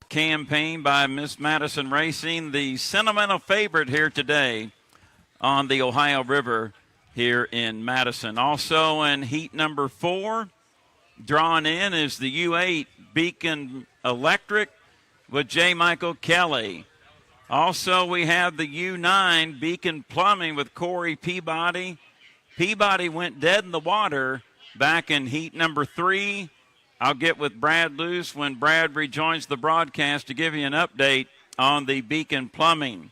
campaign by Miss Madison Racing, the sentimental favorite here today on the Ohio River here in Madison. Also in heat number 4, drawn in is the U8 Beacon Electric with J. Michael Kelly. Also, we have the U9 Beacon Plumbing with Corey Peabody. Peabody went dead in the water back in heat number 3. I'll get with Brad Luce when Brad rejoins the broadcast to give you an update on the Beacon Plumbing.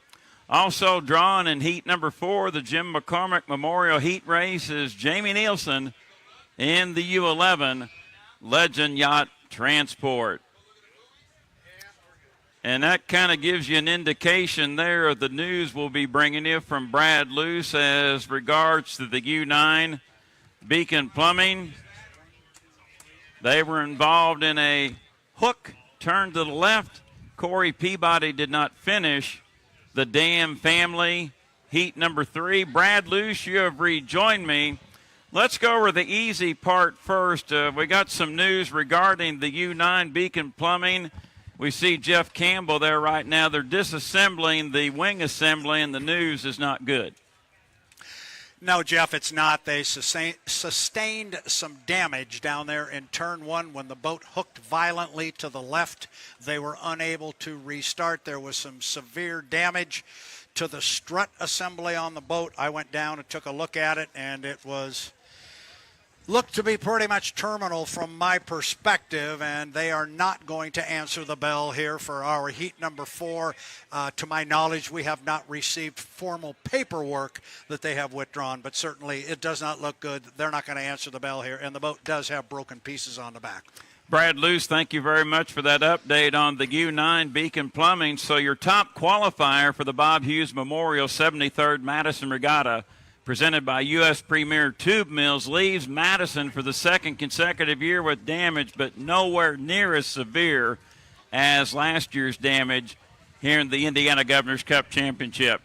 Also drawn in heat number 4, the Jim McCormick Memorial Heat Race is Jamie Nielsen in the U11 Legend Yacht Transport. And that kind of gives you an indication there of the news we'll be bringing you from Brad Luce as regards to the U9 Beacon Plumbing. They were involved in a hook turn to the left. Corey Peabody did not finish. The Dam family, heat number 3. Brad Luce, you have rejoined me. Let's go over the easy part first. We got some news regarding the U9 Beacon Plumbing. We see Jeff Campbell there right now. They're disassembling the wing assembly, and the news is not good. No, Jeff, it's not. They sustained some damage down there in turn 1 when the boat hooked violently to the left. They were unable to restart. There was some severe damage to the strut assembly on the boat. I went down and took a look at it, and it looked to be pretty much terminal from my perspective, and they are not going to answer the bell here for our heat number 4. To my knowledge, we have not received formal paperwork that they have withdrawn, but certainly it does not look good. They're not going to answer the bell here, and the boat does have broken pieces on the back. Brad Luce, thank you very much for that update on the U9 Beacon Plumbing. So your top qualifier for the Bob Hughes Memorial 73rd Madison Regatta, presented by U.S. Premier Tube Mills, leaves Madison for the second consecutive year with damage, but nowhere near as severe as last year's damage here in the Indiana Governor's Cup Championship.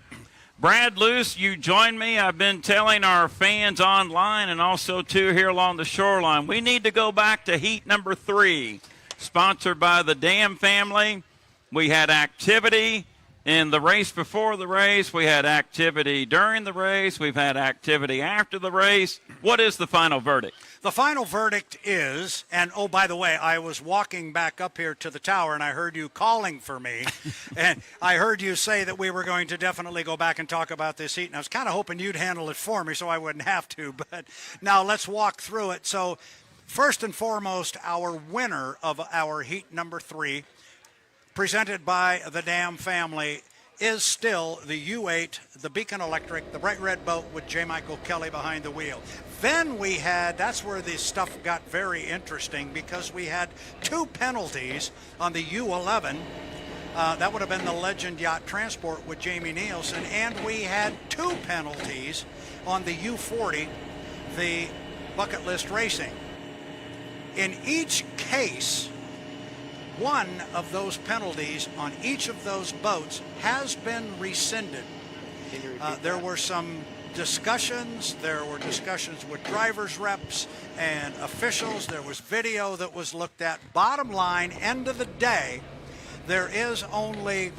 Brad Luce, you join me. I've been telling our fans online and also, too, here along the shoreline, we need to go back to heat number 3, sponsored by the Dam family. We had activity in the race before the race. We had activity during the race. We've had activity after the race. What is the final verdict? The final verdict is, and oh, by the way, I was walking back up here to the tower and I heard you calling for me. And I heard you say that we were going to definitely go back and talk about this heat. And I was kind of hoping you'd handle it for me so I wouldn't have to. But now let's walk through it. So first and foremost, our winner of our heat number 3, presented by the Dam family, is still the U8, the Beacon Electric, the bright red boat with J. Michael Kelly behind the wheel. Then we had, that's where the stuff got very interesting, because we had 2 penalties on the U11. That would have been the Legend Yacht Transport with Jamie Nielsen. And we had 2 penalties on the U40, the Bucket List Racing. In each case, one of those penalties on each of those boats has been rescinded. There were some discussions. There were discussions with drivers' reps and officials. There was video that was looked at. Bottom line, end of the day, there is only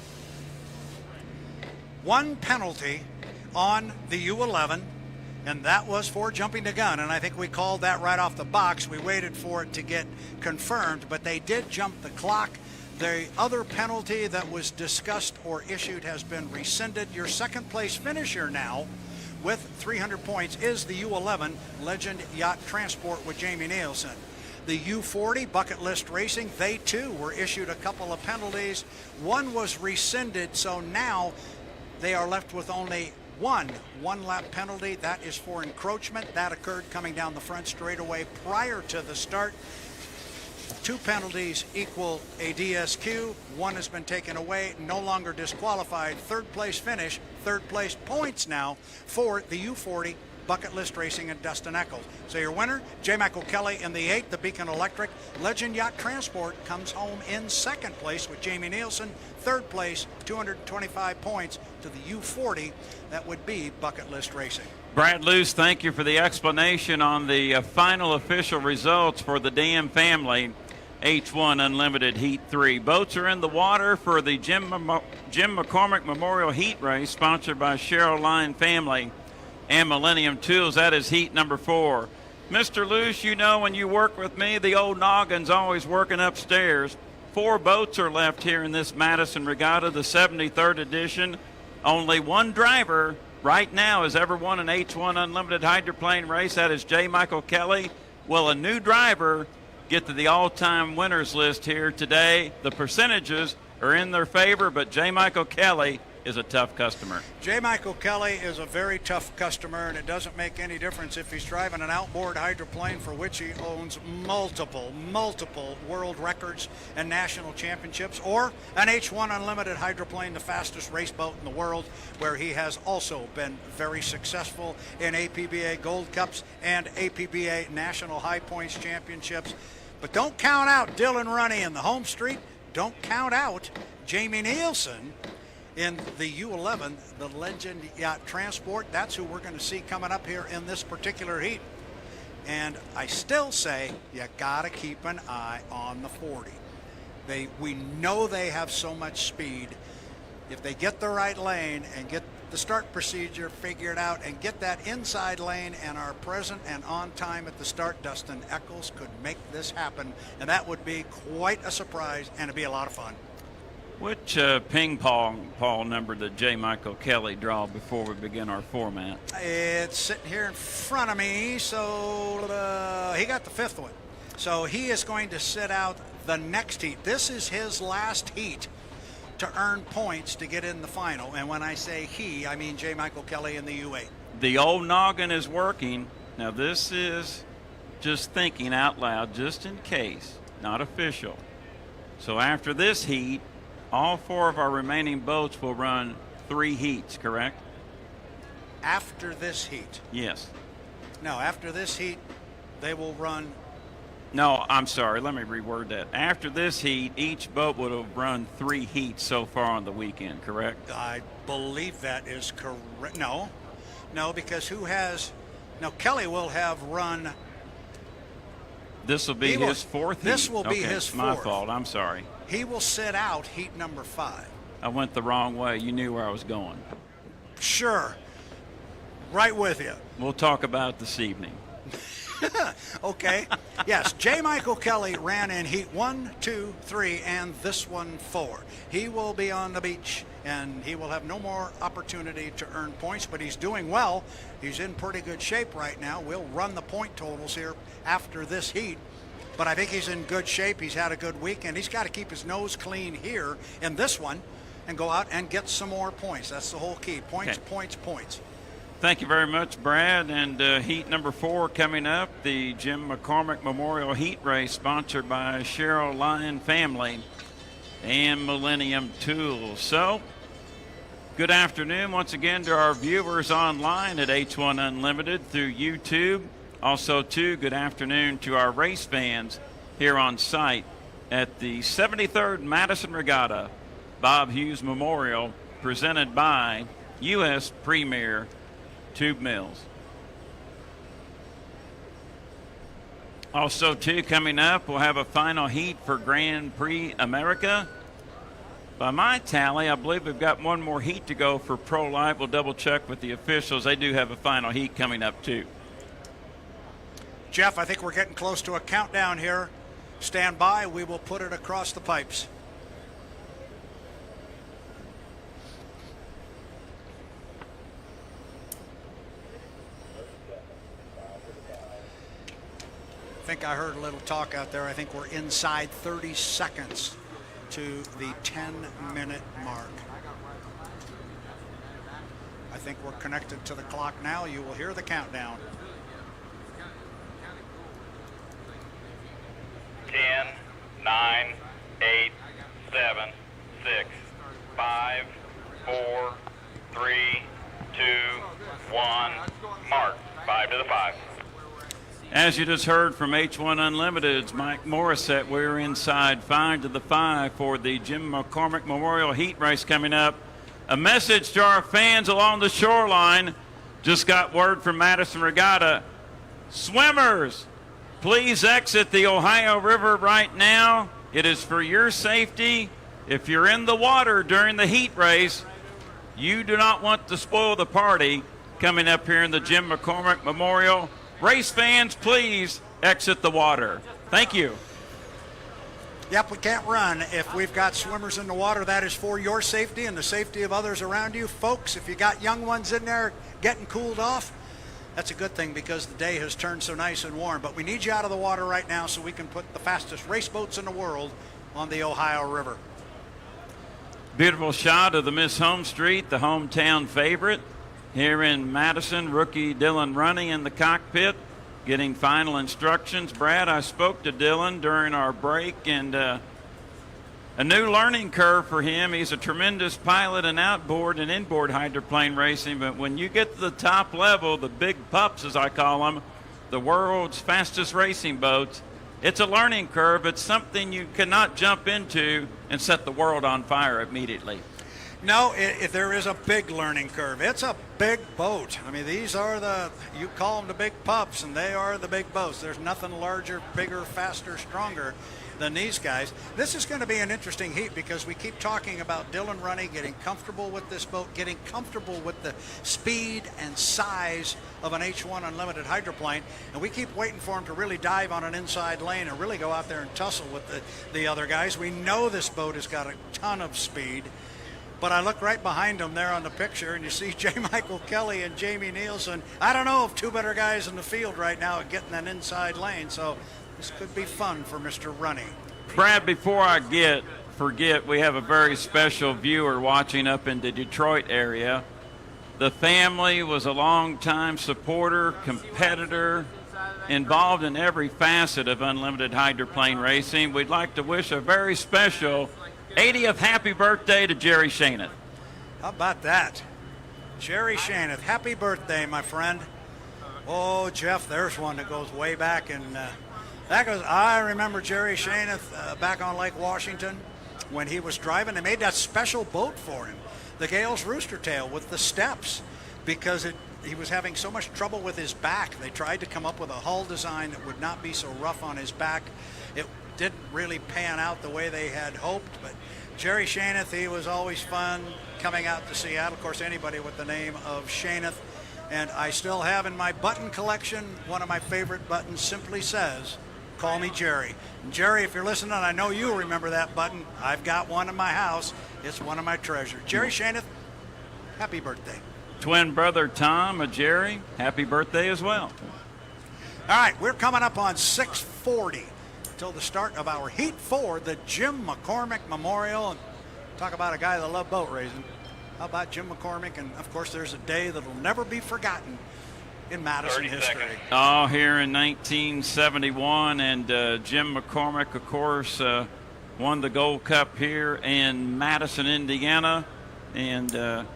one penalty on the U11, and that was for jumping the gun. And I think we called that right off the box. We waited for it to get confirmed, but they did jump the clock. The other penalty that was discussed or issued has been rescinded. Your second place finisher now with 300 points is the U11 Legend Yacht Transport with Jamie Nielsen. The U40 Bucket List Racing, they too were issued a couple of penalties. One was rescinded, so now they are left with only one lap penalty. That is for encroachment. That occurred coming down the front straightaway prior to the start. 2 penalties equal a DSQ. One has been taken away, no longer disqualified. Third place finish, third place points now for the U40 Bucket List Racing and Dustin Eccles. So your winner, J. Michael Kelly in the 8th, the Beacon Electric. Legend Yacht Transport comes home in second place with Jamie Nielsen. Third place, 225 points to the U40. That would be Bucket List Racing. Brad Luce, thank you for the explanation on the final official results for the Dam family. H1 Unlimited Heat 3. Boats are in the water for the Jim McCormick Memorial Heat Race, sponsored by Cheryl Line Family and Millennium Tools. That is heat number 4. Mr. Luce, you know when you work with me, the old noggin's always working upstairs. 4 boats are left here in this Madison Regatta, the 73rd edition. Only one driver right now has ever won an H1 Unlimited Hydroplane race. That is J. Michael Kelly. Will a new driver get to the all-time winners list here today? The percentages are in their favor, but J. Michael Kelly is a tough customer. J. Michael Kelly is a very tough customer, and it doesn't make any difference if he's driving an outboard hydroplane for which he owns multiple world records and national championships, or an H1 Unlimited Hydroplane, the fastest race boat in the world, where he has also been very successful in APBA Gold Cups and APBA National High Points Championships. But don't count out Dylan Runny in the home street. Don't count out Jamie Nielsen in the U11, the Legend Yacht Transport. That's who we're going to see coming up here in this particular heat. And I still say you got to keep an eye on the 40. We know they have so much speed. If they get the right lane and get the start procedure figured out and get that inside lane and are present and on time at the start, Dustin Eccles could make this happen, and that would be quite a surprise, and it'd be a lot of fun. Which ping pong number did J. Michael Kelly draw before we begin our format? It's sitting here in front of me, so he got the 5th one. So he is going to sit out the next heat. This is his last heat to earn points to get in the final. And when I say he, I mean J. Michael Kelly in the U8. The old noggin is working. Now this is just thinking out loud, just in case, not official. So after this heat, all 4 of our remaining boats will run 3 heats, correct? After this heat? Yes. No, after this heat, they will run. No, I'm sorry. Let me reword that. After this heat, each boat would have run 3 heats so far on the weekend, correct? I believe that is correct. No, because Kelly will have run. This will be his 4th heat? This will be his 4th. My fault. I'm sorry. He will sit out heat number 5. I went the wrong way. You knew where I was going. Sure. Right with you. We'll talk about it this evening. Okay. Yes, J. Michael Kelly ran in heat 1, 2, 3, and this one 4. He will be on the beach, and he will have no more opportunity to earn points, but he's doing well. He's in pretty good shape right now. We'll run the point totals here after this heat, but I think he's in good shape. He's had a good week, and he's got to keep his nose clean here in this one and go out and get some more points. That's the whole key. Points, okay. Points. Thank you very much, Brad. And heat number 4 coming up, the Jim McCormick Memorial Heat Race, sponsored by Cheryl Line Family and Millennium Tools. So, good afternoon once again to our viewers online at H1 Unlimited through YouTube. Also, too, good afternoon to our race fans here on site at the 73rd Madison Regatta Bob Hughes Memorial, presented by U.S. Premier Tube Mills. Also, too, coming up, we'll have a final heat for Grand Prix America. By my tally, I believe we've got one more heat to go for Pro Life. We'll double check with the officials. They do have a final heat coming up, too. Jeff, I think we're getting close to a countdown here. Stand by. We will put it across the pipes. I think I heard a little talk out there. I think we're inside 30 seconds to the 10-minute mark. I think we're connected to the clock now. You will hear the countdown. 10, 9, 8, 7, 6, 5, 4, 3, 2, 1, mark. 5 to the 5. As you just heard from H1 Unlimited's Mike Morissette, we're inside 5 to the 5 for the Jim McCormick Memorial Heat Race coming up. A message to our fans along the shoreline. Just got word from Madison Regatta. Swimmers, Please exit the Ohio River right now. It is for your safety. If you're in the water during the heat race, you do not want to spoil the party coming up here in the Jim McCormick Memorial. Race fans, please exit the water. Thank you. Yep, we can't run if we've got swimmers in the water. That is for your safety and the safety of others around you. Folks, if you got young ones in there getting cooled off, that's a good thing because the day has turned so nice and warm. But we need you out of the water right now so we can put the fastest race boats in the world on the Ohio River. Beautiful shot of the Miss Home Street, the hometown favorite here in Madison. Rookie Dylan Running in the cockpit, getting final instructions. Brad, I spoke to Dylan during our break, and a new learning curve for him. He's a tremendous pilot in outboard and inboard hydroplane racing, but when you get to the top level, the big pups, as I call them, the world's fastest racing boats, it's a learning curve. It's something you cannot jump into and set the world on fire immediately. No, there is a big learning curve. It's a big boat. I mean, these are you call them the big pups, and they are the big boats. There's nothing larger, bigger, faster, stronger than these guys. This is going to be an interesting heat because we keep talking about Dylan Running getting comfortable with this boat, getting comfortable with the speed and size of an H1 unlimited hydroplane, and we keep waiting for him to really dive on an inside lane and really go out there and tussle with the other guys. We know this boat has got a ton of speed, but I look right behind him there on the picture, and you see J. Michael Kelly and Jamie Nielsen. I don't know if two better guys in the field right now at getting that inside lane, so this could be fun for Mr. Running. Brad, before I forget, we have a very special viewer watching up in the Detroit area. The family was a longtime supporter, competitor, involved in every facet of unlimited hydroplane racing. We'd like to wish a very special 80th happy birthday to Jerry Shaineth. How about that? Jerry Shaineth, happy birthday, my friend. Oh, Jeff, there's one that goes way back, and I remember Jerry Shaineth back on Lake Washington when he was driving. They made that special boat for him, the Gales Rooster Tail with the steps, because he was having so much trouble with his back. They tried to come up with a hull design that would not be so rough on his back. It didn't really pan out the way they had hoped, but Jerry Shaineth, he was always fun coming out to Seattle. Of course, anybody with the name of Shaineth. And I still have in my button collection, one of my favorite buttons simply says, "Call me Jerry." And Jerry, if you're listening, I know you remember that button. I've got one in my house. It's one of my treasures. Jerry Shaineth, happy birthday. Twin brother Tom, a Jerry, happy birthday as well. All right, we're coming up on 6:40 until the start of our Heat 4, the Jim McCormick Memorial. And talk about a guy that loved boat racing. How about Jim McCormick? And, of course, there's a day that will never be forgotten in Madison history. Oh, here in 1971, and Jim McCormick, of course, won the Gold Cup here in Madison, Indiana. And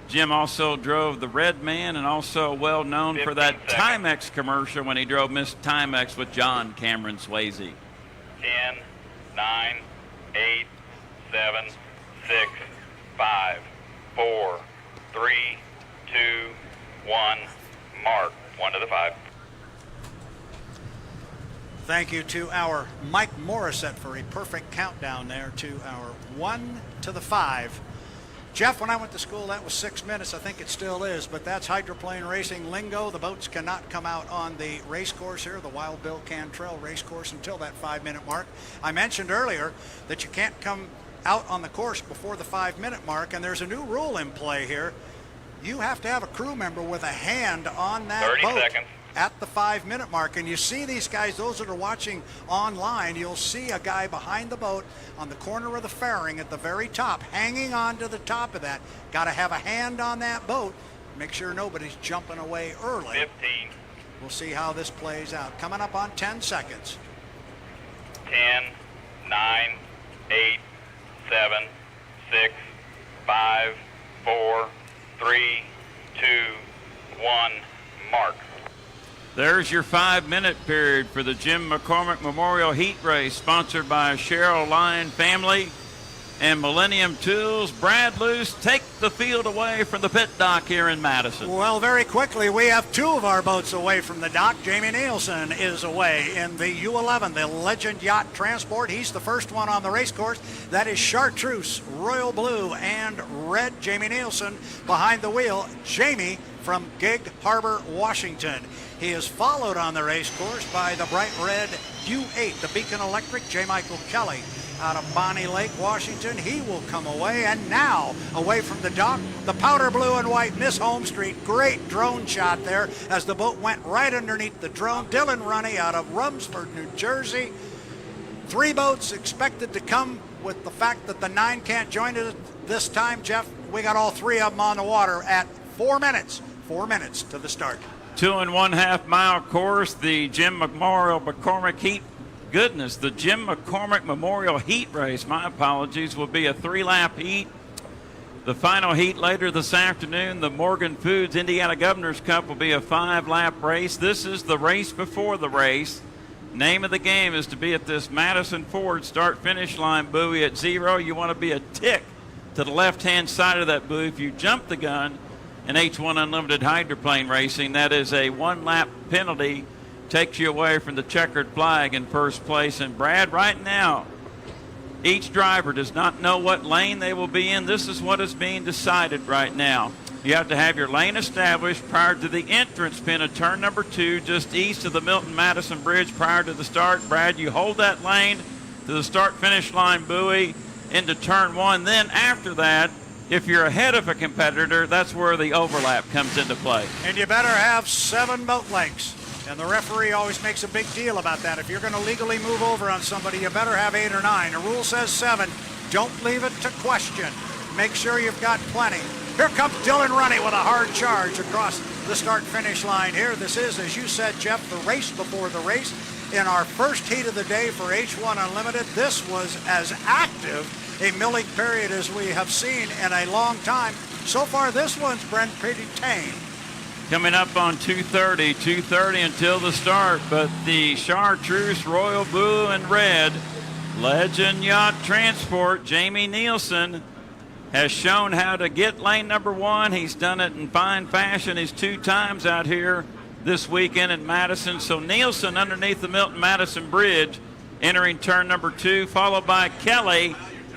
Jim also drove the Red Man, and also well known for that Timex commercial when he drove Miss Timex with John Cameron Swayze. 10, 9, 8, 7, 6, 5, 4, 3, 2, 1, mark. 1 to the 5. Thank you to our Mike Morissette for a perfect countdown there to our 1 to the 5. Jeff, when I went to school, that was 6 minutes. I think it still is, but that's hydroplane racing lingo. The boats cannot come out on the race course here, the Wild Bill Cantrell race course, until that 5-minute mark. I mentioned earlier that you can't come out on the course before the 5-minute mark, and there's a new rule in play here. You have to have a crew member with a hand on that 30 boat seconds. At the 5-minute mark. And you see these guys, those that are watching online, you'll see a guy behind the boat on the corner of the fairing at the very top, hanging on to the top of that. Got to have a hand on that boat. Make sure nobody's jumping away early. 15. We'll see how this plays out. Coming up on 10 seconds. 10, 9, 8, 7, 6, 5, 4, 3, 2, 1, mark. There's your 5-minute period for the Jim McCormick Memorial Heat Race, sponsored by Cheryl Lyon Family and Millennium Tools. Brad Luce, take the field away from the pit dock here in Madison. Well, very quickly, we have two of our boats away from the dock. Jamie Nielsen is away in the U11, the Legend Yacht Transport. He's the first one on the race course. That is Chartreuse, Royal Blue, and Red. Jamie Nielsen behind the wheel. Jamie from Gig Harbor, Washington. He is followed on the race course by the bright red U8, the Beacon Electric, J. Michael Kelly. Out of Bonnie Lake, Washington, he will come away. And now, away from the dock, the powder blue and white Miss Home Street. Great drone shot there as the boat went right underneath the drone. Dylan Runny out of Rumsford, New Jersey. Three boats expected to come. With the fact that the 9 can't join us this time, Jeff, we got all three of them on the water at 4 minutes. 4 minutes to the start. 2 1/2 mile course, the Jim McCormick Heat. Goodness, the Jim McCormick Memorial Heat Race, my apologies, will be a 3-lap heat. The final heat later this afternoon, the Morgan Foods Indiana Governor's Cup, will be a 5-lap race. This is the race before the race. Name of the game is to be at this Madison Ford start-finish line buoy at 0. You want to be a tick to the left-hand side of that buoy. If you jump the gun in H1 Unlimited hydroplane racing, that is a 1-lap penalty. Takes you away from the checkered flag in first place. And Brad, right now, each driver does not know what lane they will be in. This is what is being decided right now. You have to have your lane established prior to the entrance pin of turn number 2, just east of the Milton-Madison Bridge prior to the start. Brad, you hold that lane to the start-finish line buoy into turn 1. Then after that, if you're ahead of a competitor, that's where the overlap comes into play. And you better have 7 boat lengths. And the referee always makes a big deal about that. If you're going to legally move over on somebody, you better have 8 or 9. The rule says 7. Don't leave it to question. Make sure you've got plenty. Here comes Dylan Runny with a hard charge across the start-finish line here. This is, as you said, Jeff, the race before the race. In our first heat of the day for H1 Unlimited, this was as active a milling period as we have seen in a long time. So far, this one's been pretty tame. Coming up on 2:30 until the start, but the Chartreuse, Royal Blue, and Red Legend Yacht Transport, Jamie Nielsen, has shown how to get lane number 1. He's done it in fine fashion his 2 times out here this weekend in Madison. So Nielsen underneath the Milton-Madison Bridge entering turn number 2, followed by Kelly.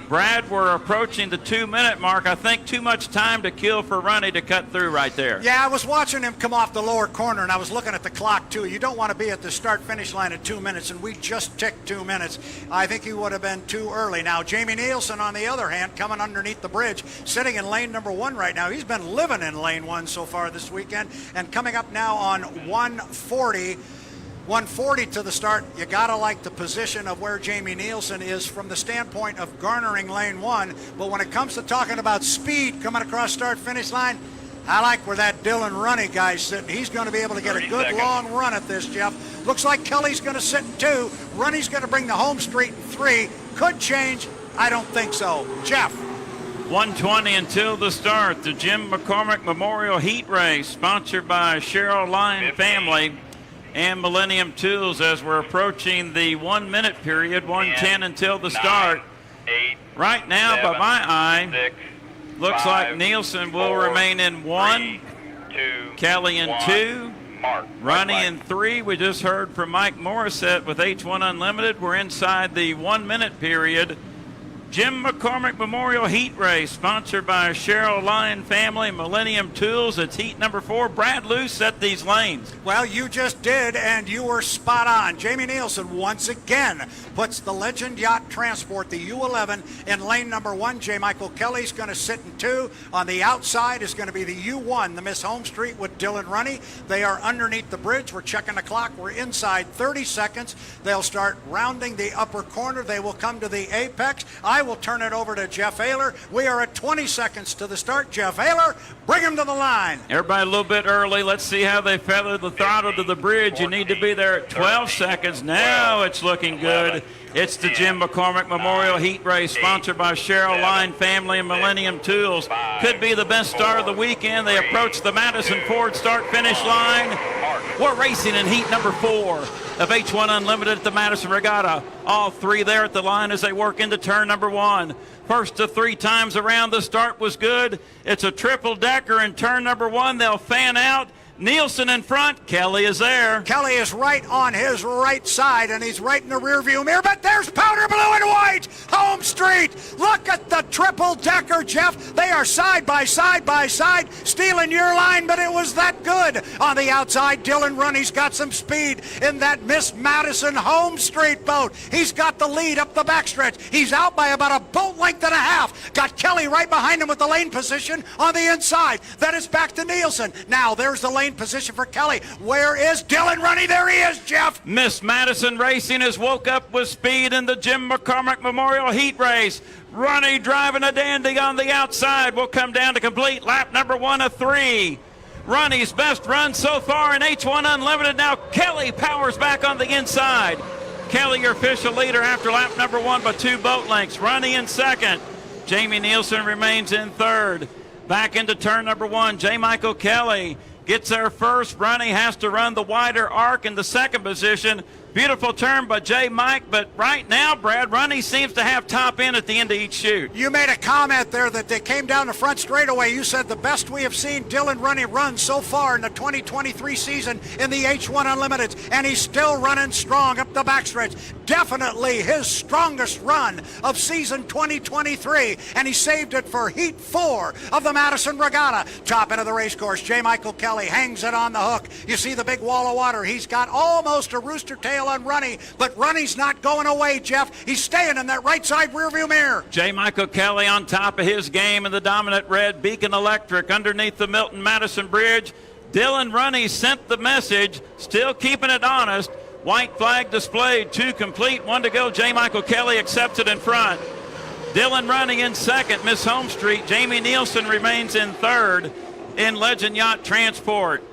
Brad, we're approaching the 2-minute mark. I think too much time to kill for Runny to cut through right there. Yeah, I was watching him come off the lower corner, and I was looking at the clock, too. You don't want to be at the start-finish line at 2 minutes, and we just ticked 2 minutes. I think he would have been too early. Now, Jamie Nielsen, on the other hand, coming underneath the bridge, sitting in lane number 1 right now. He's been living in lane 1 so far this weekend, and coming up now on 140 to the start. You gotta like the position of where Jamie Nielsen is from the standpoint of garnering lane 1. But when it comes to talking about speed coming across start-finish line, I like where that Dylan Runny guy's sitting. He's going to be able to get a good long run at this, Jeff. Looks like Kelly's going to sit in 2. Runny's going to bring the home street in 3. Could change. I don't think so. Jeff. 1:20 until the start. The Jim McCormick Memorial Heat Race, sponsored by Cheryl Lyon Family and Millennium Tools, as we're approaching the 1-minute period, 1:10 until the start. 8, right now, 7, by my eye, 6, looks 5, like Nielsen will 4, remain in 1, 3, 2, Kelly in 1, 2, mark. Runny in 3. We just heard from Mike Morissette with H1 Unlimited. We're inside the 1-minute period. Jim McCormick Memorial Heat Race, sponsored by Cheryl Lyon Family, Millennium Tools. It's heat number 4. Brad Luce set these lanes. Well, you just did, and you were spot on. Jamie Nielsen once again puts the Legend Yacht Transport, the U11, in lane number 1. J. Michael Kelly's going to sit in 2. On the outside is going to be the U1, the Miss Home Street with Dylan Runny. They are underneath the bridge. We're checking the clock. We're inside 30 seconds. They'll start rounding the upper corner. They will come to the apex. I will turn it over to Jeff Ayler. We are at 20 seconds to the start. Jeff Ayler, bring him to the line. Everybody a little bit early. Let's see how they feather the throttle to the bridge. You need to be there at 12 seconds. Now it's looking good. It's the Jim McCormick Memorial Heat Race, sponsored by Cheryl Lyon Family and Millennium Tools. Could be the best start of the weekend. They approach the Madison Ford start-finish line. We're racing in heat number 4 of H1 Unlimited at the Madison Regatta. All three there at the line as they work into turn number 1. First to 3 times around, the start was good. It's a triple decker in turn number 1. They'll fan out. Nielsen in front. Kelly is there. Kelly is right on his right side, and he's right in the rearview mirror, but there's powder blue and white. Home Street. Look at the triple decker, Jeff. They are side by side, stealing your line, but it was that good. On the outside, Dylan Runney's got some speed in that Miss Madison Home Street boat. He's got the lead up the backstretch. He's out by about a boat length and a half. Got Kelly right behind him with the lane position on the inside. Then it's back to Nielsen. Now there's the lane position for Kelly. Where is Dylan Runney? There he is, Jeff. Miss Madison Racing has woke up with speed in the Jim McCormick Memorial Heat Race. Runney driving a dandy on the outside. Will come down to complete lap number 1 of 3. Runney's best run so far in H1 Unlimited. Now Kelly powers back on the inside. Kelly, your official leader after lap number 1 by 2 boat lengths. Runney in second. Jamie Nielsen remains in third. Back into turn number 1. J. Michael Kelly gets there first. Runney has to run the wider arc in the second position. Beautiful turn by J. Mike, but right now, Brad, Runney seems to have top end at the end of each chute. You made a comment there that they came down the front straightaway. You said the best we have seen Dylan Runney run so far in the 2023 season in the H1 Unlimited, and he's still running strong up the backstretch. Definitely his strongest run of season 2023, and he saved it for Heat 4 of the Madison Regatta. Top end of the race course, J. Michael Kelly hangs it on the hook. You see the big wall of water. He's got almost a rooster tail on Runney, but Runney's not going away, Jeff. He's staying in that right side rearview mirror. J. Michael Kelly on top of his game in the dominant red Beacon Electric underneath the Milton Madison Bridge. Dylan Runney sent the message, still keeping it honest. White flag displayed, 2 complete, 1 to go. J. Michael Kelly accepts it in front. Dylan Runney in second, Miss Home Street. Jamie Nielsen remains in third in Legend Yacht Transport.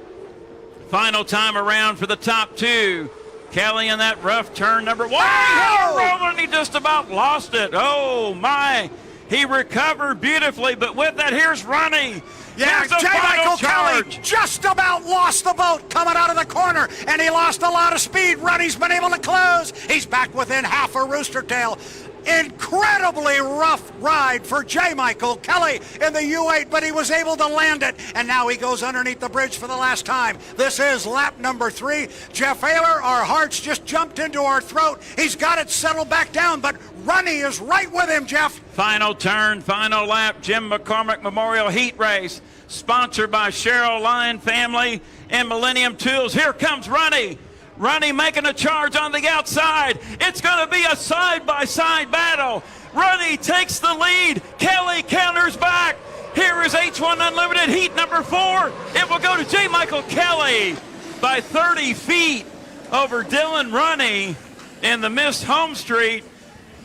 Final time around for the top 2. Kelly in that rough turn number 1. Oh! He just about lost it. Oh, my. He recovered beautifully, but with that, here's Runney. Yeah, J. Michael Kelly just about lost the boat coming out of the corner, and he lost a lot of speed. Runney's been able to close. He's back within half a rooster tail. Incredibly rough ride for J. Michael Kelly in the U8, but he was able to land it, and now he goes underneath the bridge for the last time. This is lap number 3. Jeff Ayler, our hearts just jumped into our throat. He's got it settled back down, but Runney is right with him, Jeff. Final turn, final lap, Jim McCormick Memorial Heat Race, sponsored by Cheryl Lyon Family and Millennium Tools. Here comes Runney. Runney making a charge on the outside. It's going to be a side-by-side battle. Runney takes the lead. Kelly counters back. Here is H1 Unlimited Heat number 4. It will go to J. Michael Kelly by 30 feet over Dylan Runney in the Miss Home Street.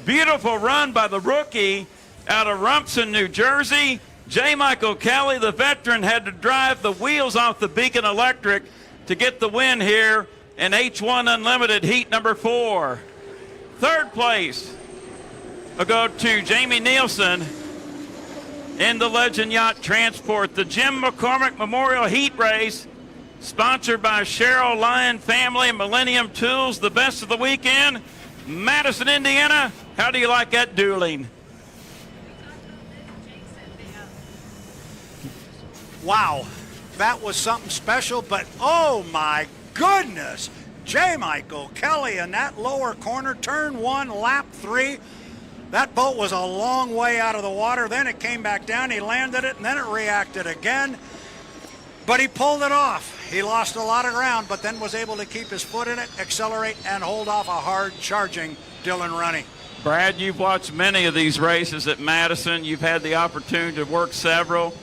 Beautiful run by the rookie out of Rumson, New Jersey. J. Michael Kelly, the veteran, had to drive the wheels off the Beacon Electric to get the win here in H1 Unlimited Heat number 4. Third place will go to Jamie Nielsen in the Legend Yacht Transport. The Jim McCormick Memorial Heat Race, sponsored by Cheryl Lyon Family and Millennium Tools. The best of the weekend, Madison, Indiana. How do you like that dueling? Wow, that was something special, but oh my goodness, J. Michael Kelly in that lower corner, turn 1, lap 3. That boat was a long way out of the water. Then it came back down. He landed it, and then it reacted again. But he pulled it off. He lost a lot of ground, but then was able to keep his foot in it, accelerate, and hold off a hard-charging Dylan Runney. Brad, you've watched many of these races at Madison. You've had the opportunity to work several.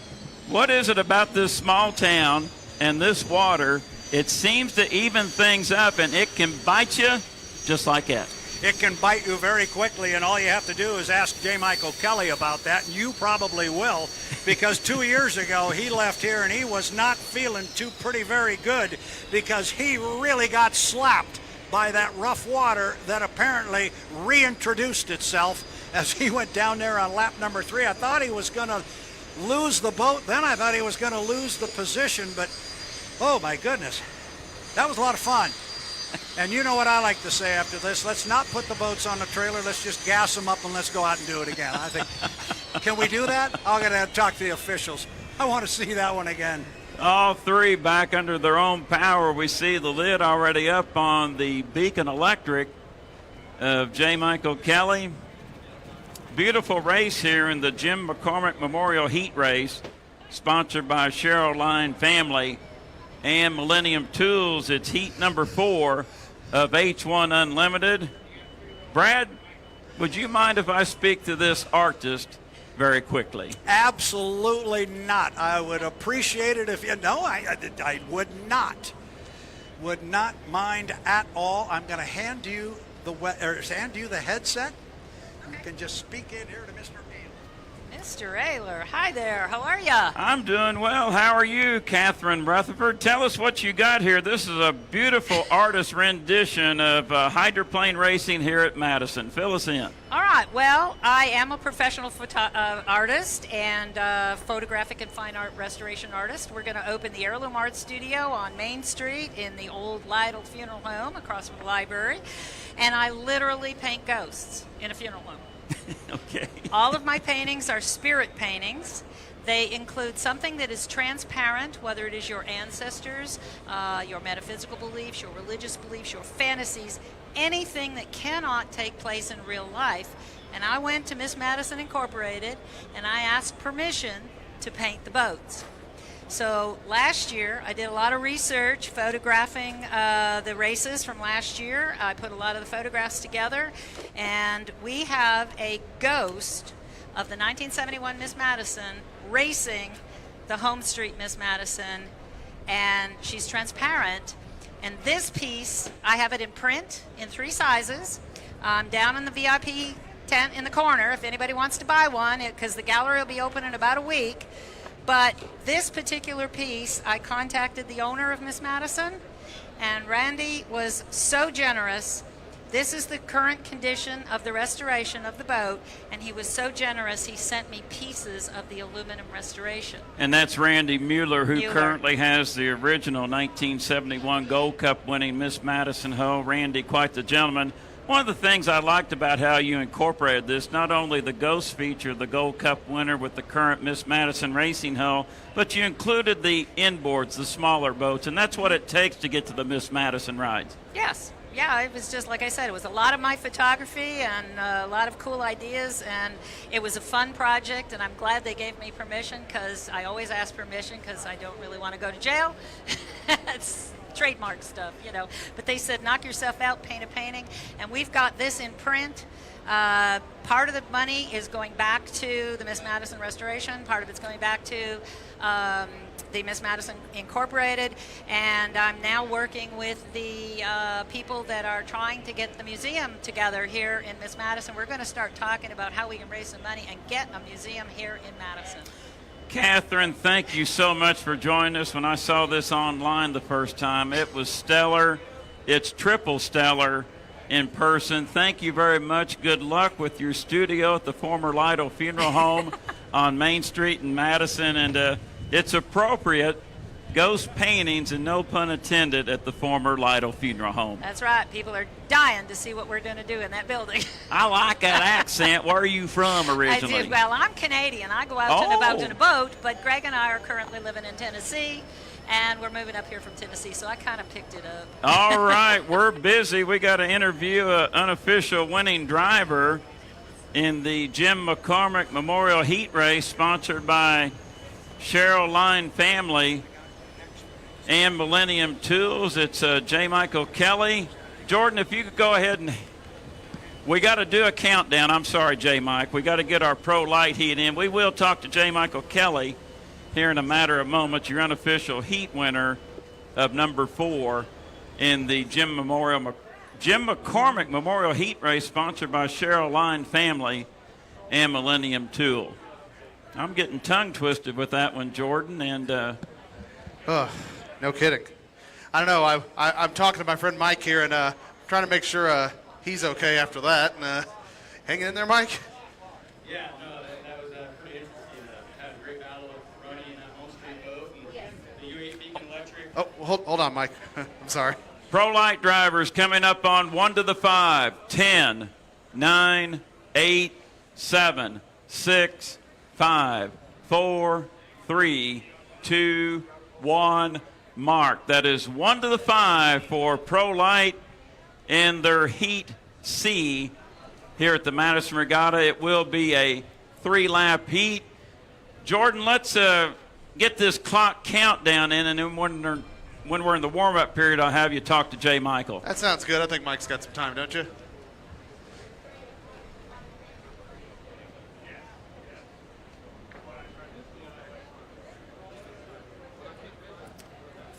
What is it about this small town and this water? It seems to even things up, and it can bite you just like that. It can bite you very quickly, and all you have to do is ask J. Michael Kelly about that, and you probably will, because 2 years ago he left here and he was not feeling too pretty very good because he really got slapped by that rough water that apparently reintroduced itself as he went down there on lap number 3. I thought he was going to lose the boat, then I thought he was going to lose the position, but oh my goodness. That was a lot of fun. And you know what I like to say after this? Let's not put the boats on the trailer. Let's just gas them up and let's go out and do it again. I think, can we do that? I'm going to talk to the officials. I want to see that one again. All three back under their own power. We see the lid already up on the Beacon Electric of J. Michael Kelly. Beautiful race here in the Jim McCormick Memorial Heat Race, sponsored by Cheryl Line Family and Millennium Tools. It's heat number 4 of H1 Unlimited. Brad, would you mind if I speak to this artist very quickly? Absolutely not. I would appreciate it if you. No, I would not. Would not mind at all. I'm going to hand you the headset. You can just speak in here to Mr. Ayler. Mr. Ayler, hi there. How are ya? I'm doing well. How are you, Catherine Rutherford? Tell us what you got here. This is a beautiful artist rendition of hydroplane racing here at Madison. Fill us in. All right. Well, I am a professional artist and photographic and fine art restoration artist. We're going to open the Heirloom Art Studio on Main Street in the old Lytle Funeral Home across from the library. And I literally paint ghosts in a funeral home. Okay. All of my paintings are spirit paintings. They include something that is transparent, whether it is your ancestors, your metaphysical beliefs, your religious beliefs, your fantasies, anything that cannot take place in real life. And I went to Miss Madison Incorporated and I asked permission to paint the boats. So last year, I did a lot of research photographing the races from last year. I put a lot of the photographs together, and we have a ghost of the 1971 Miss Madison racing the Home Street Miss Madison, and she's transparent. And this piece, I have it in print in 3 sizes. Down in the VIP tent in the corner, if anybody wants to buy one, because the gallery will be open in about a week. But this particular piece, I contacted the owner of Miss Madison, and Randy was so generous. This is the current condition of the restoration of the boat, and he was so generous, he sent me pieces of the aluminum restoration. And that's Randy Mueller, who currently has the original 1971 Gold Cup winning Miss Madison hull. Randy, quite the gentleman. One of the things I liked about how you incorporated this, not only the ghost feature, the Gold Cup winner with the current Miss Madison racing hull, but you included the inboards, the smaller boats, and that's what it takes to get to the Miss Madison rides. Yes. Yeah, it was just like I said, it was a lot of my photography and a lot of cool ideas, and it was a fun project, and I'm glad they gave me permission, because I always ask permission because I don't really want to go to jail. It's trademark stuff, you know. But they said, knock yourself out, paint a painting, and we've got this in print. Part of the money is going back to the Miss Madison restoration. Part of it's going back to the Miss Madison Incorporated, and I'm now working with the people that are trying to get the museum together here in Miss Madison. We're going to start talking about how we can raise some money and get a museum here in Madison. Catherine, thank you so much for joining us. When I saw this online the first time, it was stellar. It's triple stellar in person. Thank you very much. Good luck with your studio at the former Lytle Funeral Home on Main Street in Madison. And it's appropriate, ghost paintings, and no pun intended, at the former Lytle Funeral Home. That's right. People are dying to see what we're going to do in that building. I like that accent. Where are you from originally? I do. Well, I'm Canadian. I go out and about in a boat, but Greg and I are currently living in Tennessee, and we're moving up here from Tennessee, so I kind of picked it up. All right. We're busy. We got to interview an unofficial winning driver in the Jim McCormick Memorial Heat Race, sponsored by Cheryl Line Family and Millennium Tools. It's J. Michael Kelly. Jordan, if you could go ahead and we got to do a countdown. I'm sorry, J. Mike. We got to get our pro light heat in. We will talk to J. Michael Kelly here in a matter of moments, your unofficial heat winner of number 4 in the Jim McCormick Memorial Heat Race, sponsored by Cheryl Line Family and Millennium Tool. I'm getting tongue twisted with that one, Jordan, and no kidding. I don't know. I'm talking to my friend Mike here, and trying to make sure he's okay after that. And hanging in there, Mike? Yeah, no, that was pretty interesting. Had a great battle of running in that Home Street boat, and the UH Beacon Electric Oh, hold on, Mike. I'm sorry. Pro Light drivers coming up on 1 to the 5. 10, 9, 8, 7, 6, 5, 4, 3, 2, 1. Mark. That is 1 to the 5 for Pro Light in their Heat C here at the Madison Regatta. It will be a 3-lap heat. Jordan, let's get this clock countdown in, and then when we're in the warm-up period, I'll have you talk to Jay Michael. That sounds good. I think Mike's got some time, don't you?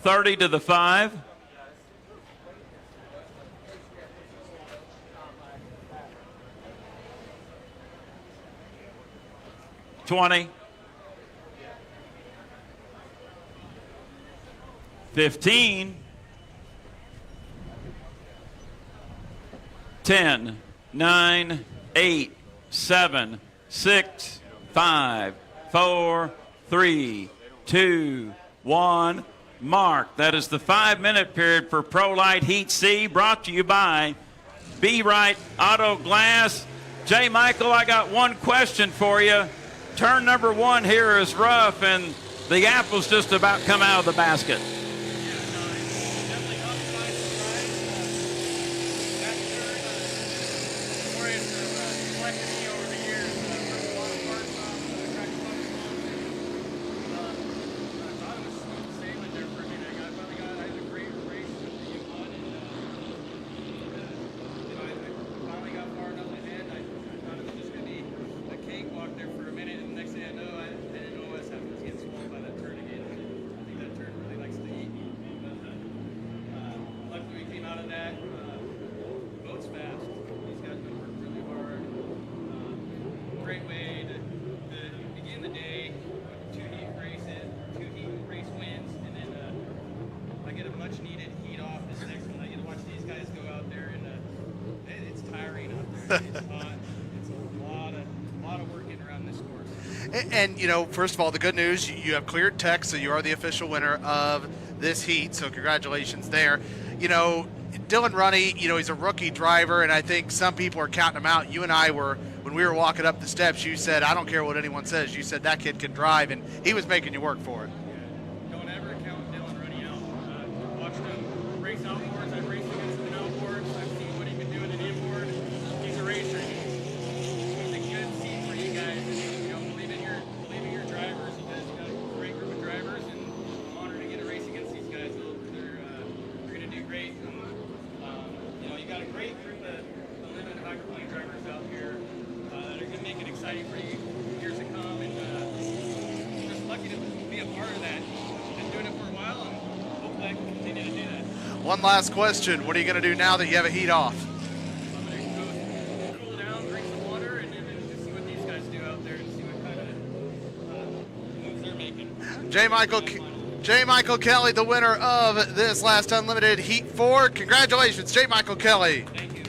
$30 to the 5. $20. 15. 10, 9, 8, 7, 6, 5, 4, 3, 2, 1. Mark. That is the 5-minute period for Pro Light Heat C, brought to you by Be Right Auto Glass. Jay Michael, I got one question for you. Turn number 1 here is rough, and the apples just about come out of the basket. And, you know, first of all, the good news, you have cleared tech, so you are the official winner of this heat, so congratulations there. You know, Dylan Runney, you know, he's a rookie driver, and I think some people are counting him out. You and I were, when we were walking up the steps, you said, I don't care what anyone says. You said that kid can drive, and he was making you work for it. Don't ever count Dylan Runney out. I've watched him race outboards. I've raced against him in outboards. I've seen what he can do in an inboard. He's a racer. He's a good seat for you guys. And, you know, believe in your drivers. You guys got a great group of drivers, and I'm honored to get a race against these guys. They're going to do great. And, you know, you got a great group of limited hydroplane drivers out here that are going to make it exciting for you years to come. And I'm just lucky to be a part of that. Been doing it for a while, and hopefully I can continue to do that. One last question. What are you going to do now that you have a heat off? I'm going to go cool down, drink some water, and then just see what these guys do out there and see what kind of moves they're making. J. Michael Kelly, the winner of this last Unlimited Heat 4. Congratulations, J. Michael Kelly. Thank you.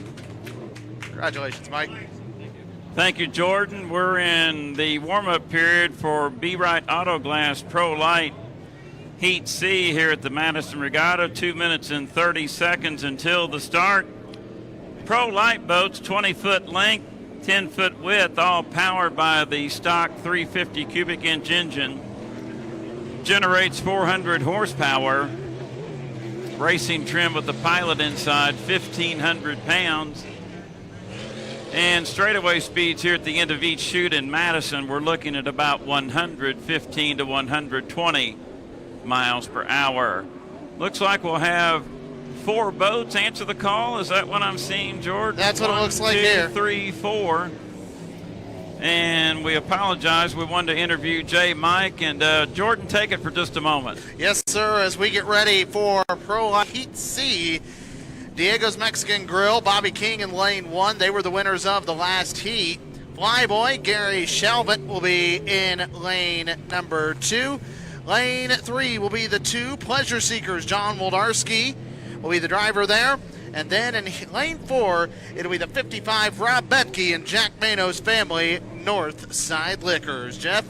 Congratulations, Mike. Thank you, Jordan. We're in the warm-up period for Be Right Auto Glass Pro Light Heat C here at the Madison Regatta. 2 minutes and 30 seconds until the start. Pro Light boats, 20-foot length, 10-foot width, all powered by the stock 350 cubic inch engine. Generates 400 horsepower. Racing trim with the pilot inside, 1,500 pounds. And straightaway speeds here at the end of each chute in Madison, we're looking at about 115 to 120 miles per hour. Looks like we'll have 4 boats answer the call. Is that what I'm seeing, Jordan? That's what it looks like 1, 2, here. 3, 4. And we apologize. We wanted to interview Jay, Mike, and Jordan, take it for just a moment. Yes, sir, as we get ready for Pro Light Heat C. Diego's Mexican Grill, Bobby King in lane 1. They were the winners of the last heat. Flyboy, Gary Shelvett will be in lane number 2. Lane 3 will be the 2 Pleasure Seekers. John Woldarski will be the driver there. And then in lane 4, it'll be the 55 Rob Betke and Jack Mano's family, North Side Liquors. Jeff?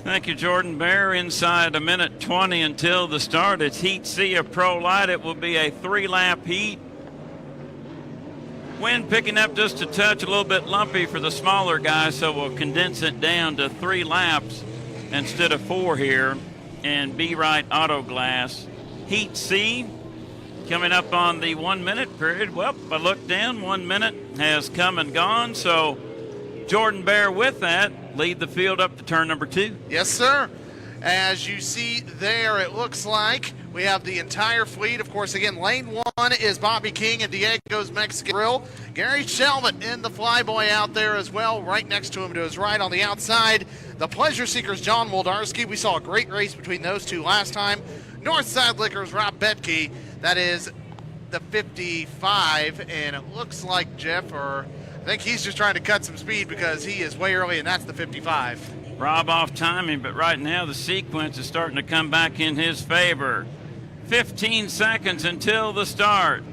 Thank you, Jordan Bear. Inside a minute 20 until the start. It's Heat C of Pro Light. It will be a 3-lap heat. Wind picking up just a touch, a little bit lumpy for the smaller guys, so we'll condense it down to 3 laps instead of 4 here in Be Right Auto Glass. Heat C coming up on the 1 minute period. Well, I looked down, 1 minute has come and gone, so Jordan Bear with that lead the field up to turn number 2. Yes, sir. As you see there, it looks like we have the entire fleet. Of course, again, lane 1 is Bobby King and Diego's Mexican Grill. Gary Shelvett in the flyboy out there as well, right next to him to his right on the outside. The Pleasure Seekers, John Woldarski. We saw a great race between those two last time. Northside Liquors, Rob Betke. That is the 55, and it looks like Jeff, or I think he's just trying to cut some speed because he is way early, and that's the 55. Rob off timing, but right now the sequence is starting to come back in his favor. 15 seconds until the start.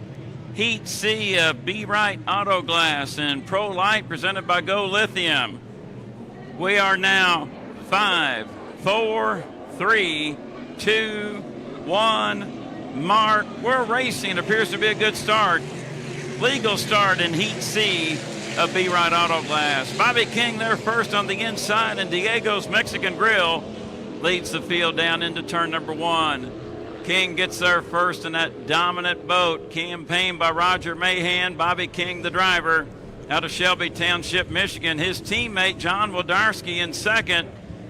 Heat C of Be Right Auto Glass and Pro Light presented by Go Lithium. We are now 5, 4, 3, 2, 1. Mark, we're racing. Appears to be a good start. Legal start in Heat C of Be Right Auto Glass. Bobby King there first on the inside, and Diego's Mexican Grill leads the field down into turn number 1. King gets there first in that dominant boat, campaigned by Roger Mahan. Bobby King, the driver, out of Shelby Township, Michigan. His teammate, John Woldarski, in second.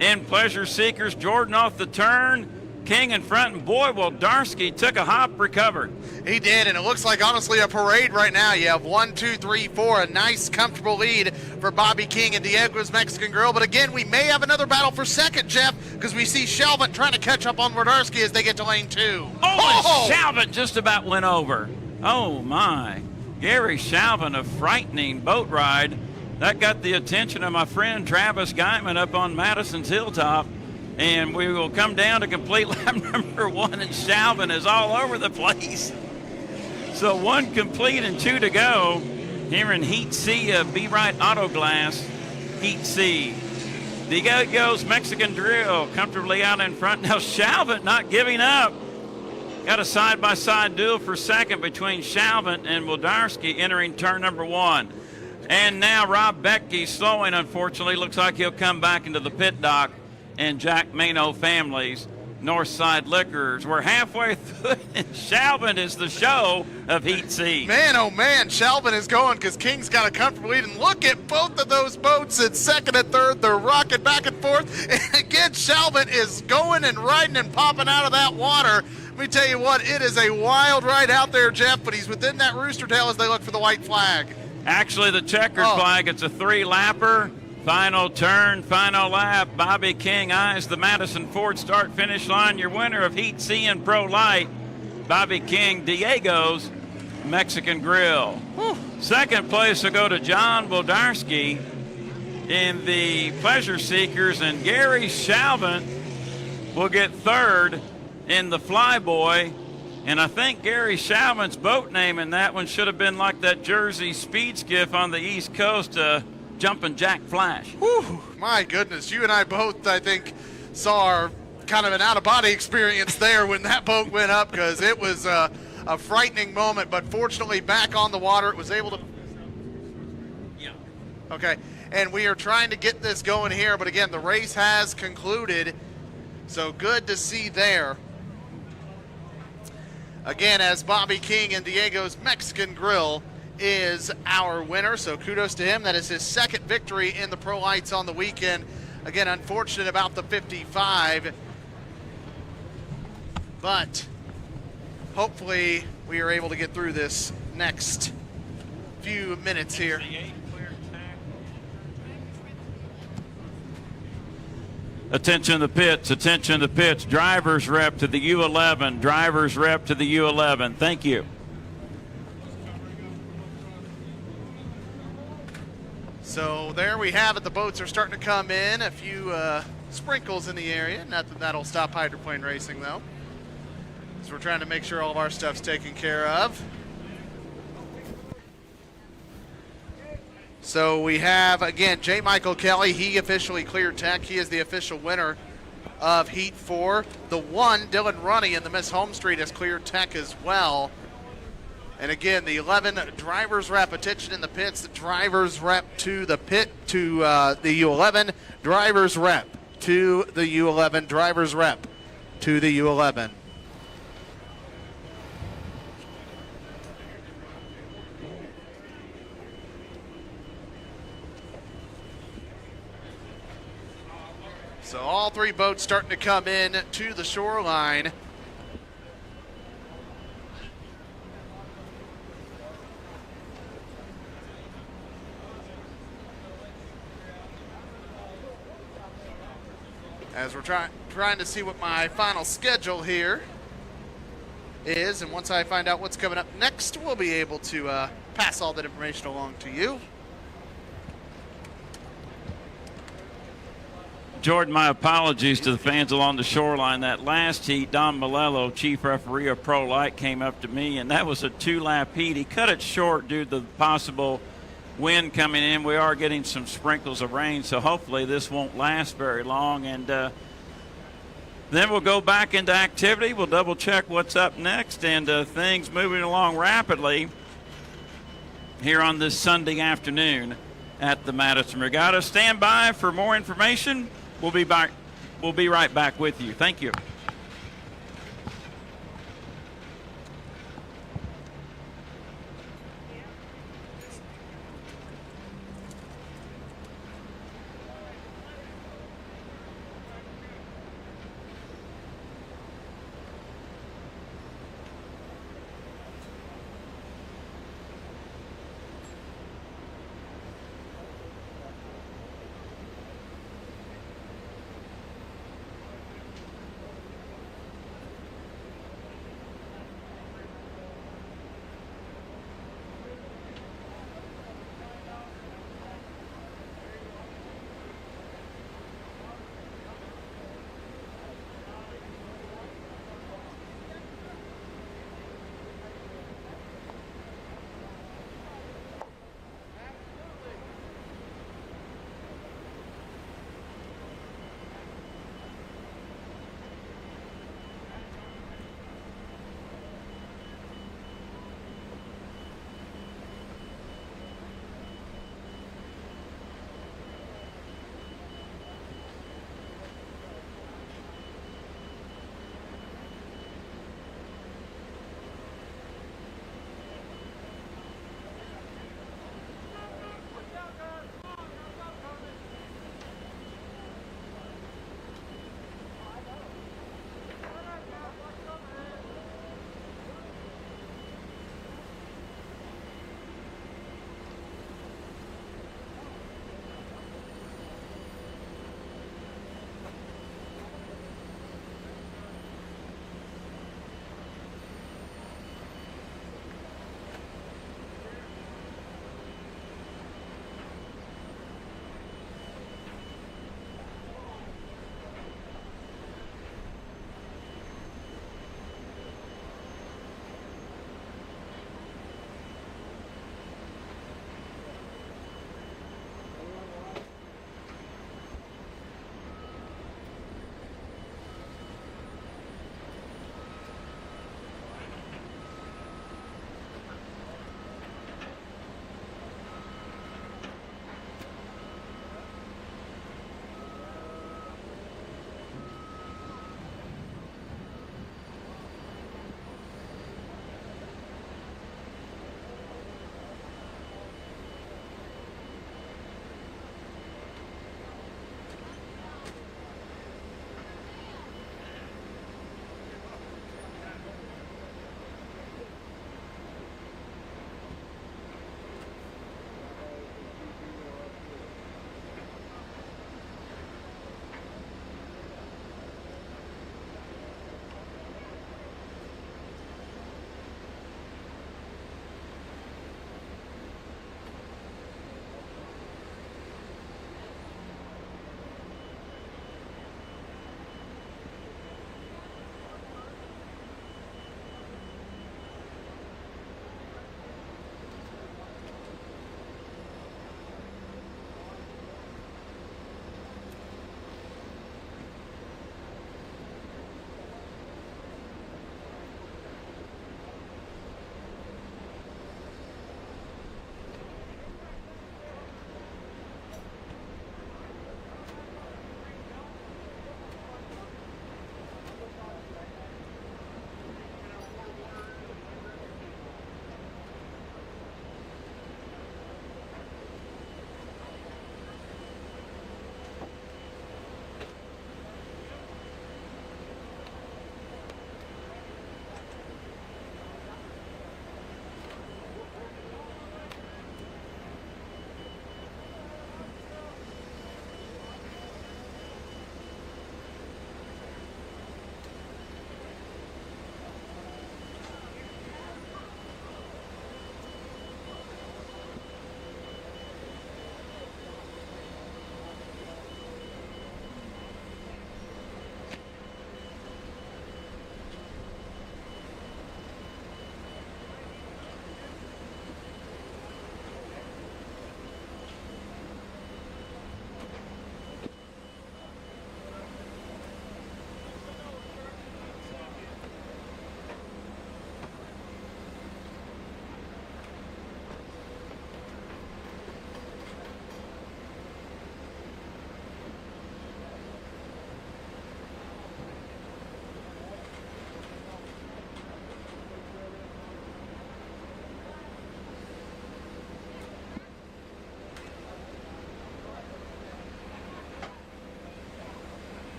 In Pleasure Seekers, Jordan off the turn. King in front, and boy, Woldarski took a hop, recovered. He did, and it looks like, honestly, a parade right now. You have 1, 2, 3, 4, a nice, comfortable lead for Bobby King and Diego's Mexican Grill. But again, we may have another battle for second, Jeff, because we see Shelvett trying to catch up on Woldarski as they get to lane 2. Oh, and Shelvett just about went over. Oh, my. Gary Shelvett, a frightening boat ride. That got the attention of my friend Travis Guyman up on Madison's Hilltop. And we will come down to complete lap number 1, and Shelvett is all over the place. So 1 complete and 2 to go here in Heat C of Be Right Auto Glass. Heat C. Diego's Mexican Grill comfortably out in front. Now Shelvett not giving up. Got a side-by-side duel for second between Shelvett and Woldarski entering turn number 1. And now Rob Betke slowing, unfortunately. Looks like he'll come back into the pit dock. And Jack Mano Families, Northside Liquors. We're halfway through, and Shelvett is the show of Heat C. Man, oh man, Shelvett is going because King's got a comfortable lead. And look at both of those boats in second and third. They're rocking back and forth. And again, Shelvett is going and riding and popping out of that water. Let me tell you what, it is a wild ride out there, Jeff, but he's within that rooster tail as they look for the white flag. Actually, the checkered flag, it's a 3-lapper. Final turn, final lap. Bobby King eyes the Madison Ford start-finish line. Your winner of Heat C and Pro Light, Bobby King, Diego's Mexican Grill. Whew. Second place will go to John Woldarski in the Pleasure Seekers, and Gary Shelvett will get third in the Flyboy. And I think Gary Shelvett's boat name in that one should have been like that Jersey speed skiff on the East Coast, Jumping Jack Flash. Whew, my goodness, you and I both, I think, saw our kind of an out-of-body experience there when that boat went up, because it was a frightening moment, but fortunately back on the water, it was able to... Yeah. Okay, and we are trying to get this going here, but again, the race has concluded, so good to see there. Again, as Bobby King and Diego's Mexican Grill is our winner, so kudos to him. That is his second victory in the Pro Lights on the weekend. Again, unfortunate about the 55, but hopefully we are able to get through this next few minutes here. Attention the pits, attention the pits. Driver's rep to the U11, driver's rep to the U11. Thank you. So there we have it. The boats are starting to come in. A few sprinkles in the area. Not that that'll stop hydroplane racing, though. So we're trying to make sure all of our stuff's taken care of. So we have, again, J. Michael Kelly. He officially cleared tech. He is the official winner of Heat 4. The 1, Dylan Runny in the Miss Home Street, has cleared tech as well. And again, the 11 driver's rep, attention in the pits, the driver's rep to the pit, to the U11, driver's rep to the U11, driver's rep to the U11. So all 3 boats starting to come in to the shoreline. As we're trying to see what my final schedule here is, and once I find out what's coming up next, we'll be able to pass all that information along to you. Jordan, my apologies to the fans along the shoreline. That last heat, Don Malello, chief referee of Pro Light, came up to me, and that was a 2-lap heat. He cut it short due to the possible wind coming in. We are getting some sprinkles of rain, so hopefully this won't last very long. And then we'll go back into activity. We'll double check what's up next, and things moving along rapidly here on this Sunday afternoon at the Madison Regatta. Stand by for more information. We'll be right back with you. Thank you.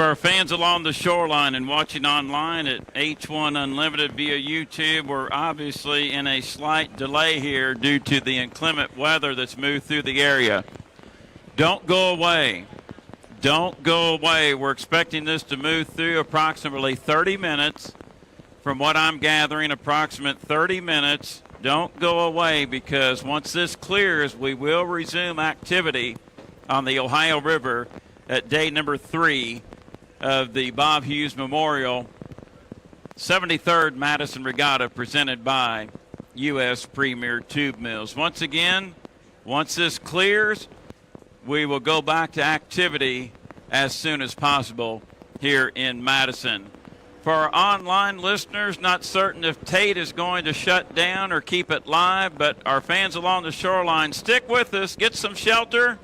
For our fans along the shoreline and watching online at H1 Unlimited via YouTube, we're obviously in a slight delay here due to the inclement weather that's moved through the area. Don't go away. Don't go away. We're expecting this to move through approximately 30 minutes. From what I'm gathering, approximate 30 minutes. Don't go away, because once this clears, we will resume activity on the Ohio River at day number 3 of the Bob Hughes Memorial 73rd Madison Regatta, presented by U.S. Premier Tube Mills. Once again, once this clears, we will go back to activity as soon as possible here in Madison. For our online listeners, not certain if Tate is going to shut down or keep it live, but our fans along the shoreline, stick with us, get some shelter.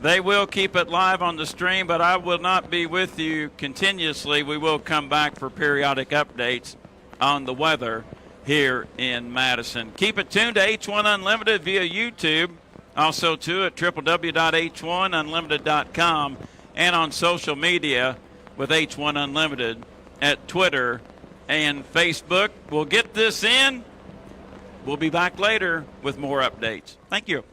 They will keep it live on the stream, but I will not be with you continuously. We will come back for periodic updates on the weather here in Madison. Keep it tuned to H1 Unlimited via YouTube, also too at www.h1unlimited.com, and on social media with H1 Unlimited at Twitter and Facebook. We'll get this in. We'll be back later with more updates. Thank you.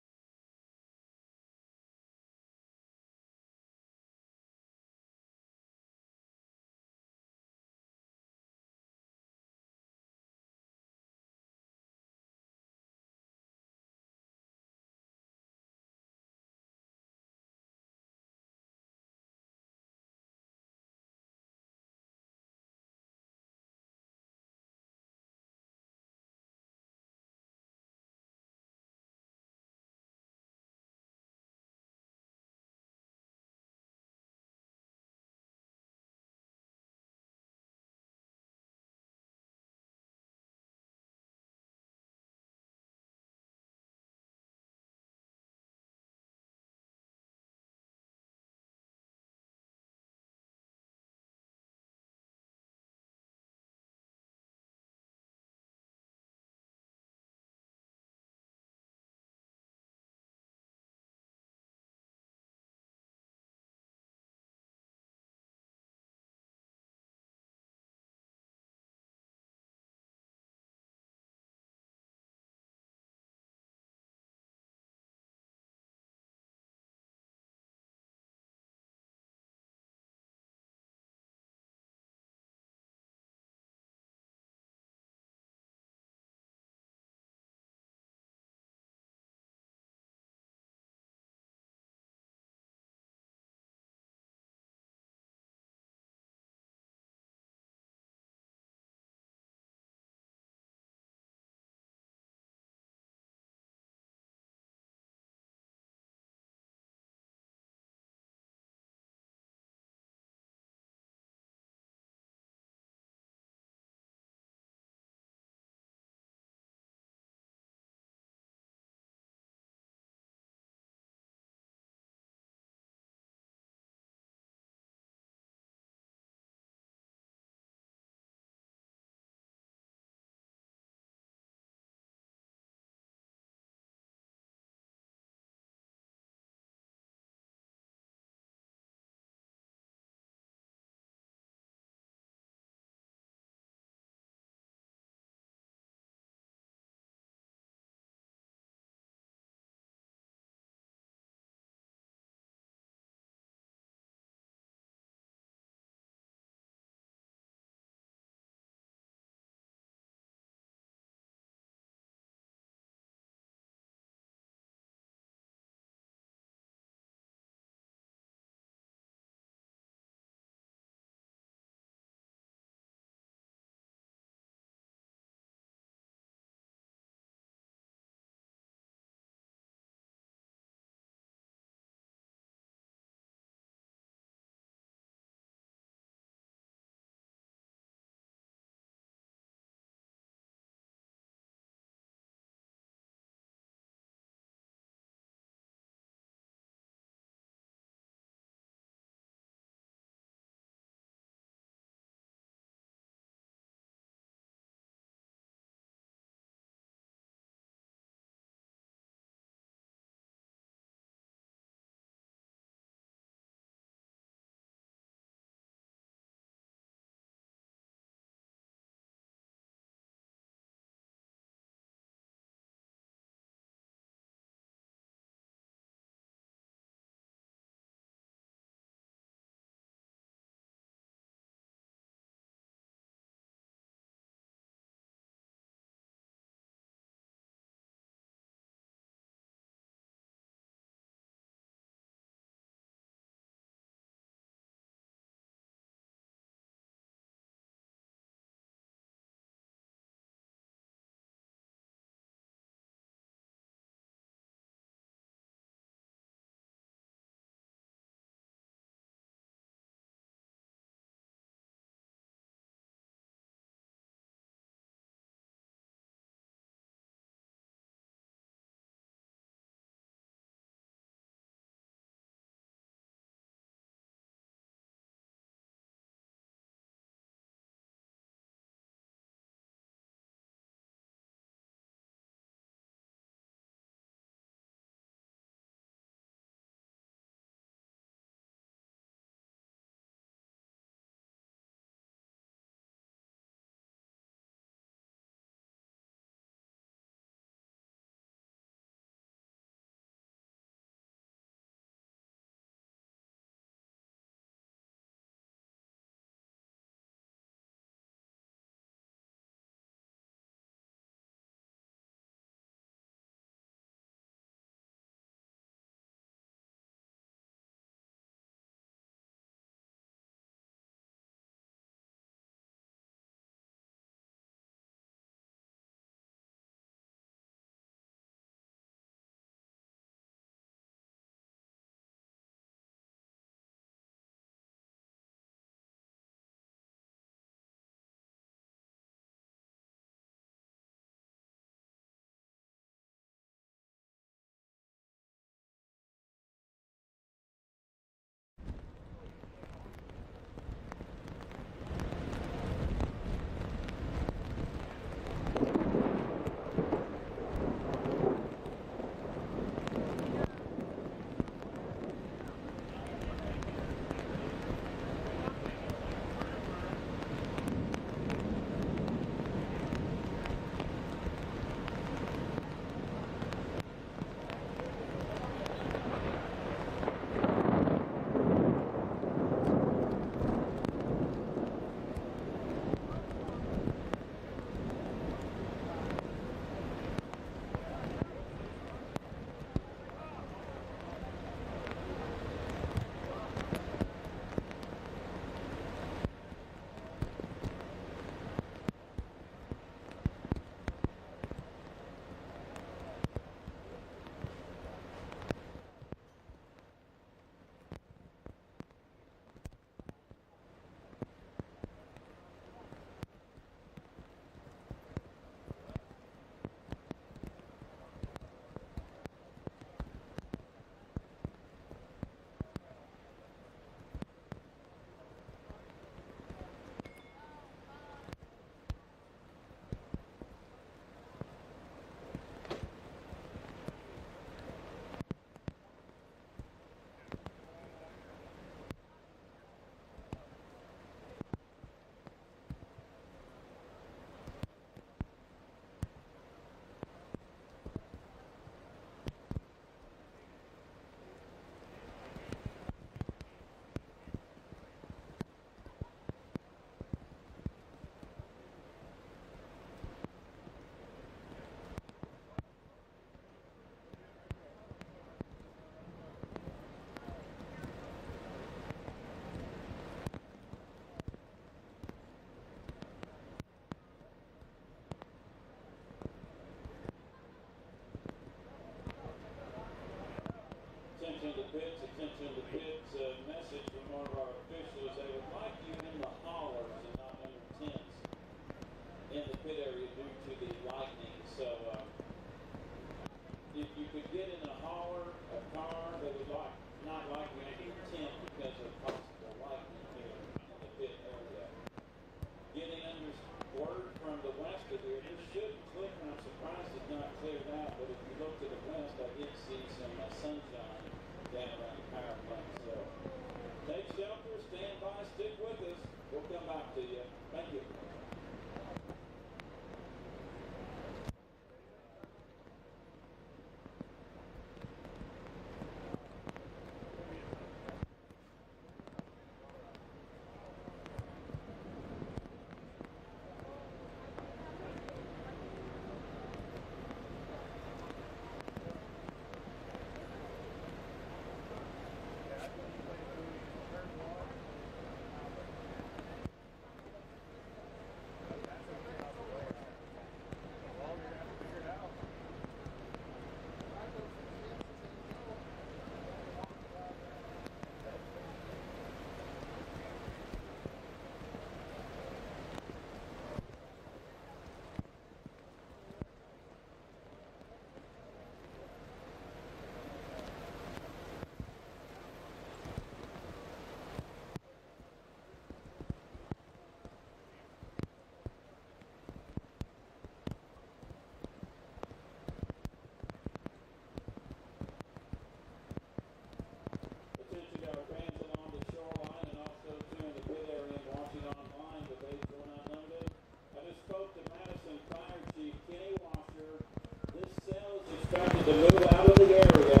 to move out of the area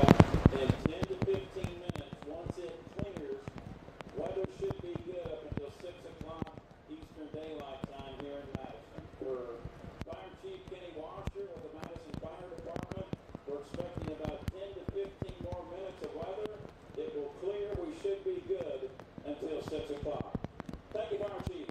in 10 to 15 minutes. Once it clears, weather should be good up until 6 o'clock Eastern Daylight Time here in Madison. For Fire Chief Kenny Washer with the Madison Fire Department, we're expecting about 10 to 15 more minutes of weather. It will clear. We should be good until 6 o'clock. Thank you, Fire Chief.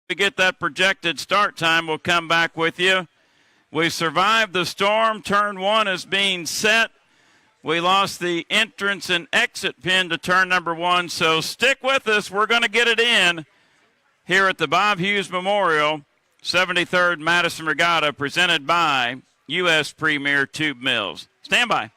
we get that projected start time, we'll come back with you. We survived the storm. Turn 1 is being set. We lost the entrance and exit pin to turn number 1, so stick with us. We're going to get it in here at the Bob Hughes Memorial 73rd Madison Regatta, presented by U.S. Premier Tube Mills. Stand by.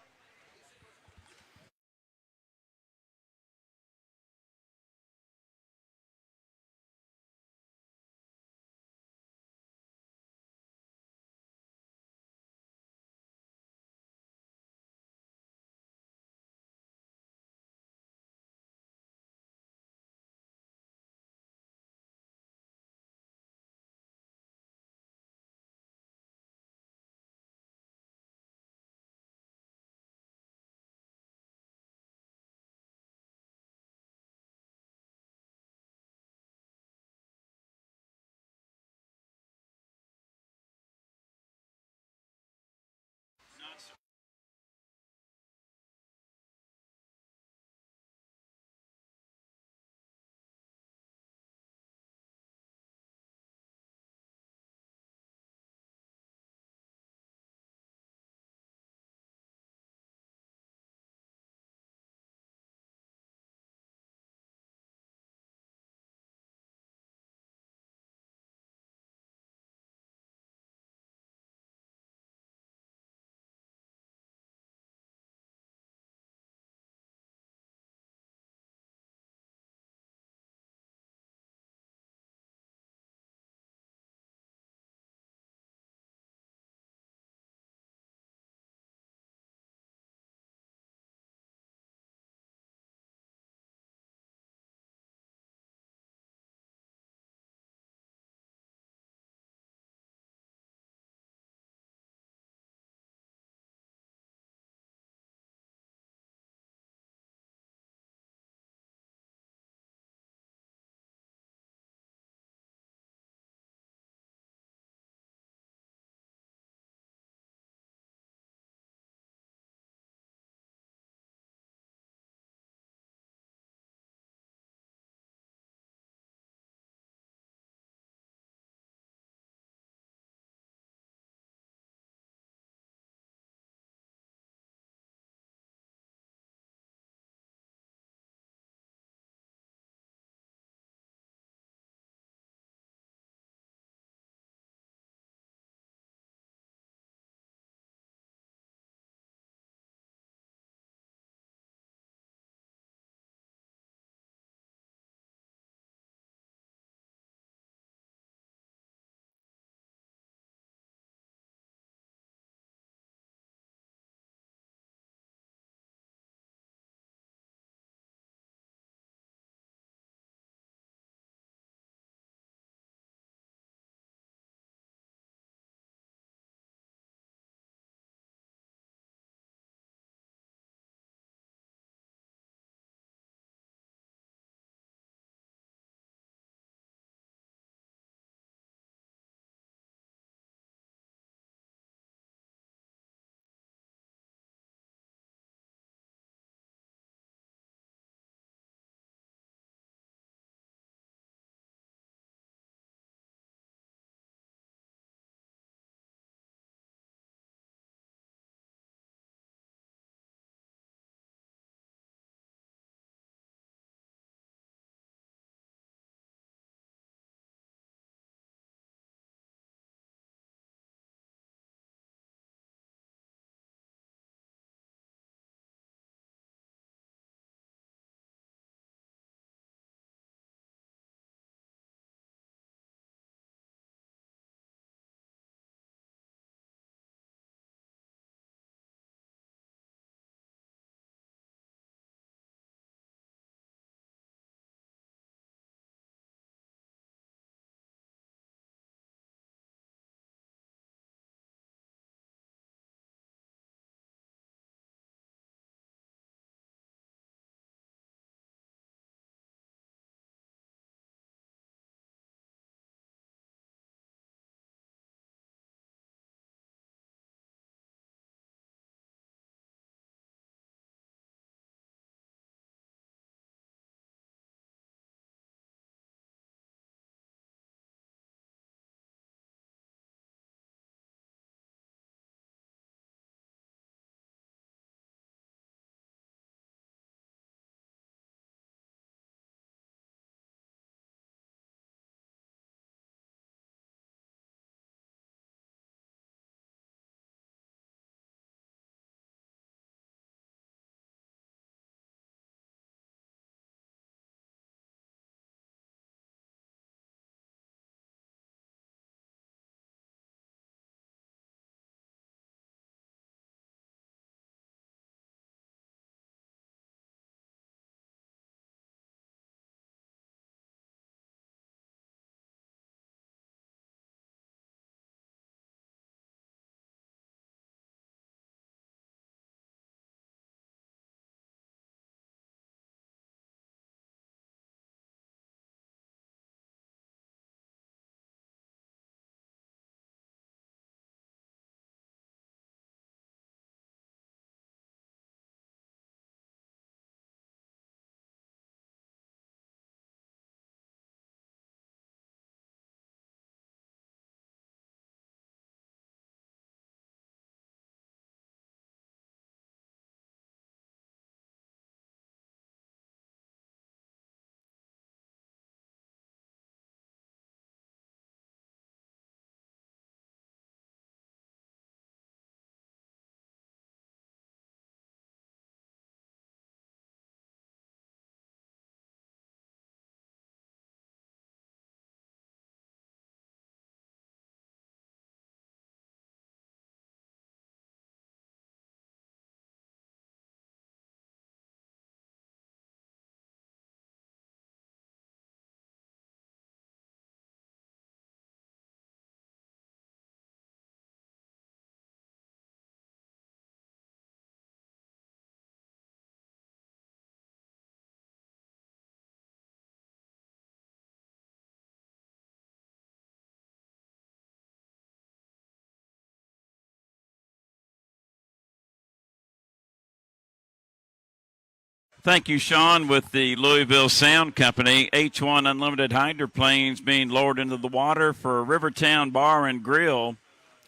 Thank you, Sean, with the Louisville Sound Company. H1 Unlimited Hydroplanes being lowered into the water for Rivertown Bar and Grill,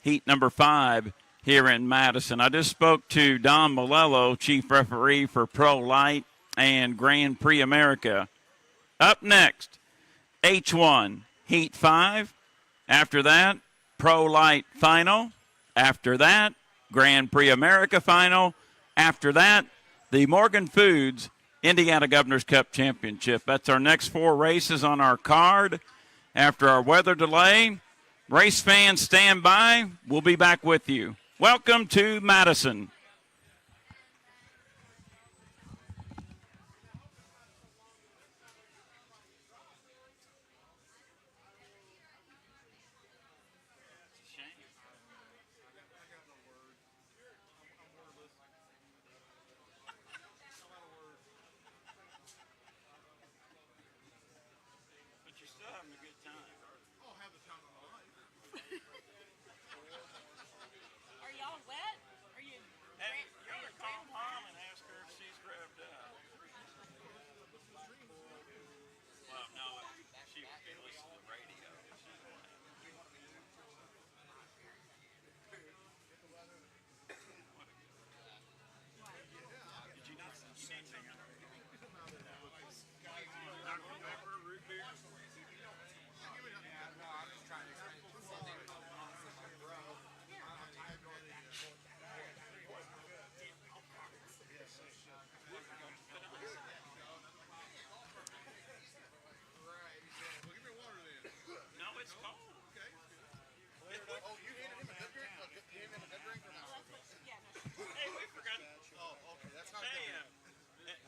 heat number 5 here in Madison. I just spoke to Don Malello, chief referee for Pro Light and Grand Prix America. Up next, H1 Heat 5. After that, Pro Light Final. After that, Grand Prix America Final. After that, the Morgan Foods Indiana Governor's Cup Championship. That's our next 4 races on our card. After our weather delay, race fans stand by. We'll be back with you. Welcome to Madison.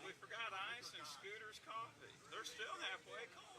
We forgot ice and Scooter's coffee. They're still halfway cold.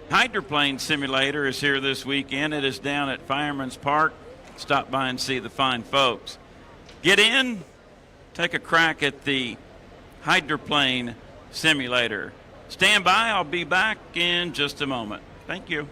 Hydroplane Simulator is here this weekend. It is down at Fireman's Park. Stop by and see the fine folks. Get in, take a crack at the Hydroplane Simulator. Stand by. I'll be back in just a moment. Thank you.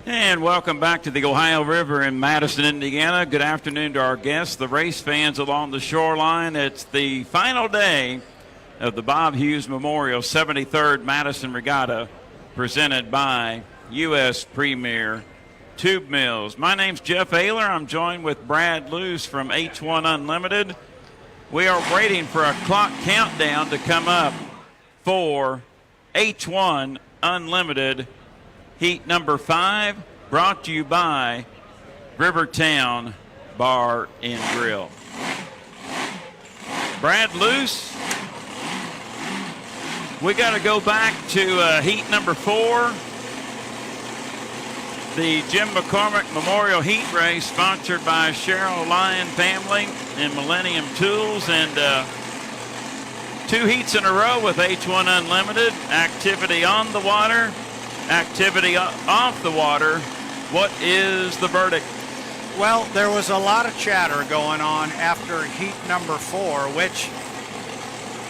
And welcome back to the Ohio River in Madison, Indiana. Good afternoon to our guests, the race fans along the shoreline. It's the final day of the Bob Hughes Memorial 73rd Madison Regatta, presented by U.S. Premier Tube Mills. My name's Jeff Ayler. I'm joined with Brad Luce from H1 Unlimited. We are waiting for a clock countdown to come up for H1 Unlimited Heat number 5, brought to you by Rivertown Bar and Grill. Brad Luce, we got to go back to heat number 4, the Jim McCormick Memorial Heat Race, sponsored by Cheryl Lyon Family and Millennium Tools, and 2 heats in a row with H1 Unlimited. Activity on the water, activity off the water. What is the verdict? Well, there was a lot of chatter going on after heat number 4, which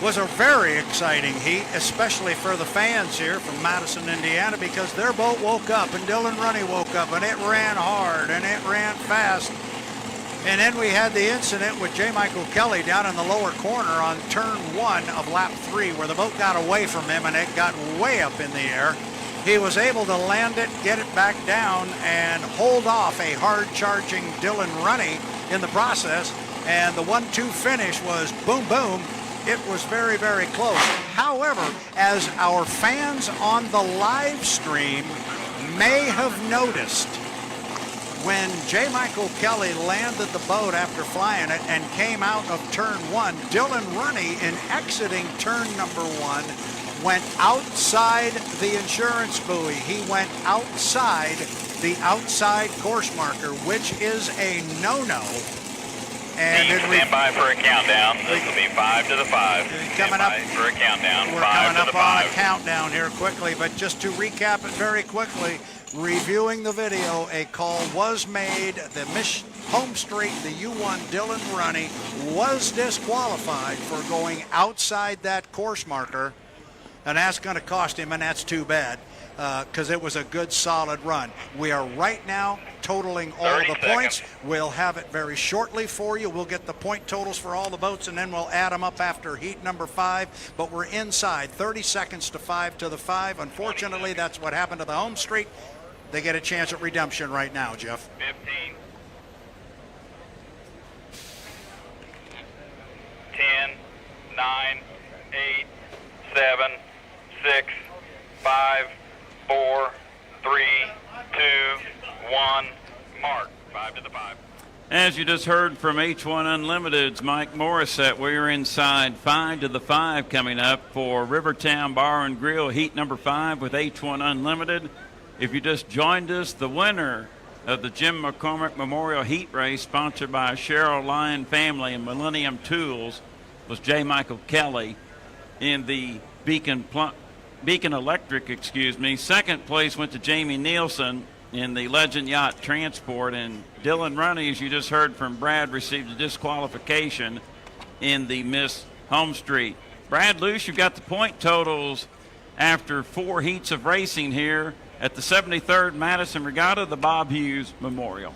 was a very exciting heat, especially for the fans here from Madison, Indiana, because their boat woke up and Dylan Runny woke up and it ran hard and it ran fast. And then we had the incident with J. Michael Kelly down in the lower corner on turn 1 of lap 3, where the boat got away from him and it got way up in the air. He was able to land it, get it back down, and hold off a hard-charging Dylan Runny in the process. And the 1-2 finish was boom, boom. It was very, very close. However, as our fans on the live stream may have noticed, when J. Michael Kelly landed the boat after flying it and came out of turn 1, Dylan Runny, in exiting turn number 1, went outside the insurance buoy. He went outside the outside course marker, which is a no-no. And Team, stand by for a countdown. This will be 5 to the 5. Coming up for a countdown. We're 5 coming to up the on 5. a countdown here quickly, but just to recap it very quickly, reviewing the video, a call was made. The home straight, the U1 Dylan Runny was disqualified for going outside that course marker. And that's going to cost him, and that's too bad, because it was a good, solid run. We are right now totaling all the points. We'll have it very shortly for you. We'll get the point totals for all the boats, and then we'll add them up after heat number 5. But we're inside 30 seconds to 5 to the 5. Unfortunately, that's what happened to the home street. They get a chance at redemption right now, Jeff. 15. 10, 9, 8, 7, 6, 5, 4, 3, 2, 1, mark. 5 to the 5. As you just heard from H1 Unlimited's Mike Morissette, we're inside 5 to the 5 coming up for Rivertown Bar and Grill heat number 5 with H1 Unlimited. If you just joined us, the winner of the Jim McCormick Memorial Heat Race, sponsored by Cheryl Lyon Family and Millennium Tools, was J. Michael Kelly in the Beacon Electric, Second place went to Jamie Nielsen in the Legend Yacht Transport, and Dylan Runny, as you just heard from Brad, received a disqualification in the Miss Home Street. Brad Luce, you've got the point totals after 4 heats of racing here at the 73rd Madison Regatta, the Bob Hughes Memorial.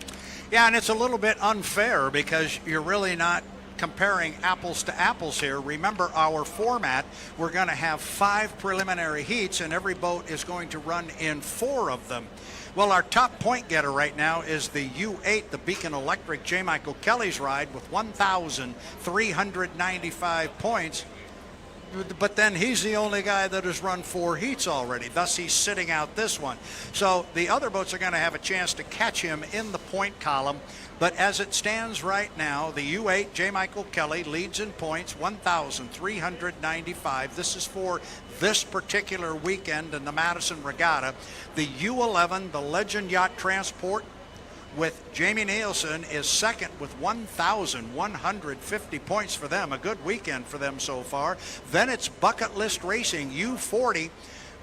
Yeah, and it's a little bit unfair because you're really not comparing apples to apples here. Remember our format, we're going to have 5 preliminary heats and every boat is going to run in 4 of them. Well, our top point getter right now is the U8, the Beacon Electric J. Michael Kelly's ride with 1,395 points. But then he's the only guy that has run 4 heats already. Thus, he's sitting out this one. So the other boats are going to have a chance to catch him in the point column. But as it stands right now, the U8, J. Michael Kelly, leads in points, 1,395. This is for this particular weekend in the Madison Regatta. The U11, the Legend Yacht Transport, with Jamie Nielsen, is second with 1,150 points for them. A good weekend for them so far. Then it's Bucket List Racing, U40,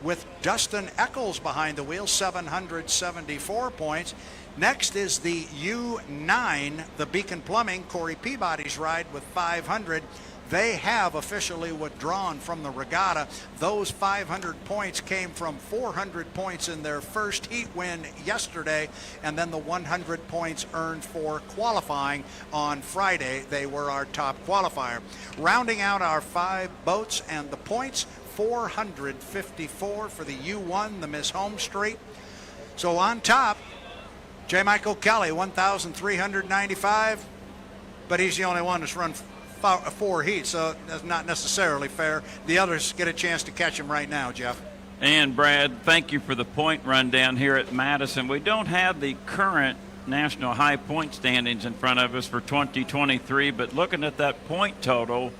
with Dustin Eccles behind the wheel, 774 points. Next is the U9, the Beacon Plumbing, Corey Peabody's ride with 500. they have officially withdrawn from the regatta. Those 500 points came from 400 points in their first heat win yesterday, and then the 100 points earned for qualifying on Friday. They were our top qualifier. Rounding out our 5 boats and the points, 454 for the U1, the Miss Home Street. So on top, J. Michael Kelly, 1,395, but he's the only one that's run 4 heats, so that's not necessarily fair. The others get a chance to catch him right now, Jeff. And Brad, thank you for the point rundown here at Madison. We don't have the current national high point standings in front of us for 2023, but looking at that point total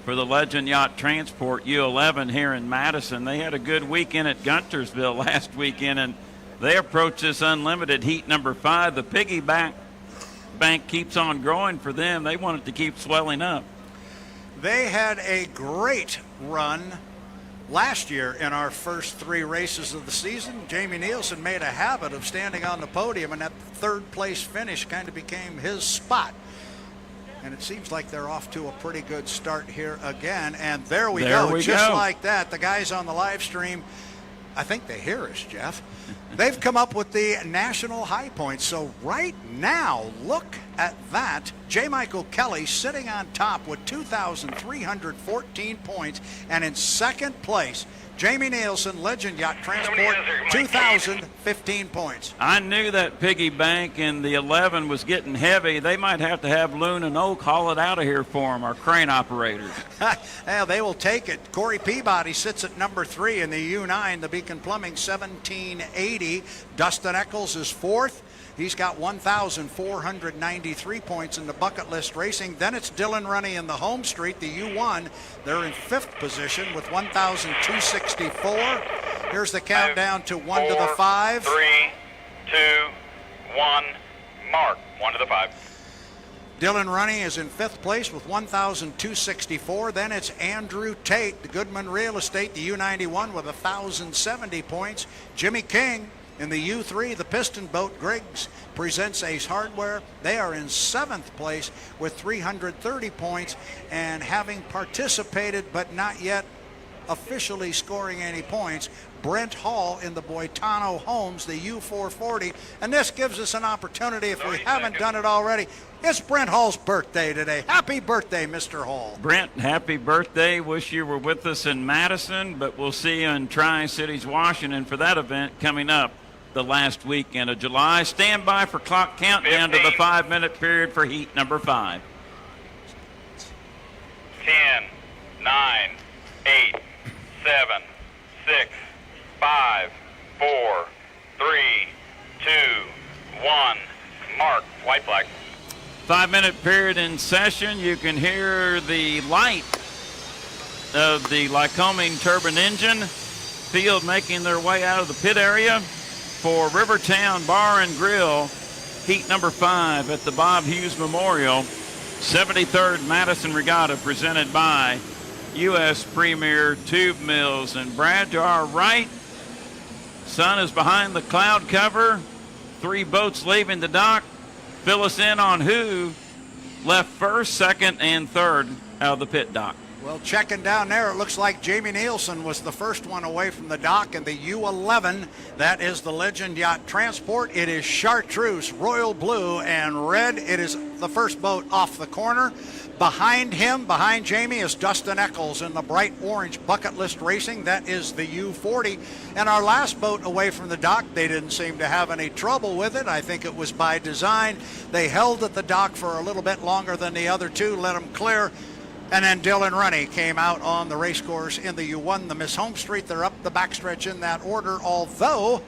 for the Legend Yacht Transport U11 here in Madison, they had a good weekend at Guntersville last weekend, and they approach this unlimited heat number 5. The piggyback bank keeps on growing for them. They want it to keep swelling up. They had a great run last year in our first 3 races of the season. Jamie Nielsen made a habit of standing on the podium, and that 3rd place finish kind of became his spot. And it seems like they're off to a pretty good start here again. And there we go. Just like that, the guys on the live stream, I think they hear us, Jeff. They've come up with the national high points. So right now, look at that. J. Michael Kelly sitting on top with 2,314 points. And in second place, Jamie Nielsen, Legend Yacht Transport, 2,015 points. I knew that piggy bank in the 11 was getting heavy. They might have to have Loon and Oak haul it out of here for them, our crane operators. Yeah, they will take it. Corey Peabody sits at number 3 in the U9, the Beacon Plumbing 1780. Dustin Eccles is 4th. He's got 1,493 points in the bucket list racing. Then it's Dylan Runny in the Home Street, the U1. They're in 5th position with 1,264. Here's the countdown to 1 to the 5. 3, 2, 1, mark. 1 to the 5. Dylan Runny is in 5th place with 1,264. Then it's Andrew Tate, the Goodman Real Estate, the U91 with 1,070 points. Jimmy King in the U3, the piston boat, Griggs presents Ace Hardware. They are in 7th place with 330 points, and having participated but not yet officially scoring any points, Brent Hall in the Boitano Homes, the U440. And this gives us an opportunity, if we haven't done it already. It's Brent Hall's birthday today. Happy birthday, Mr. Hall. Brent, happy birthday. Wish you were with us in Madison, but we'll see you in Tri-Cities, Washington for that event coming up the last weekend of July. Stand by for clock countdown to the 5-minute period for heat number 5. 10, 9, 8, 7, 6, 5, 4, 3, 2, 1. Mark. White flag. 5-minute period in session. You can hear the light of the Lycoming turbine engine field making their way out of the pit area for Rivertown Bar and Grill, heat number 5 at the Bob Hughes Memorial, 73rd Madison Regatta, presented by U.S. Premier Tube Mills. And Brad, to our right, sun is behind the cloud cover. 3 boats leaving the dock. Fill us in on who left first, second, and third out of the pit dock. Well, checking down there, it looks like Jamie Nielsen was the first one away from the dock in the U11. That is the Legend Yacht Transport. It is chartreuse, royal blue, and red. It is the first boat off the corner. Behind him, behind Jamie, is Dustin Eccles in the bright orange bucket list racing. That is the U40. And our last boat away from the dock, they didn't seem to have any trouble with it. I think it was by design. They held at the dock for a little bit longer than the other 2, let them clear. And then Dylan Runny came out on the race course in the U1, the Miss Home Street. They're up the backstretch in that order, although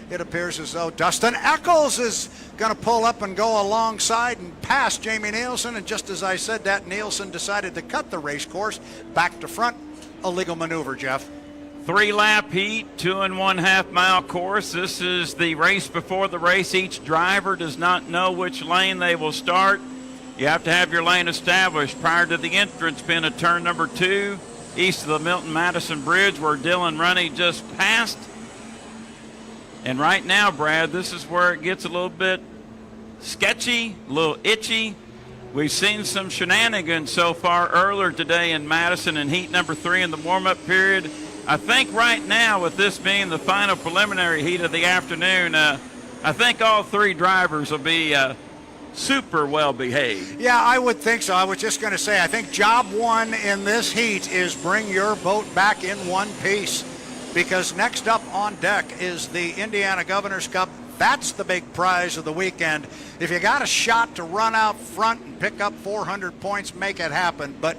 it appears as though Dustin Eccles is going to pull up and go alongside and pass Jamie Nielsen. And just as I said that, Nielsen decided to cut the race course back to front. A legal maneuver, Jeff. 3-lap heat, 2.5 mile course. This is the race before the race. Each driver does not know which lane they will start. You have to have your lane established prior to the entrance pin at turn number 2, east of the Milton-Madison Bridge, where Dylan Runny just passed. And right now, Brad, this is where it gets a little bit sketchy, a little itchy. We've seen some shenanigans so far earlier today in Madison in heat number 3 in the warm-up period. I think right now, with this being the final preliminary heat of the afternoon, I think all 3 drivers will be super well behaved. Yeah, I would think so. I was just going to say, I think job 1 in this heat is bring your boat back in one piece, because next up on deck is the Indiana Governor's Cup. That's the big prize of the weekend. If you got a shot to run out front and pick up 400 points, make it happen. But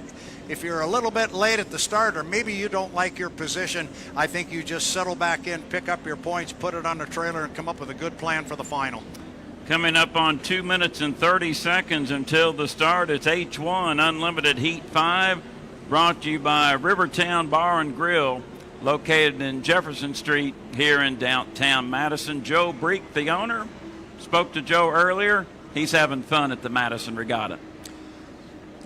if you're a little bit late at the start, or maybe you don't like your position, I think you just settle back in, pick up your points, put it on the trailer, and come up with a good plan for the final. Coming up on 2 minutes and 30 seconds until the start, it's H1 Unlimited Heat 5, brought to you by Rivertown Bar and Grill, located in Jefferson Street here in downtown Madison. Joe Breek, the owner, spoke to Joe earlier. He's having fun at the Madison Regatta.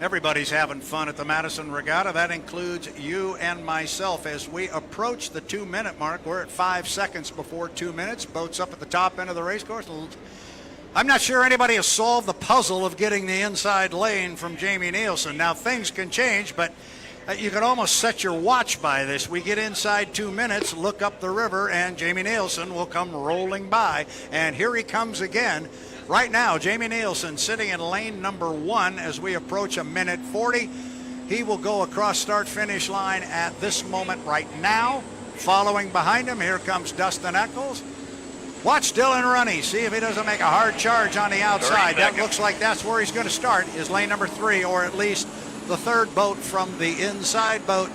Everybody's having fun at the Madison Regatta. That includes you and myself. As we approach the 2-minute mark, we're at 5 seconds before 2 minutes. Boats up at the top end of the race course. I'm not sure anybody has solved the puzzle of getting the inside lane from Jamie Nielsen. Now, things can change, but you can almost set your watch by this. We get inside 2 minutes, look up the river, and Jamie Nielsen will come rolling by. And here he comes again. Right now, Jamie Nielsen sitting in lane number 1 as we approach 1:40. He will go across start-finish line at this moment right now. Following behind him, here comes Dustin Eccles. Watch Dylan Runny, see if he doesn't make a hard charge on the outside. That looks like that's where he's going to start, is lane number 3, or at least the 3rd boat from the inside boat.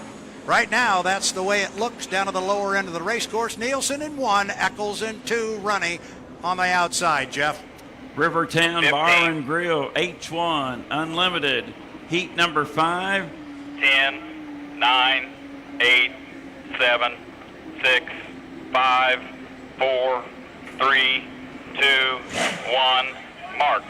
Right now, that's the way it looks down to the lower end of the race course. Nielsen in 1, Eccles in 2, Runny on the outside, Jeff. Rivertown 15. Bar and Grill, H1 Unlimited, heat number 5. 10, 9, 8, 7, 6, 5, 4, 3, 2, 1, mark.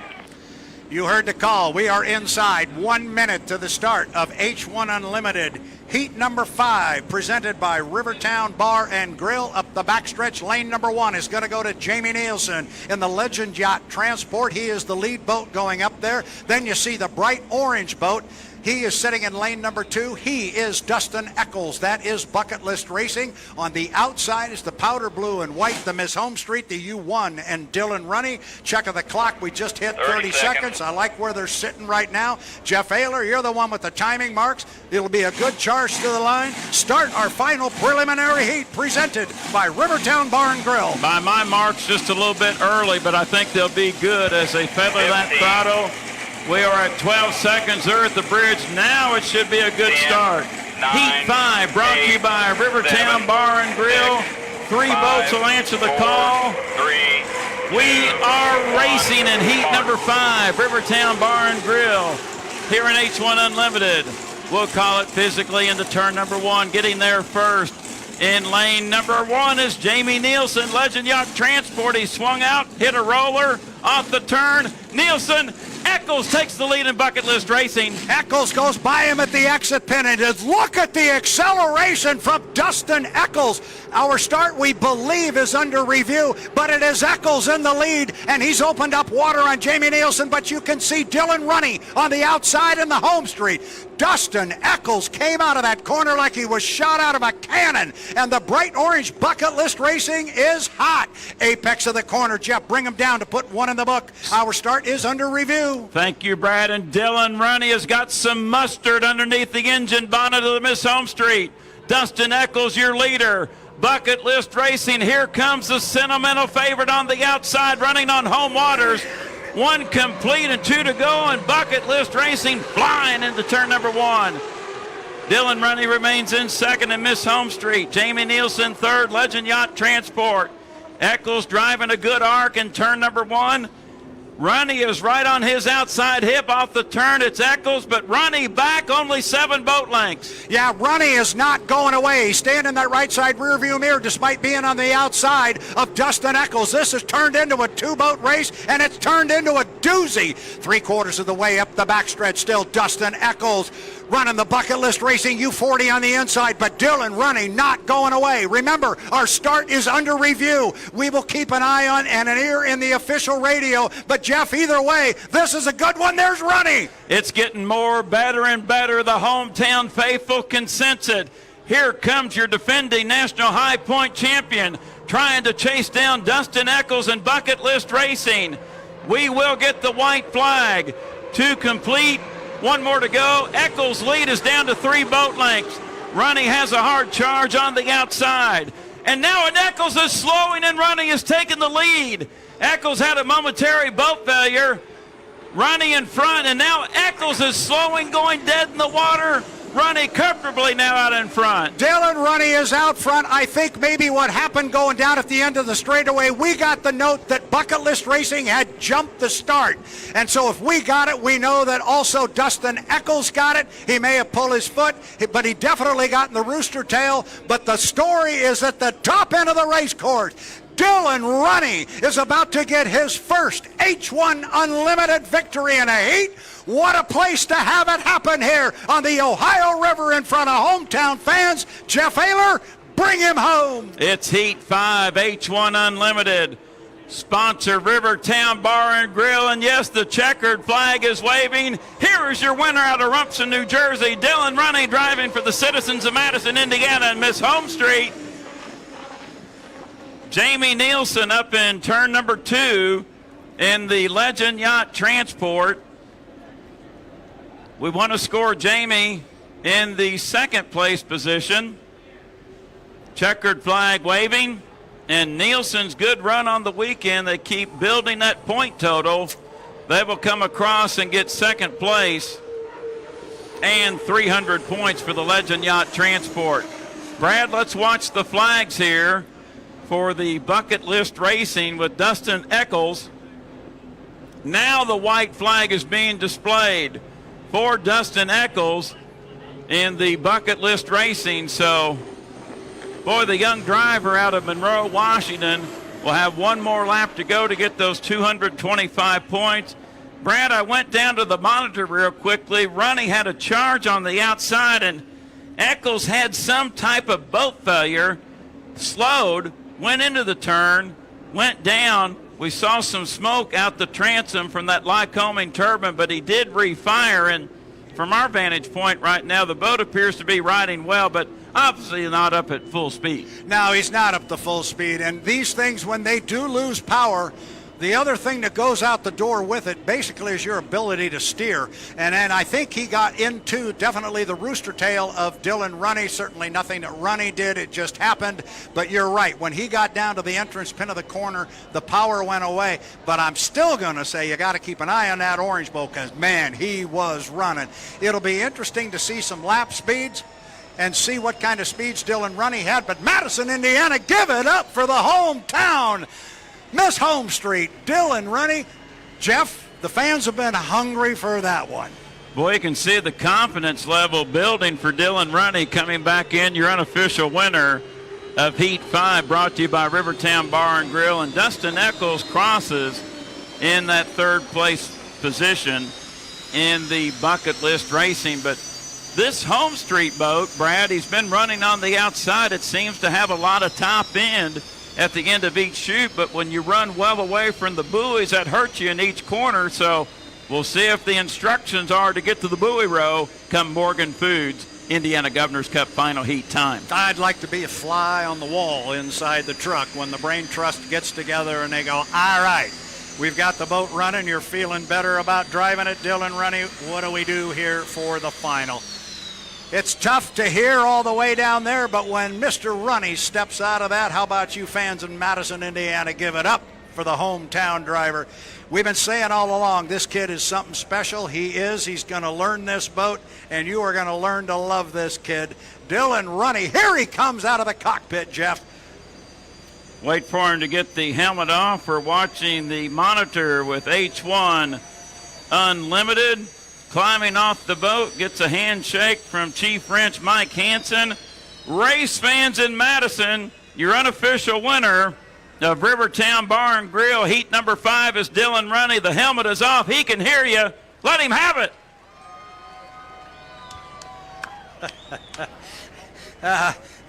You heard the call. We are inside 1 minute to the start of H1 Unlimited. Heat number 5, presented by Rivertown Bar and Grill. Up the backstretch, lane number 1 is going to go to Jamie Nielsen in the Legend Yacht Transport. He is the lead boat going up there. Then you see the bright orange boat. He is sitting in lane number 2. He is Dustin Eccles. That is Bucket List Racing. On the outside is the powder blue and white, the Miss Home Street, the U1, and Dylan Runny. Check of the clock. We just hit 30 seconds. I like where they're sitting right now. Jeff Ayler, you're the one with the timing marks. It'll be a good charge to the line. Start our final preliminary heat, presented by Rivertown Bar and Grill. By my marks, just a little bit early, but I think they'll be good as they feather that throttle. We are at 12 seconds. They're at the bridge. Now it should be a good 10, start. 9, Heat 5 brought to you by Rivertown 7, Bar and Grill. 3 boats will answer the 4, call. 3, We 2, are 1, racing in heat mark. number 5, Rivertown Bar and Grill, here in H1 Unlimited. We'll call it physically into turn number 1. Getting there first in lane number 1 is Jamie Nielsen, Legend Yacht Transport. He swung out, hit a roller off the turn. Nielsen, Eccles takes the lead in Bucket List Racing. Eccles goes by him at the exit pin, and look at the acceleration from Dustin Eccles. Our start, we believe, is under review, but it is Eccles in the lead, and he's opened up water on Jamie Nielsen, but you can see Dylan Runny on the outside in the home street. Dustin Eccles came out of that corner like he was shot out of a cannon, and the bright orange Bucket List Racing is hot. Apex of the corner, Jeff, bring him down to put 1 in the book. Our start is under review. Thank you, Brad. And Dylan Runny has got some mustard underneath the engine bonnet of the Miss Home Street. Dustin Eccles, your leader. Bucket List Racing, here comes the sentimental favorite on the outside, running on home waters. 1 complete and 2 to go, and Bucket List Racing flying into turn number 1. Dylan Runny remains in second in Miss Home Street. Jamie Nielsen third, Legend Yacht Transport. Eccles driving a good arc in turn number 1. Runny is right on his outside hip off the turn. It's Eccles, but Runny back only 7 boat lengths. Yeah, Runny is not going away. He's staying in that right side rear view mirror despite being on the outside of Dustin Eccles. This has turned into a 2-boat race, and it's turned into a doozy. 3/4 of the way up the backstretch, still Dustin Eccles. running the Bucket List Racing U40 on the inside, but Dylan Runny not going away. Remember, our start is under review. We will keep an eye on and an ear in the official radio, but Jeff, either way, this is a good one. There's Runny. It's getting more, better and better. The hometown faithful can sense it. Here comes your defending National High Point champion, trying to chase down Dustin Eccles and Bucket List Racing. We will get the white flag to complete. One more to go. Eccles' lead is down to 3 boat lengths. Runny has a hard charge on the outside. And now Eccles is slowing and Runny is taking the lead. Eccles had a momentary boat failure. Runny in front, and now Eccles is slowing, going dead in the water. Runny comfortably now out in front. Dylan Runny is out front. I think maybe what happened going down at the end of the straightaway, we got the note that Bucket List Racing had jumped the start. And so if we got it, we know that also Dustin Eccles got it. He may have pulled his foot, but he definitely got in the rooster tail. But the story is at the top end of the race course. Dylan Runny is about to get his first H1 Unlimited victory in a heat. What a place to have it happen here on the Ohio River in front of hometown fans. Jeff Ayler, bring him home. It's Heat 5, H1 Unlimited. Sponsor Rivertown Bar and Grill, and yes, the checkered flag is waving. Here is your winner out of Rumson, New Jersey, Dylan Runny, driving for the citizens of Madison, Indiana, and Miss Home Street. Jamie Nielsen up in turn number 2 in the Legend Yacht Transport. We want to score Jamie in the second place position. Checkered flag waving, and Nielsen's good run on the weekend. They keep building that point total. They will come across and get second place and 300 points for the Legend Yacht Transport. Brad, let's watch the flags here for the Bucket List Racing with Dustin Eccles. Now the white flag is being displayed for Dustin Eccles in the Bucket List Racing. So, boy, the young driver out of Monroe, Washington will have one more lap to go to get those 225 points. Brad, I went down to the monitor real quickly. Runny had a charge on the outside, and Eccles had some type of boat failure, slowed, went into the turn, went down. We saw some smoke out the transom from that Lycoming turbine, but he did refire. And from our vantage point right now, the boat appears to be riding well, but obviously not up at full speed. No, he's not up to full speed. And these things, when they do lose power, the other thing that goes out the door with it basically is your ability to steer. And then I think he got into definitely the rooster tail of Dylan Runny. Certainly nothing that Runny did. It just happened. But you're right. When he got down to the entrance pin of the corner, the power went away. But I'm still going to say you got to keep an eye on that orange boat because, man, he was running. It'll be interesting to see some lap speeds and see what kind of speeds Dylan Runny had. But Madison, Indiana, give it up for the hometown Miss Home Street, Dylan Runny. Jeff, the fans have been hungry for that one. Boy, you can see the confidence level building for Dylan Runny coming back in, your unofficial winner of Heat 5, brought to you by Rivertown Bar and Grill. And Dustin Eccles crosses in that third place position in the Bucket List Racing. But this Home Street boat, Brad, he's been running on the outside. It seems to have a lot of top end at the end of each chute, but when you run well away from the buoys, that hurts you in each corner. So we'll see if the instructions are to get to the buoy row come Morgan Foods Indiana Governor's Cup final heat time. I'd like to be a fly on the wall inside the truck when the Brain Trust gets together and they go, all right, we've got the boat running. You're feeling better about driving it, Dylan Runny. What do we do here for the final? It's tough to hear all the way down there, but when Mr. Runny steps out of that, how about you fans in Madison, Indiana, give it up for the hometown driver. We've been saying all along, this kid is something special. He is. He's going to learn this boat, and you are going to learn to love this kid. Dylan Runny, here he comes out of the cockpit, Jeff. Wait for him to get the helmet off. We're watching the monitor with H1 Unlimited. Climbing off the boat, gets a handshake from Chief Wrench Mike Hansen. Race fans in Madison, your unofficial winner of Rivertown Bar and Grill. Heat number 5 is Dylan Runny. The helmet is off. He can hear you. Let him have it.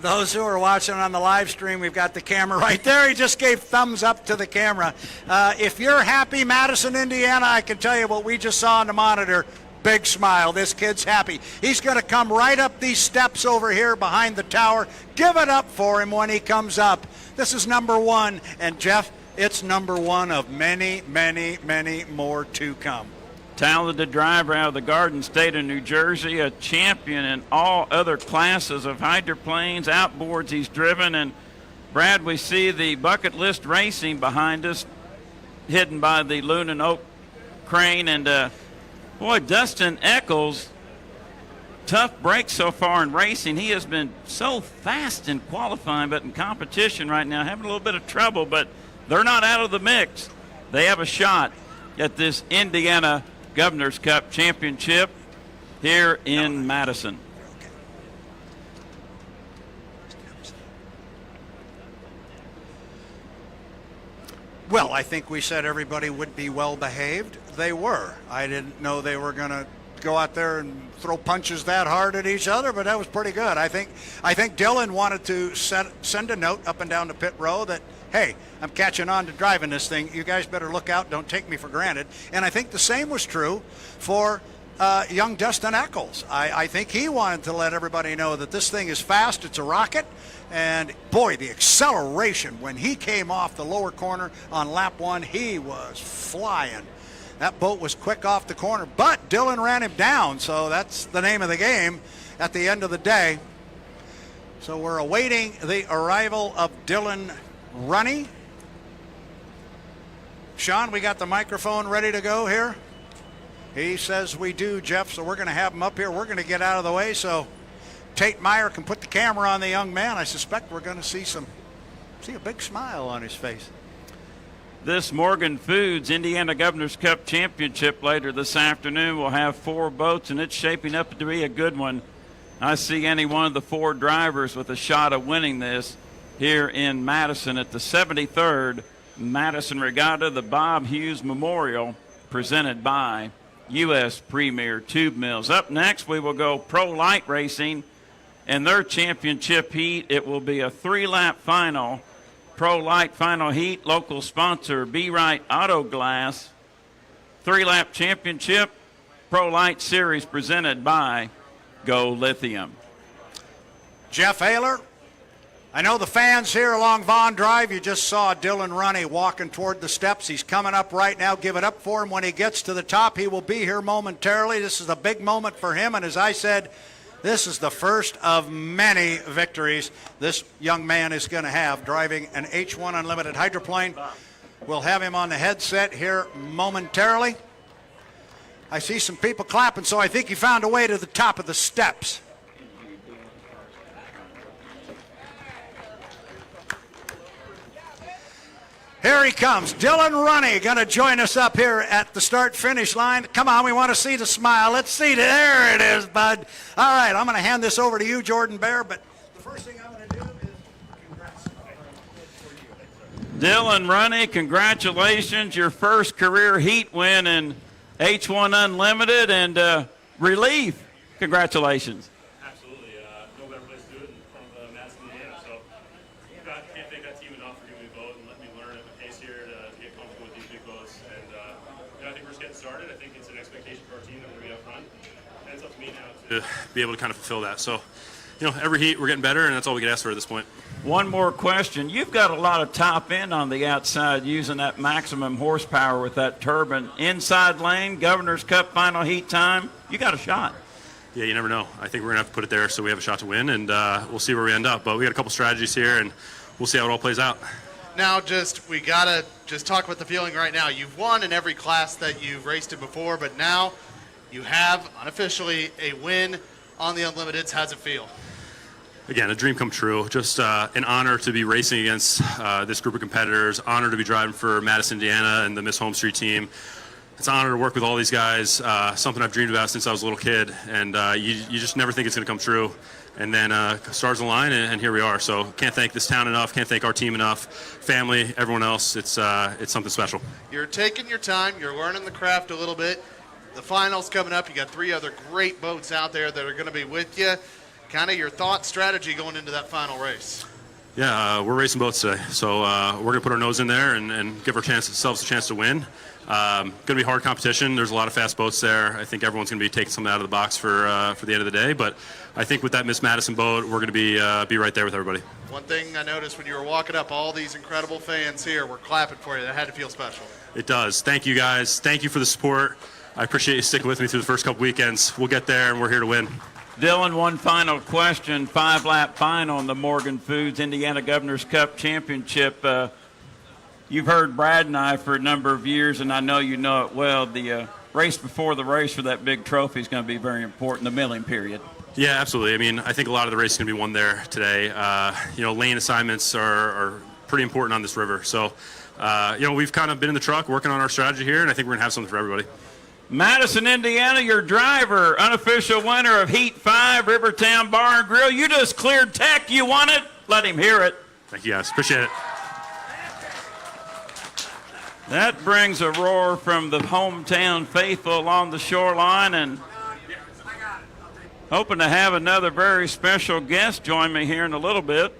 Those who are watching on the live stream, we've got the camera right there. He just gave thumbs up to the camera. If you're happy, Madison, Indiana, I can tell you what we just saw on the monitor. Big smile. This kid's happy. He's going to come right up these steps over here behind the tower. Give it up for him when he comes up. This is number one. And, Jeff, it's number one of many, many, many more to come. Talented driver out of the Garden State of New Jersey, a champion in all other classes of hydroplanes, outboards he's driven. And, Brad, we see the bucket list racing behind us, hidden by the Loon and Oak crane. And, boy, Dustin Eccles, tough break so far in racing. He has been so fast in qualifying, but in competition right now, having a little bit of trouble. But they're not out of the mix. They have a shot at this Indiana Governor's Cup Championship here in Madison. Well, I think we said everybody would be well behaved. They were. I didn't know they were going to go out there and throw punches that hard at each other, but that was pretty good. I think Dylan wanted to send a note up and down the pit row that, hey, I'm catching on to driving this thing. You guys better look out. Don't take me for granted. And I think the same was true for young Dustin Eccles. I think he wanted to let everybody know that this thing is fast. It's a rocket. And, boy, the acceleration when he came off the lower corner on lap one, he was flying. That boat was quick off the corner, but Dylan ran him down, so that's the name of the game at the end of the day. So we're awaiting the arrival of Dylan Runny. Sean, we got the microphone ready to go here? He says we do, Jeff, so we're going to have him up here. We're going to get out of the way so Tate Meyer can put the camera on the young man. I suspect we're going to see a big smile on his face. This Morgan Foods Indiana Governor's Cup Championship later this afternoon will have 4 boats, and it's shaping up to be a good one. I see any one of the 4 drivers with a shot of winning this here in Madison at the 73rd Madison Regatta, the Bob Hughes Memorial, presented by U.S. Premier Tube Mills. Up next, we will go Pro Light Racing in their championship heat. It will be a 3-lap final. Pro Light final heat, local sponsor Be Right Auto Glass. 3-lap championship, Pro Light Series presented by Go Lithium. Jeff Ayler, I know the fans here along Vaughn Drive, you just saw Dylan Runny walking toward the steps. He's coming up right now. Give it up for him when he gets to the top. He will be here momentarily. This is a big moment for him, and as I said, this is the first of many victories this young man is going to have driving an H1 Unlimited hydroplane. We'll have him on the headset here momentarily. I see some people clapping, so I think he found a way to the top of the steps. Here he comes, Dylan Runny, going to join us up here at the start-finish line. Come on, we want to see the smile. Let's see. There it is, bud. All right, I'm going to hand this over to you, Jordan Bear, but the first thing I'm going to do is congrats. Dylan Runny, congratulations. Your first career heat win in H1 Unlimited and relief. Congratulations. Absolutely. No better place to do it in front of Madison, Indiana. So can't thank that team enough for giving me a boat and letting me learn at the pace here to get comfortable with these big boats. And I think we're just getting started. I think it's an expectation for our team that we're going to be up front. And it's up to me now to be able to kind of fulfill that. So, every heat we're getting better, and that's all we can ask for at this point. One more question. You've got a lot of top end on the outside using that maximum horsepower with that turbine. Inside lane, Governor's Cup final heat time, you got a shot. Yeah, you never know. I think we're going to have to put it there so we have a shot to win, and we'll see where we end up. But we got a couple strategies here, and we'll see how it all plays out. Now, we got to just talk about the feeling right now. You've won in every class that you've raced in before, but now you have unofficially a win on the Unlimiteds. How's it feel? Again, a dream come true. Just an honor to be racing against this group of competitors. Honor to be driving for Madison, Indiana, and the Miss Home Street team. It's an honor to work with all these guys. Something I've dreamed about since I was a little kid, and you just never think it's going to come true. And then stars align, and here we are. So can't thank this town enough. Can't thank our team enough. Family, everyone else. It's something special. You're taking your time. You're learning the craft a little bit. The finals coming up. You got 3 other great boats out there that are going to be with you. Kind of your thought strategy going into that final race. Yeah, we're racing boats today, so we're going to put our nose in there and give ourselves a chance to win. Going to be hard competition. There's a lot of fast boats there. I think everyone's going to be taking something out of the box for the end of the day. But I think with that Miss Madison boat, we're going to be right there with everybody. One thing I noticed when you were walking up, all these incredible fans here were clapping for you. That had to feel special. It does. Thank you, guys. Thank you for the support. I appreciate you sticking with me through the first couple weekends. We'll get there, and we're here to win. Dylan, one final question. 5-lap final in the Morgan Foods Indiana Governor's Cup Championship. You've heard Brad and I for a number of years, and I know you know it well. The race before the race for that big trophy is going to be very important, the milling period. Yeah, absolutely. I mean, I think a lot of the race is going to be won there today. Lane assignments are pretty important on this river. So, we've kind of been in the truck working on our strategy here, and I think we're going to have something for everybody. Madison, Indiana, your driver, unofficial winner of Heat 5, Rivertown Bar and Grill. You just cleared tech. You won it. Let him hear it. Thank you, guys. Appreciate it. That brings a roar from the hometown faithful along the shoreline, and hoping to have another very special guest join me here in a little bit.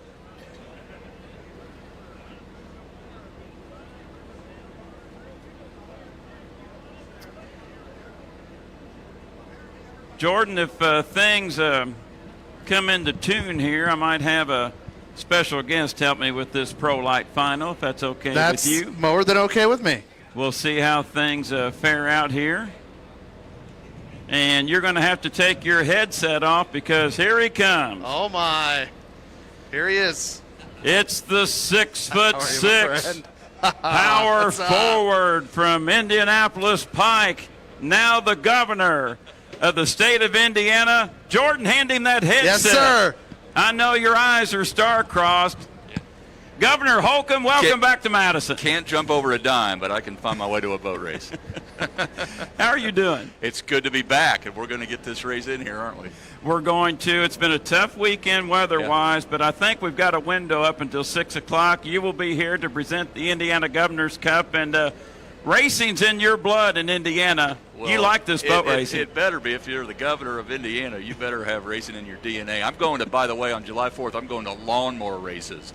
Jordan, if things come into tune here, I might have a special guest help me with this Pro Light final, if that's okay with you. That's more than okay with me. We'll see how things fare out here. And you're going to have to take your headset off because here he comes. Oh, my. Here he is. It's the 6'6" power forward from Indianapolis Pike, now the governor of the state of Indiana. Jordan, hand him that headset. Yes, sir. I know your eyes are star-crossed. Governor Holcomb, welcome back to Madison. Can't jump over a dime, but I can find my way to a boat race. How are you doing? It's good to be back, and we're going to get this race in here, aren't we? We're going to. It's been a tough weekend weather-wise, but I think we've got a window up until 6 o'clock. You will be here to present the Indiana Governor's Cup, and racing's in your blood in Indiana. Well, you like this boat racing. It better be. If you're the governor of Indiana, you better have racing in your DNA. I'm going to, by the way, on July 4th, I'm going to lawnmower races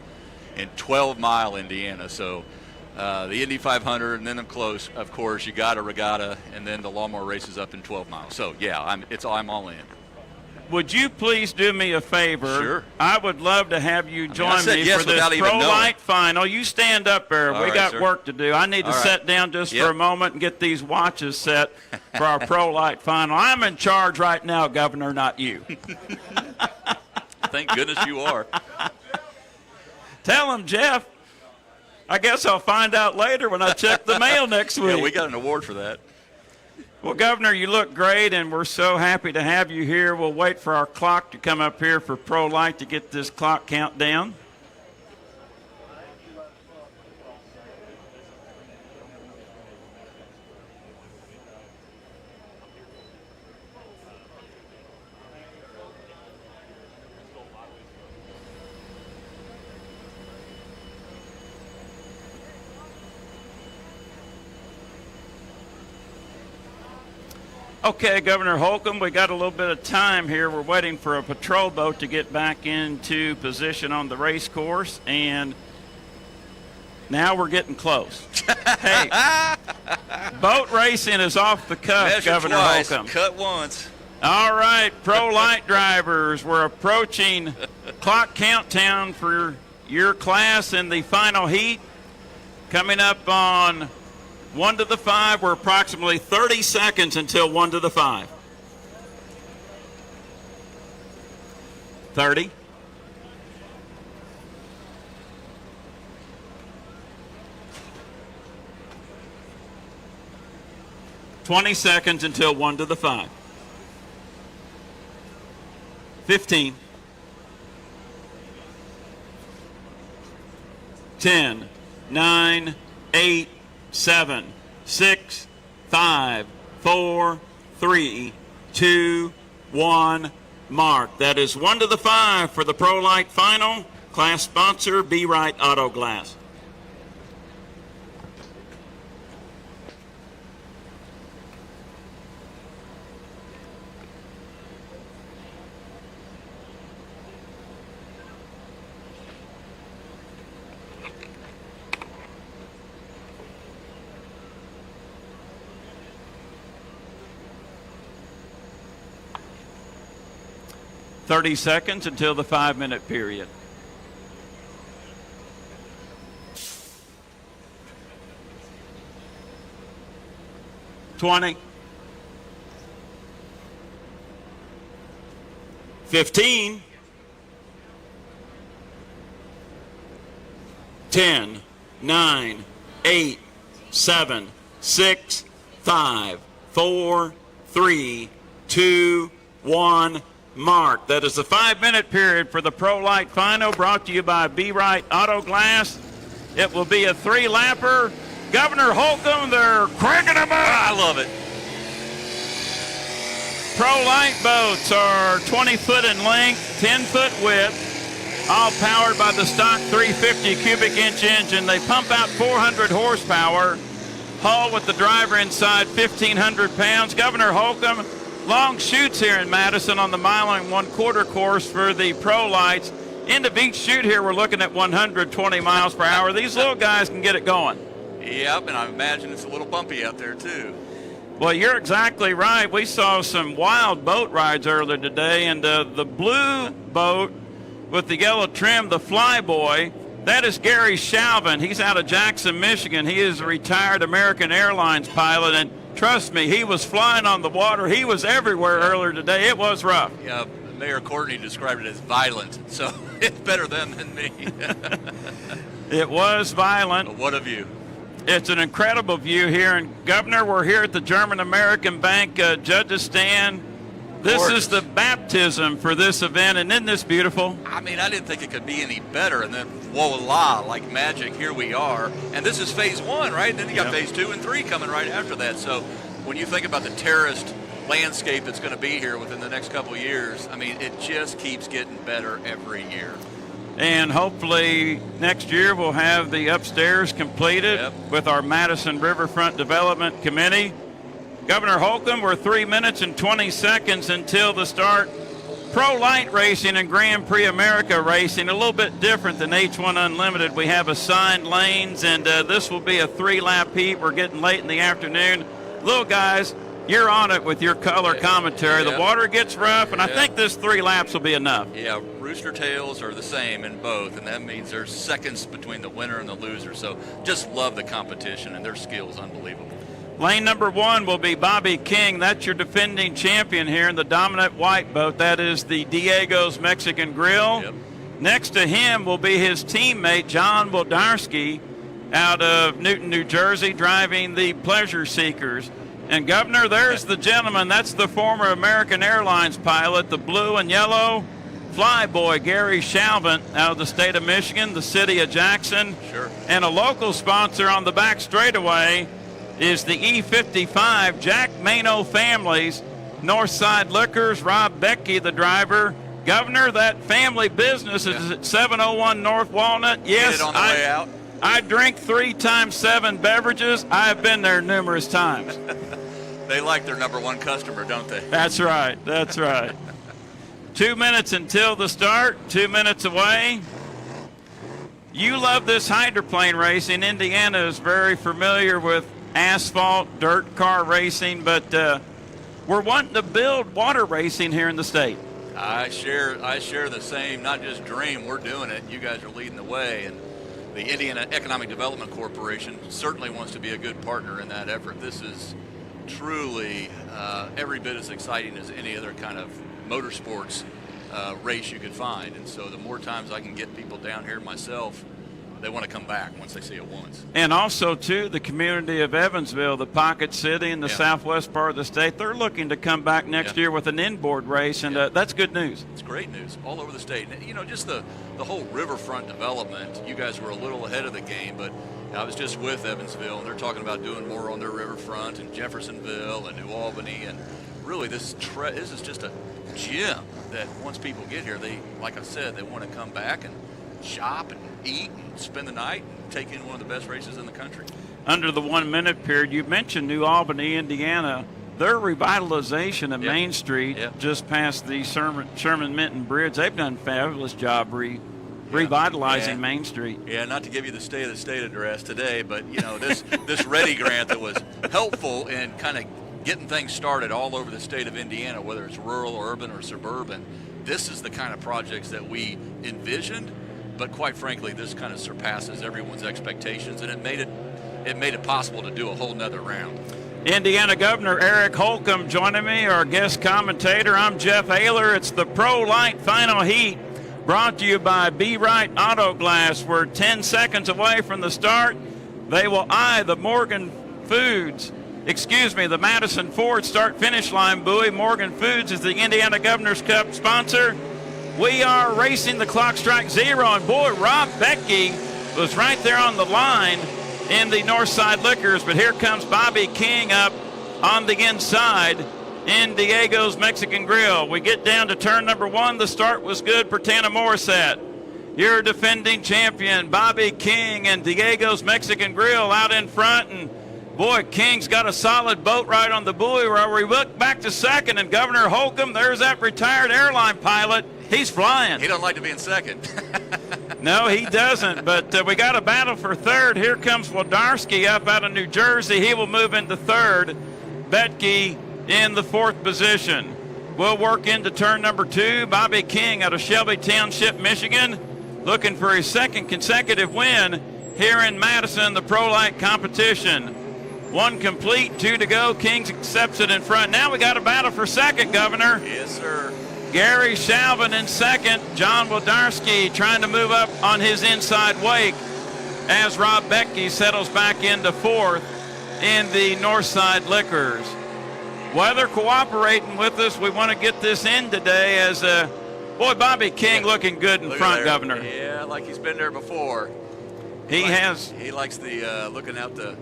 in 12-mile Indiana. So the Indy 500, and then of course, you got a regatta, and then the lawnmower races up in 12 miles. So, yeah, I'm all in. Would you please do me a favor? Sure. I would love to have you join me yes for this Pro Light final. You stand up there. We got work to do. I need to sit down just for a moment and get these watches set for our Pro Light final. I'm in charge right now, Governor, not you. Thank goodness you are. Tell him, Jeff. I guess I'll find out later when I check the mail next week. Yeah, we got an award for that. Well, Governor, you look great, and we're so happy to have you here. We'll wait for our clock to come up here for Pro Light to get this clock count down. Okay, Governor Holcomb, we got a little bit of time here. We're waiting for a patrol boat to get back into position on the race course, and now we're getting close. Hey, boat racing is off the cuff, Measure Governor twice, Holcomb. cut once. All right, Pro Light drivers, we're approaching clock countdown for your class in the final heat. Coming up on 1 to the 5, we're approximately 30 seconds until 1 to the 5. 30. 20 seconds until 1 to the 5. 15. 10, 9, 8, 7, 6, 5, 4, 3, 2, 1, mark. That is 1 to the 5 for the Pro Light final. Class sponsor, Be Right Auto Glass. 30 seconds until the 5-minute period. $20, 15, 10, 9, 8, 7, 6, 5, 4, 3, 2, 1. Mark. That is the 5-minute period for the Pro Light Final, brought to you by B. Wright Auto Glass. It will be a 3-lapper. Governor Holcomb, they're cranking them up. I love it. Pro Light boats are 20 foot in length, 10 foot width, all powered by the stock 350 cubic inch engine. They pump out 400 horsepower. Hull with the driver inside, 1,500 pounds. Governor Holcomb, long chutes here in Madison on the 1 1/4 course for the Pro Lights. End of each chute here, we're looking at 120 miles per hour. These little guys can get it going. Yep, and I imagine it's a little bumpy out there, too. Well, you're exactly right. We saw some wild boat rides earlier today, and the blue boat with the yellow trim, the Flyboy, that is Gary Shalvin. He's out of Jackson, Michigan. He is a retired American Airlines pilot, and trust me, he was flying on the water. He was everywhere earlier today. It was rough. Yeah, Mayor Courtney described it as violent, so it's better them than me. It was violent. But what a view. It's an incredible view here. And, Governor, we're here at the German-American Bank Judges Stand. This is the baptism for this event, and isn't this beautiful? I mean, I didn't think it could be any better, and then voila, like magic, here we are. And this is phase 1, right? Then you got phase 2 and 3 coming right after that. So when you think about the terraced landscape that's going to be here within the next couple of years, I mean, it just keeps getting better every year. And hopefully next year we'll have the upstairs completed with our Madison Riverfront Development Committee. Governor Holcomb, we're 3 minutes and 20 seconds until the start. Pro Light Racing and Grand Prix America Racing, a little bit different than H1 Unlimited. We have assigned lanes, and this will be a 3-lap heat. We're getting late in the afternoon. Little guys, you're on it with your color commentary. The water gets rough, and I think this 3 laps will be enough. Yeah, rooster tails are the same in both, and that means there's seconds between the winner and the loser. So just love the competition, and their skill is unbelievable. Lane number 1 will be Bobby King. That's your defending champion here in the dominant white boat. That is the Diego's Mexican Grill. Next to him will be his teammate, John Wlodarski, out of Newton, New Jersey, driving the Pleasure Seekers. And, Governor, there's the gentleman. That's the former American Airlines pilot, the blue and yellow Flyboy, Gary Shalvin, out of the state of Michigan, the city of Jackson. And a local sponsor on the back straightaway is the E55 Jack Mano Families, Northside Liquors, Rob Becky, the driver. Governor, that family business is at 701 North Walnut. Yes, Get it on the way out. I drink 3 times 7 beverages. I've been there numerous times. They like their number 1 customer, don't they? That's right. That's right. 2 minutes until the start. 2 minutes away. You love this hydroplane racing. Indiana is very familiar with asphalt, dirt car racing, but we're wanting to build water racing here in the state. I share the same, not just dream, we're doing it. You guys are leading the way, and the Indiana Economic Development Corporation certainly wants to be a good partner in that effort. This is truly every bit as exciting as any other kind of motorsports race you could find, and so the more times I can get people down here myself, they want to come back once they see it once. And also, too, the community of Evansville, the Pocket City in the southwest part of the state, they're looking to come back next year with an inboard race, and that's good news. It's great news all over the state. And, you know, just the whole riverfront development, you guys were a little ahead of the game, but I was just with Evansville, and they're talking about doing more on their riverfront, and Jeffersonville and New Albany, and really this is just a gem that once people get here, they, like I said, they want to come back and shop and eat and spend the night and take in one of the best races in the country. Under the 1 minute period, you mentioned New Albany, Indiana. Their revitalization of Main Street just past the Sherman Minton Bridge, they've done a fabulous job revitalizing Main Street. Yeah, not to give you the state of the state address today, but you know, this READY grant that was helpful in kind of getting things started all over the state of Indiana, whether it's rural, urban, or suburban. this is the kind of projects that we envisioned, but quite frankly, this kind of surpasses everyone's expectations, and it made it possible to do a whole nother round. Indiana Governor Eric Holcomb joining me, our guest commentator. I'm Jeff Ayler. It's the Pro Light Final Heat, brought to you by Be Right Auto Glass. We're 10 seconds away from the start. They will eye the the Madison Ford start-finish line buoy. Morgan Foods is the Indiana Governor's Cup sponsor. We are racing the clock strike 0, and boy, Rob Becky was right there on the line in the Northside Liquors, but here comes Bobby King up on the inside in Diego's Mexican Grill. We get down to turn number 1. The start was good for Tana Morissette. Your defending champion, Bobby King, and Diego's Mexican Grill out in front, and boy, King's got a solid boat ride on the buoy where we look back to second, and Governor Holcomb, there's that retired airline pilot. He's flying. He don't like to be in second. No, he doesn't, but we got a battle for third. Here comes Wlodarski up out of New Jersey. He will move into third. Betke in the 4th position. We'll work into turn number 2. Bobby King out of Shelby Township, Michigan, looking for his 2nd consecutive win here in Madison, the Pro Light competition. 1 complete, 2 to go. King accepts it in front. Now we got a battle for second, Governor. Yes, sir. Gary Shalvin in second. John Wlodarski trying to move up on his inside wake as Rob Becky settles back into 4th in the Northside Liquors. Weather cooperating with us. We want to get this in today as, boy, Bobby King looking good in front, Governor. Yeah, like he's been there before. He likes the looking out the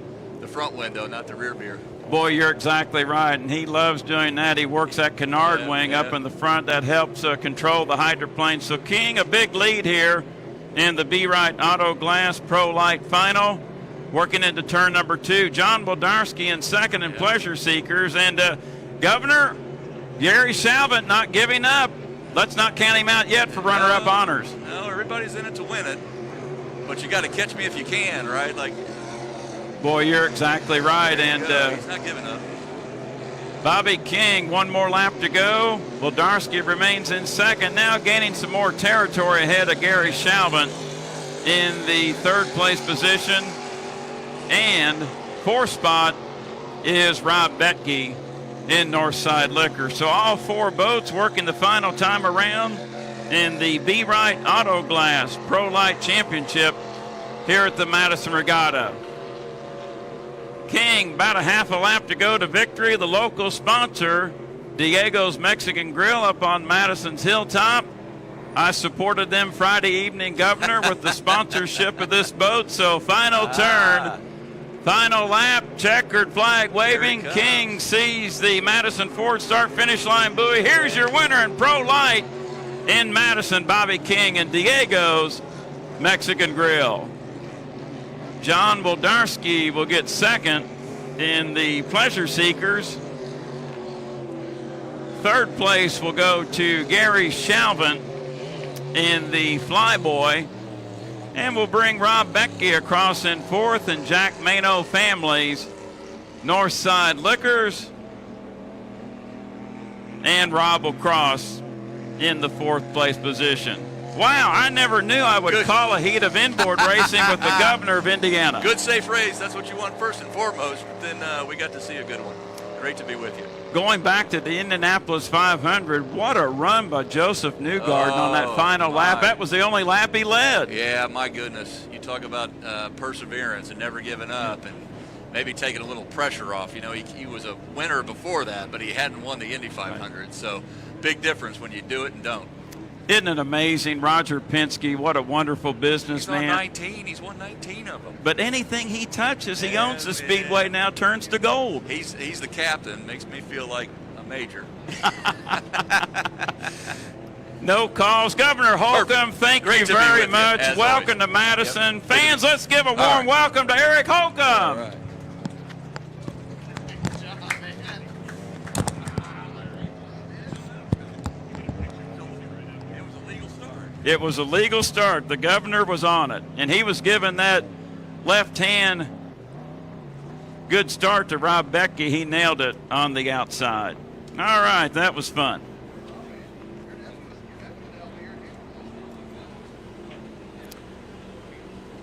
front window, not the rear mirror. Boy, you're exactly right, and he loves doing that. He works that canard wing up in the front. That helps control the hydroplane. So King, a big lead here in the Be Right Auto Glass Pro Light Final. Working into turn number 2. John Wlodarski in second in Pleasure Seekers. And Governor, Gary Shalvin not giving up. Let's not count him out yet for runner-up honors. No, everybody's in it to win it. But you got to catch me if you can, right? Like, boy, you're exactly right. And he's not giving up. Bobby King, 1 more lap to go. Wlodarski remains in second, now gaining some more territory ahead of Gary Shalvin in the 3rd place position. And 4th spot is Rob Betke in Northside Liquor. So all 4 boats working the final time around in the Be Right Auto Glass Pro Light Championship here at the Madison Regatta. King, about a half a lap to go to victory. The local sponsor, Diego's Mexican Grill up on Madison's Hilltop. I supported them Friday evening, Governor, with the sponsorship of this boat. So final turn, final lap, checkered flag waving. King sees the Madison Ford start-finish line buoy. Here's your winner in Pro Light in Madison, Bobby King and Diego's Mexican Grill. John Wlodarski will get second in the Pleasure Seekers. 3rd place will go to Gary Shalvin in the Flyboy. And we'll bring Rob Becky across in 4th, and Jack Mano Families, Northside Liquors. And Rob will cross in the 4th place position. Wow, I never knew I would call a heat of inboard racing with the Governor of Indiana. Good, safe race. That's what you want first and foremost. But then we got to see a good one. Great to be with you. Going back to the Indianapolis 500, what a run by Joseph Newgarden on that final lap. That was the only lap he led. Yeah, my goodness. You talk about perseverance and never giving up and maybe taking a little pressure off. You know, he was a winner before that, but he hadn't won the Indy 500. Right. So big difference when you do it and don't. Isn't it amazing? Roger Penske, what a wonderful businessman. He's won 19 of them. But anything he touches, he owns the Speedway now, turns to gold. He's the captain. Makes me feel like a major. No calls. Governor Holcomb, thank you very much. Welcome to Madison. Yep. Fans, let's give a warm welcome to Eric Holcomb. All right. It was a legal start. The Governor was on it, and he was given that left hand good start to Rob Becky. He nailed it on the outside. All right, that was fun.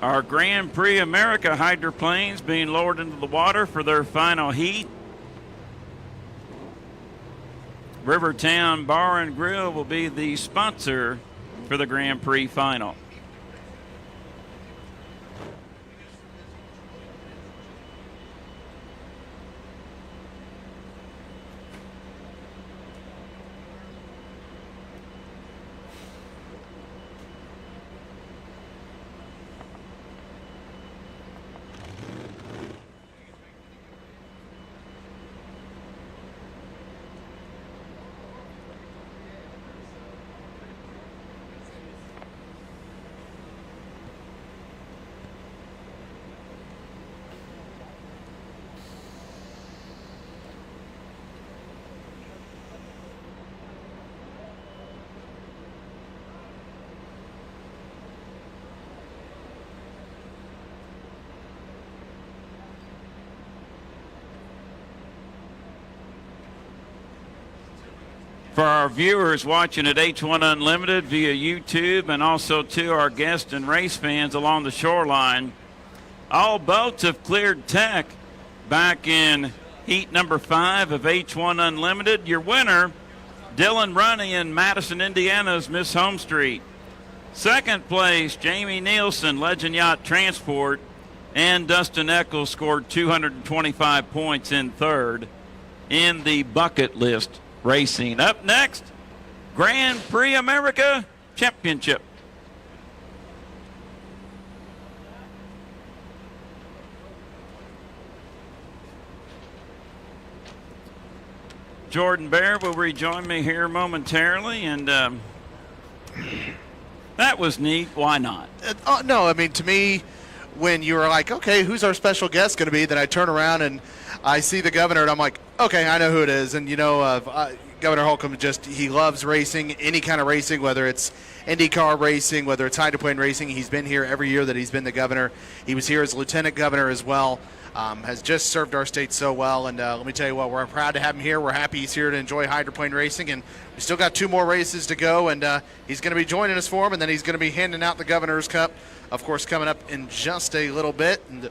Our Grand Prix America hydroplanes being lowered into the water for their final heat. Rivertown Bar and Grill will be the sponsor for the Grand Prix final. For our viewers watching at H1 Unlimited via YouTube and also to our guests and race fans along the shoreline, all boats have cleared tech back in heat number 5 of H1 Unlimited. Your winner, Dylan Runny in Madison, Indiana's Miss Home Street. Second place, Jamie Nielsen, Legend Yacht Transport, and Dustin Eccles scored 225 points in third in the bucket list racing. Up next, Grand Prix America Championship. Jordan Bear will rejoin me here momentarily, and that was neat. Why not? No, I mean, to me, when you were like, okay, who's our special guest going to be, then I turn around and I see the governor, and I'm like, okay, I know who it is. And, you know, Governor Holcomb he loves racing, any kind of racing, whether it's IndyCar racing, whether it's hydroplane racing. He's been here every year that he's been the governor. He was here as lieutenant governor as well. Has just served our state so well. And let me tell you what, we're proud to have him here. We're happy he's here to enjoy hydroplane racing. And we still got 2 more races to go. And he's going to be joining us for him. And then he's going to be handing out the Governor's Cup, of course, coming up in just a little bit. And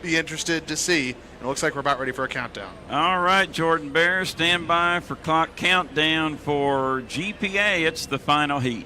be interested to see. And it looks like we're about ready for a countdown. All right, Jordan Bear, stand by for clock countdown for GPA. It's the final heat.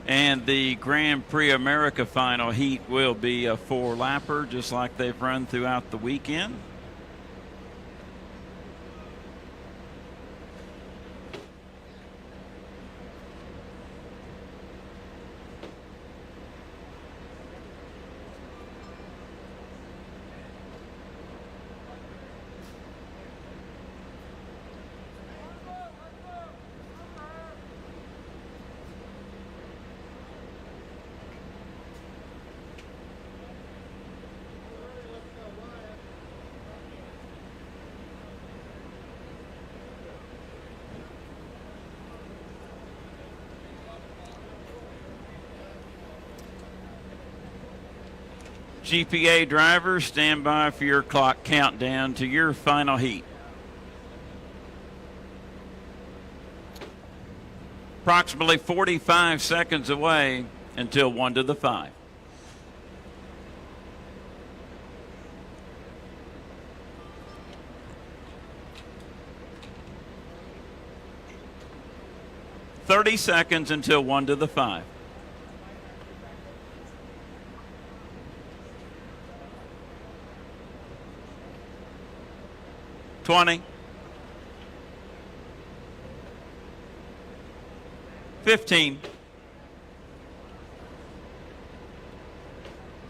And the Grand Prix America final heat will be a 4-lapper, just like they've run throughout the weekend. GPA drivers, stand by for your clock countdown to your final heat. Approximately 45 seconds away until 1 to the 5. "30 seconds until 1 to the 5. 20, 15,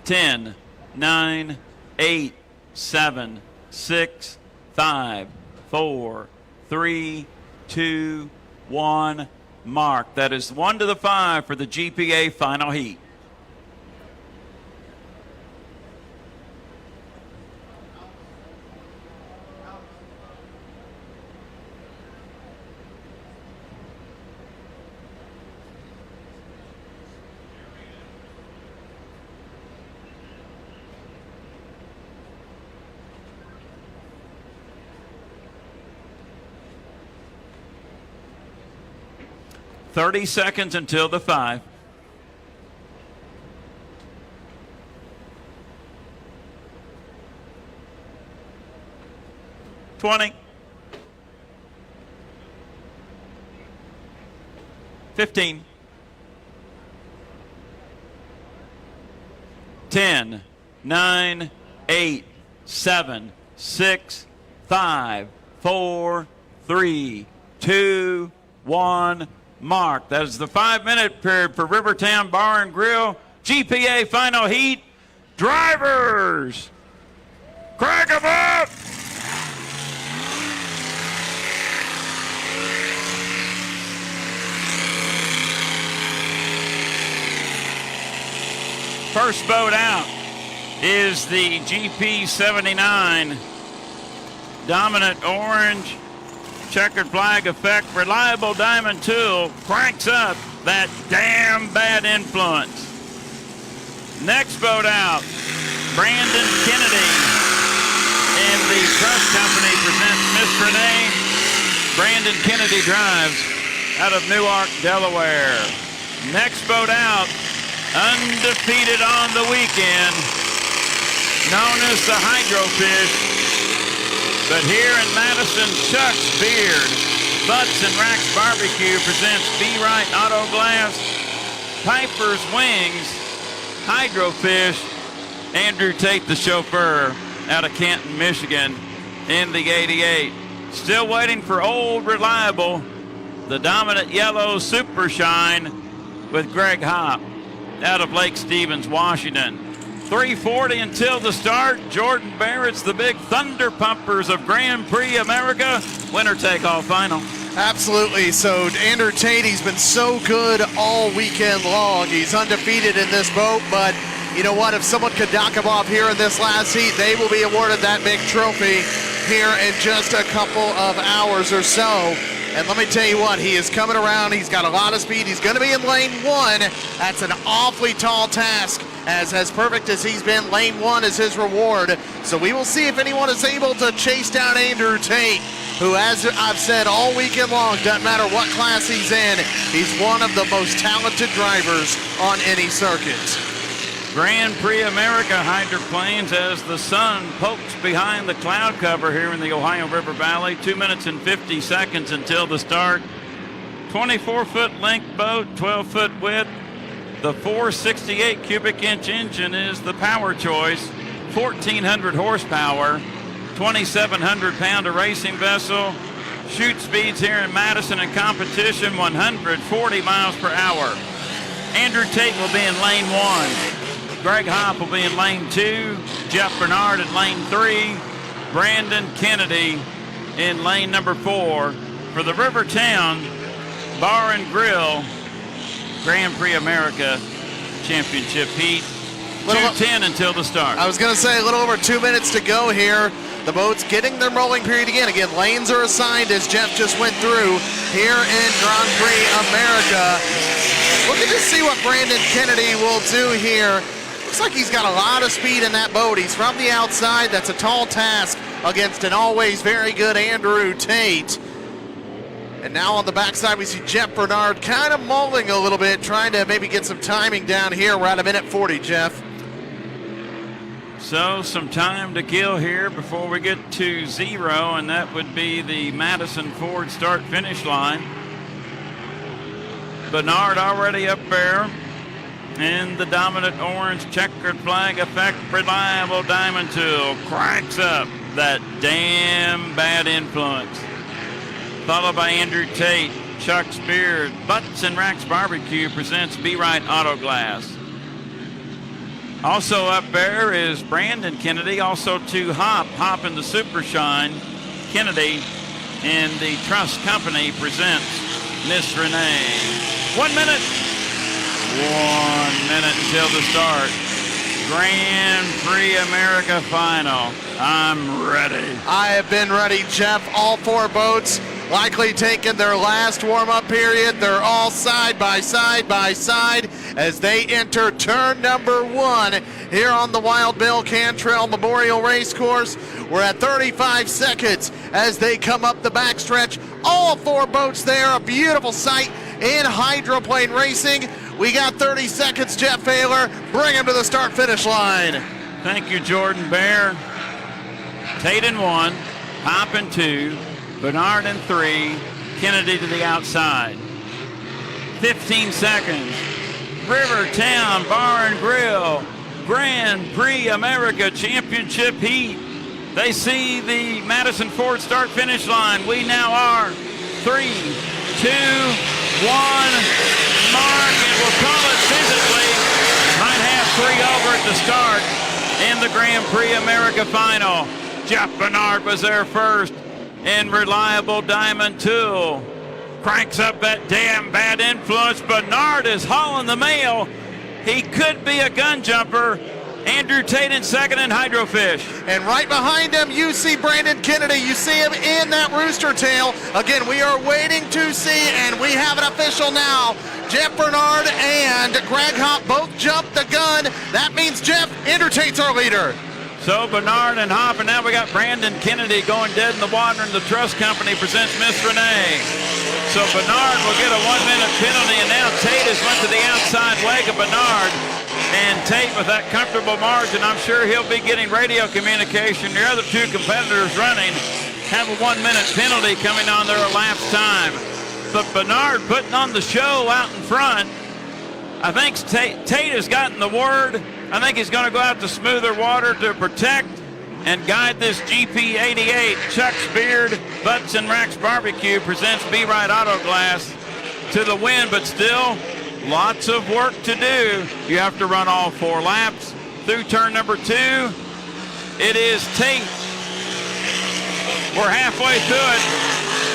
10, 9, 8, 7, 6, 5, 4, 3, 2, 1. Mark. That is 1 to the 5 for the GPA final heat. "30 seconds until the 5. 20, 15, 10, 9, 8, 7, 6, 5, 4, 3, 2, 1. Mark. That is the 5-minute period for Rivertown Bar and Grill GPA final heat. Drivers, crank 'em up! First boat out is the GP79 dominant orange checkered flag effect reliable diamond tool cranks up that damn bad influence. Next boat out, Brandon Kennedy and the Trust Company presents Miss Renee. Brandon Kennedy drives out of Newark, Delaware. Next boat out, undefeated on the weekend, known as the Hydrofish. But here in Madison, Chuck's Beard, Butts and Racks Barbecue presents Be Right Auto Glass, Piper's Wings, Hydrofish, Andrew Tate, the chauffeur, out of Canton, Michigan, in the 88. Still waiting for Old Reliable, the dominant yellow Super Shine with Greg Hopp, out of Lake Stevens, Washington. 3:40 until the start. Jordan Barrett's the big Thunder Pumpers of Grand Prix America. Winner take all final. Absolutely. So Andrew Tate, he's been so good all weekend long. He's undefeated in this boat, but you know what? If someone could knock him off here in this last heat, they will be awarded that big trophy here in just a couple of hours or so. And let me tell you what, he is coming around. He's got a lot of speed. He's going to be in lane 1. That's an awfully tall task. As perfect as he's been, lane 1 is his reward. So we will see if anyone is able to chase down Andrew Tate, who, as I've said all weekend long, doesn't matter what class he's in, he's one of the most talented drivers on any circuit. Grand Prix America hydroplanes as the sun pokes behind the cloud cover here in the Ohio River Valley. 2 minutes and 50 seconds until the start. 24-foot length boat, 12-foot width, The 468 cubic inch engine is the power choice. 1,400 horsepower, 2,700 pound of racing vessel. Shoot speeds here in Madison in competition, 140 miles per hour. Andrew Tate will be in lane 1. Greg Hopp will be in lane 2. Jeff Bernard in lane 3. Brandon Kennedy in lane number 4 for the Rivertown Bar and Grill Grand Prix America Championship heat. 2:10 until the start. I was going to say a little over 2 minutes to go here. The boats getting their rolling period again. Again, lanes are assigned as Jeff just went through here in Grand Prix America. Looking to see what Brandon Kennedy will do here. Looks like he's got a lot of speed in that boat. He's from the outside. That's a tall task against an always very good Andrew Tate. And now on the backside, we see Jeff Bernard kind of mulling a little bit, trying to maybe get some timing down here. We're at a minute 40, Jeff. So some time to kill here before we get to 0, and that would be the Madison Ford start-finish line. Bernard already up there in the dominant orange checkered flag effect. Reliable Diamond Tool cranks up that damn bad influence. Followed by Andrew Tate, Chuck's Beard, Butts and Racks Barbecue presents Be Right Auto Glass. Also up there is Brandon Kennedy, also to Hop in the Super Shine. Kennedy and the Trust Company presents Miss Renee. 1 minute. 1 minute until the start. Grand Prix America final. I'm ready. I have been ready, Jeff. All 4 boats likely taking their last warm-up period. They're all side by side as they enter turn number 1 here on the Wild Bill Cantrell Memorial Racecourse. We're at 35 seconds as they come up the backstretch. All 4 boats there, a beautiful sight in Hydroplane Racing. We got 30 seconds, Jeff Baylor. Bring him to the start-finish line. Thank you, Jordan Bear. Tate in 1, Hop in 2, Bernard in 3, Kennedy to the outside. 15 seconds. Rivertown Bar and Grill Grand Prix America Championship heat. They see the Madison Ford start-finish line. We now are 3, 2, 1. Mark, and we'll call it physically. Might have 3 over at the start in the Grand Prix America final. Jeff Bernard was there first. And Reliable Diamond Tool cranks up that damn bad influence. Bernard is hauling the mail. He could be a gun jumper. Andrew Tate in second and Hydrofish. And right behind him, you see Brandon Kennedy. You see him in that rooster tail. Again, we are waiting to see, and we have it official now. Jeff Bernard and Greg Hopp both jumped the gun. That means Jeff, Andrew Tate's our leader. So Bernard and Hopp, and now we got Brandon Kennedy going dead in the water, and the Trust Company presents Miss Renee. So Bernard will get a 1-minute penalty, and now Tate has went to the outside leg of Bernard. And Tate with that comfortable margin, I'm sure he'll be getting radio communication. The other 2 competitors running have a 1-minute penalty coming on their elapsed time. But Bernard putting on the show out in front. I think Tate has gotten the word. I think he's going to go out to smoother water to protect and guide this GP88. Chuck's Beard, Butts and Racks Barbecue presents Be Right Auto Glass to the win, but still lots of work to do. You have to run all 4 laps through turn number 2. It is Tate. We're halfway through it.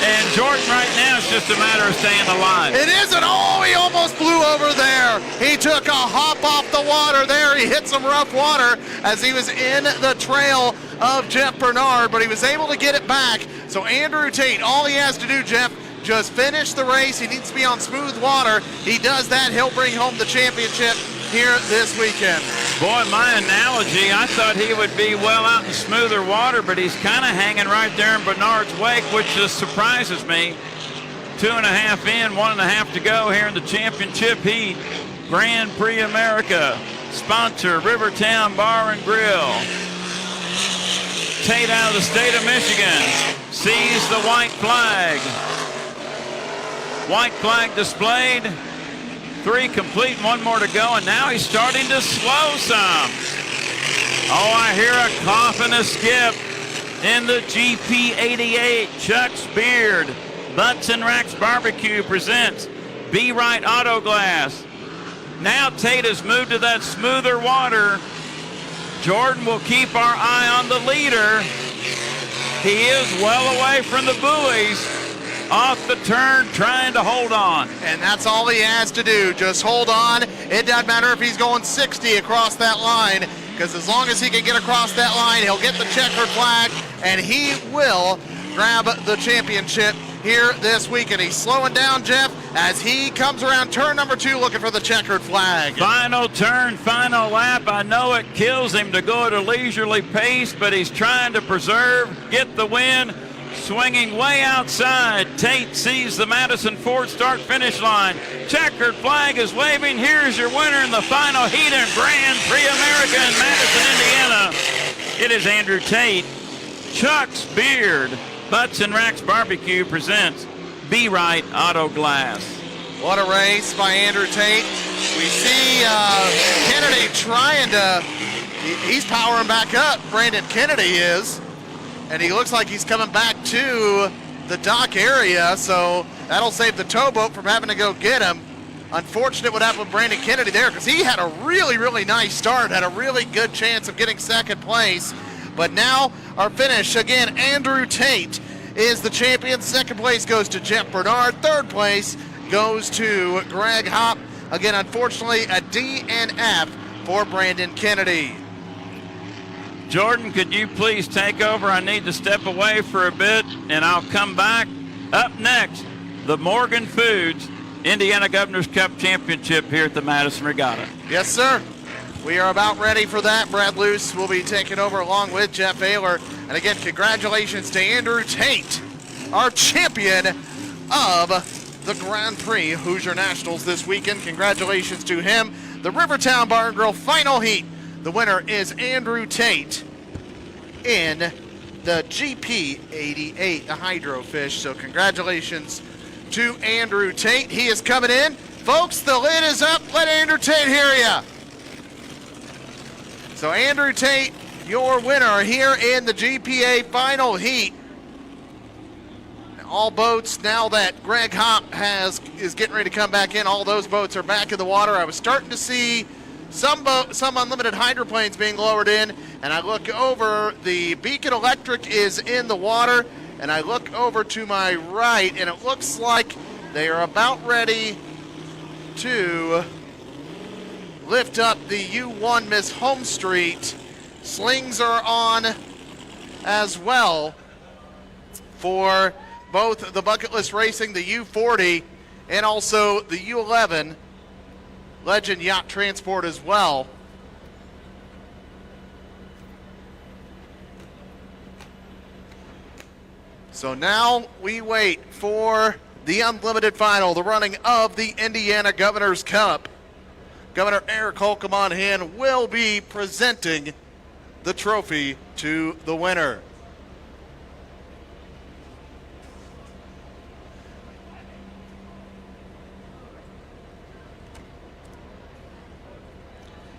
And Jordan, right now, it's just a matter of staying alive. It isn't. Oh, he almost blew over there. He took a hop off the water there. He hit some rough water as he was in the trail of Jeff Bernard, but he was able to get it back. So Andrew Tate, all he has to do, Jeff, just finish the race. He needs to be on smooth water. He does that. He'll bring home the championship here this weekend. Boy, my analogy, I thought he would be well out in smoother water, but he's kind of hanging right there in Bernard's wake, which just surprises me. 2.5 in, 1.5 to go here in the championship heat. Grand Prix America. Sponsor, Rivertown Bar and Grill. Tate out of the state of Michigan sees the white flag. White flag displayed. 3 complete, 1 more to go, and now he's starting to slow some. Oh, I hear a cough and a skip in the GP88. Chuck's Beard, Butts and Racks Barbecue presents Be Right Auto Glass. Now Tate has moved to that smoother water. Jordan will keep our eye on the leader. He is well away from the buoys. Off the turn, trying to hold on. And that's all he has to do, just hold on. It doesn't matter if he's going 60 across that line, because as long as he can get across that line, he'll get the checkered flag, and he will grab the championship here this week. And he's slowing down, Jeff, as he comes around turn number 2 looking for the checkered flag. Final turn, final lap. I know it kills him to go at a leisurely pace, but he's trying to preserve, get the win. Swinging way outside, Tate sees the Madison Ford start-finish line. Checkered flag is waving. Here's your winner in the final heat in Grand Prix America in Madison, Indiana. It is Andrew Tate. Chuck's Beard, Butts and Racks Barbecue presents Be Right Auto Glass. What a race by Andrew Tate. We see Kennedy trying to, he's powering back up. Brandon Kennedy is. And he looks like he's coming back to the dock area, so that'll save the towboat from having to go get him. Unfortunate what happened with Brandon Kennedy there, because he had a really, really nice start, had a really good chance of getting second place. But now our finish, again, Andrew Tate is the champion. Second place goes to Jeff Bernard. Third place goes to Greg Hopp. Again, unfortunately, a DNF for Brandon Kennedy. Jordan, could you please take over? I need to step away for a bit, and I'll come back. Up next, the Morgan Foods Indiana Governor's Cup Championship here at the Madison Regatta. Yes, sir. We are about ready for that. Brad Luce will be taking over along with Jeff Ayler. And again, congratulations to Andrew Tate, our champion of the Grand Prix Hoosier Nationals this weekend. Congratulations to him. The Rivertown Bar and Grill final heat. The winner is Andrew Tate in the GP88, the Hydrofish. So congratulations to Andrew Tate. He is coming in. Folks, the lid is up. Let Andrew Tate hear ya. So Andrew Tate, your winner here in the GPA final heat. All boats, now that Greg Hopp is getting ready to come back in, all those boats are back in the water. I was starting to see some unlimited hydroplanes being lowered in, and I look over, the Beacon Electric is in the water, and I look over to my right, and it looks like they are about ready to lift up the U1 Miss Home Street. Slings are on as well for both the Bucket List Racing, the U40, and also the U11 Legend Yacht Transport as well. So now we wait for the Unlimited Final, the running of the Indiana Governor's Cup. Governor Eric Holcomb on hand will be presenting the trophy to the winner.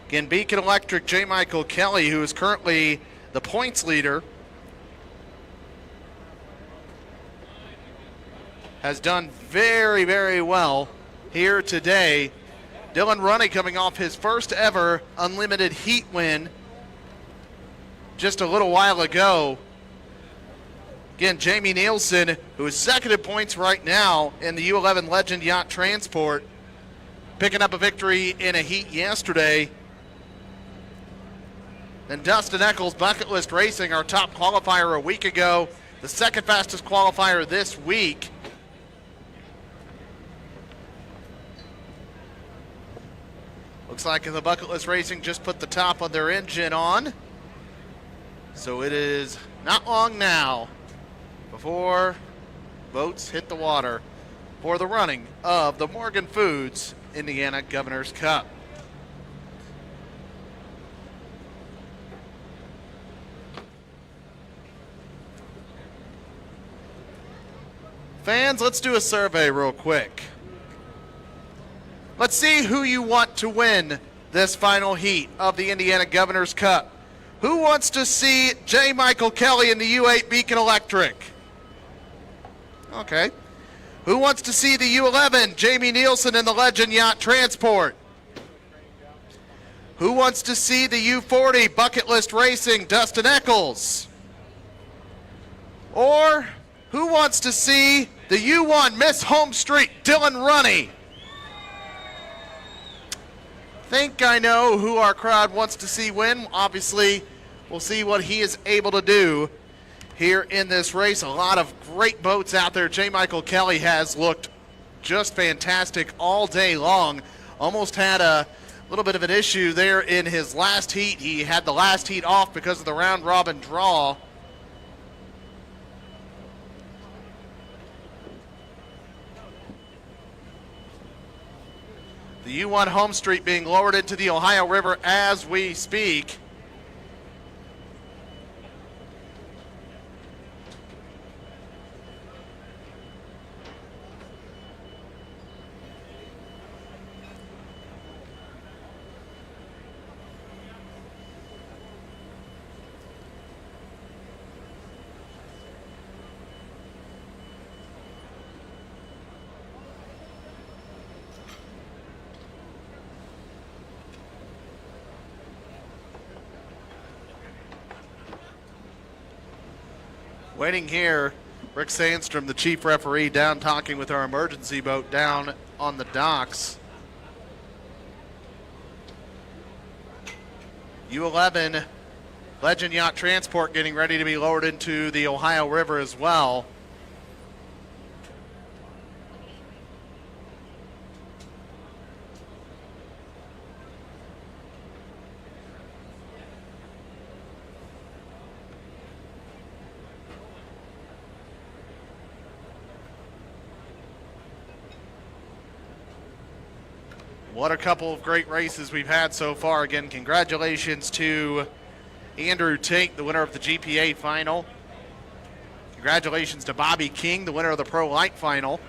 Again, Beacon Electric, J. Michael Kelly, who is currently the points leader, has done very, very well here today. Dylan Runny coming off his first ever Unlimited Heat win just a little while ago. Again, Jamie Nielsen, who is second in points right now in the U11 Legend Yacht Transport, picking up a victory in a heat yesterday. And Dustin Eccles, Bucket List Racing, our top qualifier a week ago, the second fastest qualifier this week. Looks like the Bucket List Racing just put the top of their engine on. So it is not long now before boats hit the water for the running of the Morgan Foods Indiana Governor's Cup. Fans, let's do a survey real quick. Let's see who you want to win this final heat of the Indiana Governor's Cup. Who wants to see J. Michael Kelly in the U8 Beacon Electric? Okay. Who wants to see the U11 Jamie Nielsen in the Legend Yacht Transport? Who wants to see the U40 Bucket List Racing Dustin Eccles? Or who wants to see the U1 Miss Home Street Dylan Runny? Think I know who our crowd wants to see win. Obviously, we'll see what he is able to do here in this race. A lot of great boats out there. J. Michael Kelly has looked just fantastic all day long. Almost had a little bit of an issue there in his last heat. He had the last heat off because of the round robin draw. The U1 Home Street being lowered into the Ohio River as we speak. Waiting here, Rick Sandstrom, the chief referee, down talking with our emergency boat down on the docks. U11 Legend Yacht Transport getting ready to be lowered into the Ohio River as well. What a couple of great races we've had so far. Again, congratulations to Andrew Tate, the winner of the GPA final. Congratulations to Bobby King, the winner of the Pro Light final.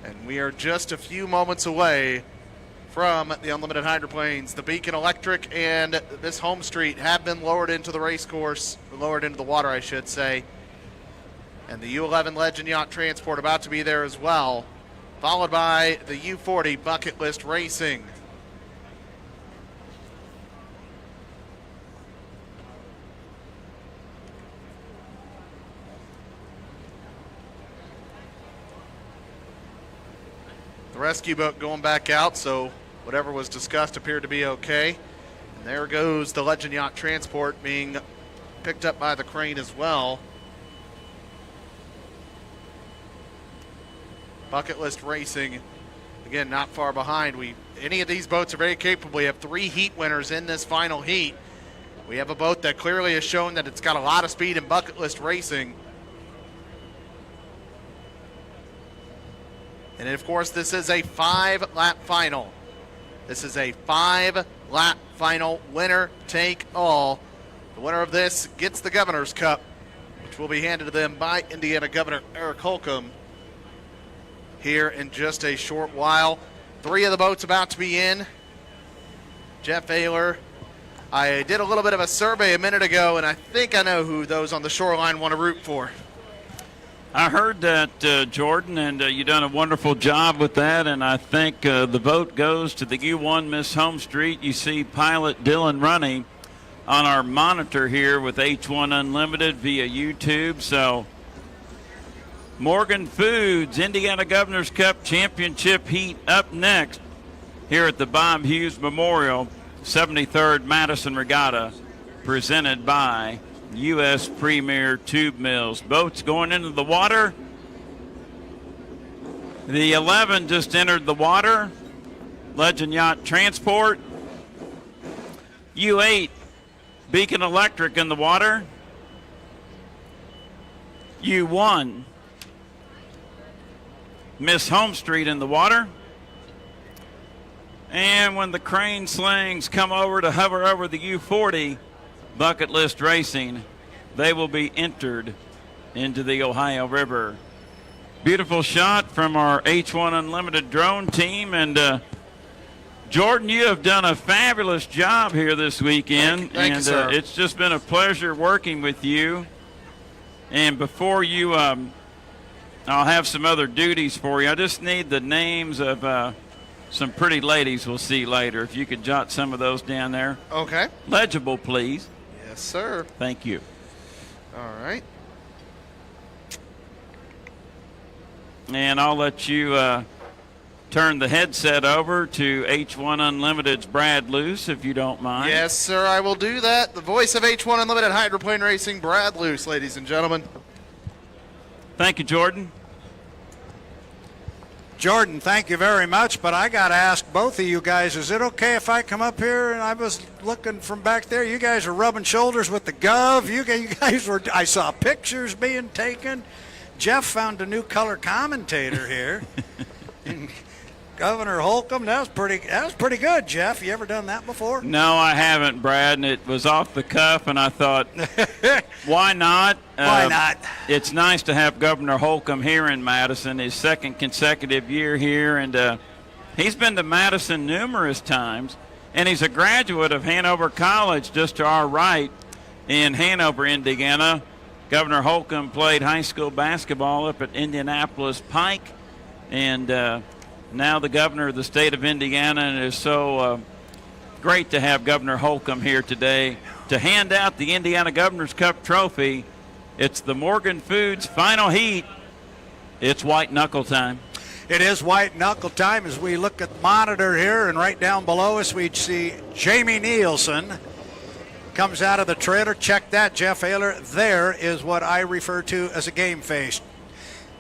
And we are just a few moments away from the Unlimited Hydroplanes. The Beacon Electric and this Home Street have been lowered into the race course, lowered into the water, I should say. And the U11 Legend Yacht Transport about to be there as well, followed by the U40 Bucket List Racing. The rescue boat going back out, so whatever was discussed appeared to be okay. And there goes the Legend Yacht Transport being picked up by the crane as well. Bucket List Racing, again, not far behind. Any of these boats are very capable. We have 3 heat winners in this final heat. We have a boat that clearly has shown that it's got a lot of speed in Bucket List Racing. And of course, this is a 5-lap final. This is a 5-lap final, winner take all. The winner of this gets the Governor's Cup, which will be handed to them by Indiana Governor Eric Holcomb here in just a short while. 3 of the boats about to be in. Jeff Ayler. I did a little bit of a survey a minute ago, and I think I know who those on the shoreline want to root for. I heard that, Jordan, and you've done a wonderful job with that, and I think the vote goes to the U1 Miss Home Street. You see pilot Dylan Runny on our monitor here with H1 Unlimited via YouTube, so Morgan Foods Indiana Governor's Cup Championship Heat up next here at the Bob Hughes Memorial 73rd Madison Regatta, presented by U.S. Premier Tube Mills. Boats going into the water. The 11 just entered the water. Legend Yacht Transport. U8 Beacon Electric in the water. U1 Miss Home Street in the water. And when the crane slings come over to hover over the U40, Bucket List Racing they will be entered into the Ohio River. Beautiful shot from our H1 Unlimited drone team. And Jordan, you have done a fabulous job here this weekend. Thank you, sir. It's just been a pleasure working with you. And before you, I'll have some other duties for you. I just need the names of some pretty ladies we'll see later. If you could jot some of those down there. Okay. Legible, please. Yes, sir. Thank you. All right. And I'll let you turn the headset over to H1 Unlimited's Brad Luce, if you don't mind. Yes, sir, I will do that. The voice of H1 Unlimited Hydroplane Racing, Brad Luce, ladies and gentlemen. Thank you, Jordan. Jordan, thank you very much, but I got to ask both of you guys, is it okay if I come up here? And I was looking from back there. You guys are rubbing shoulders with the Gov. You guys were, I saw pictures being taken. Jeff found a new color commentator here. And Governor Holcomb, that was pretty good, Jeff. You ever done that before? No, I haven't, Brad, and it was off the cuff, and I thought, why not? Why not? It's nice to have Governor Holcomb here in Madison, his second consecutive year here, and he's been to Madison numerous times, and he's a graduate of Hanover College just to our right in Hanover, Indiana. Governor Holcomb played high school basketball up at Indianapolis Pike, and now the governor of the state of Indiana, and it is so great to have Governor Holcomb here today to hand out the Indiana Governor's Cup trophy. It's the Morgan Foods final heat. It's white knuckle time. It is white knuckle time as we look at the monitor here, and right down below us we see Jamie Nielsen comes out of the trailer. Check that, Jeff Ayler. There is what I refer to as a game face.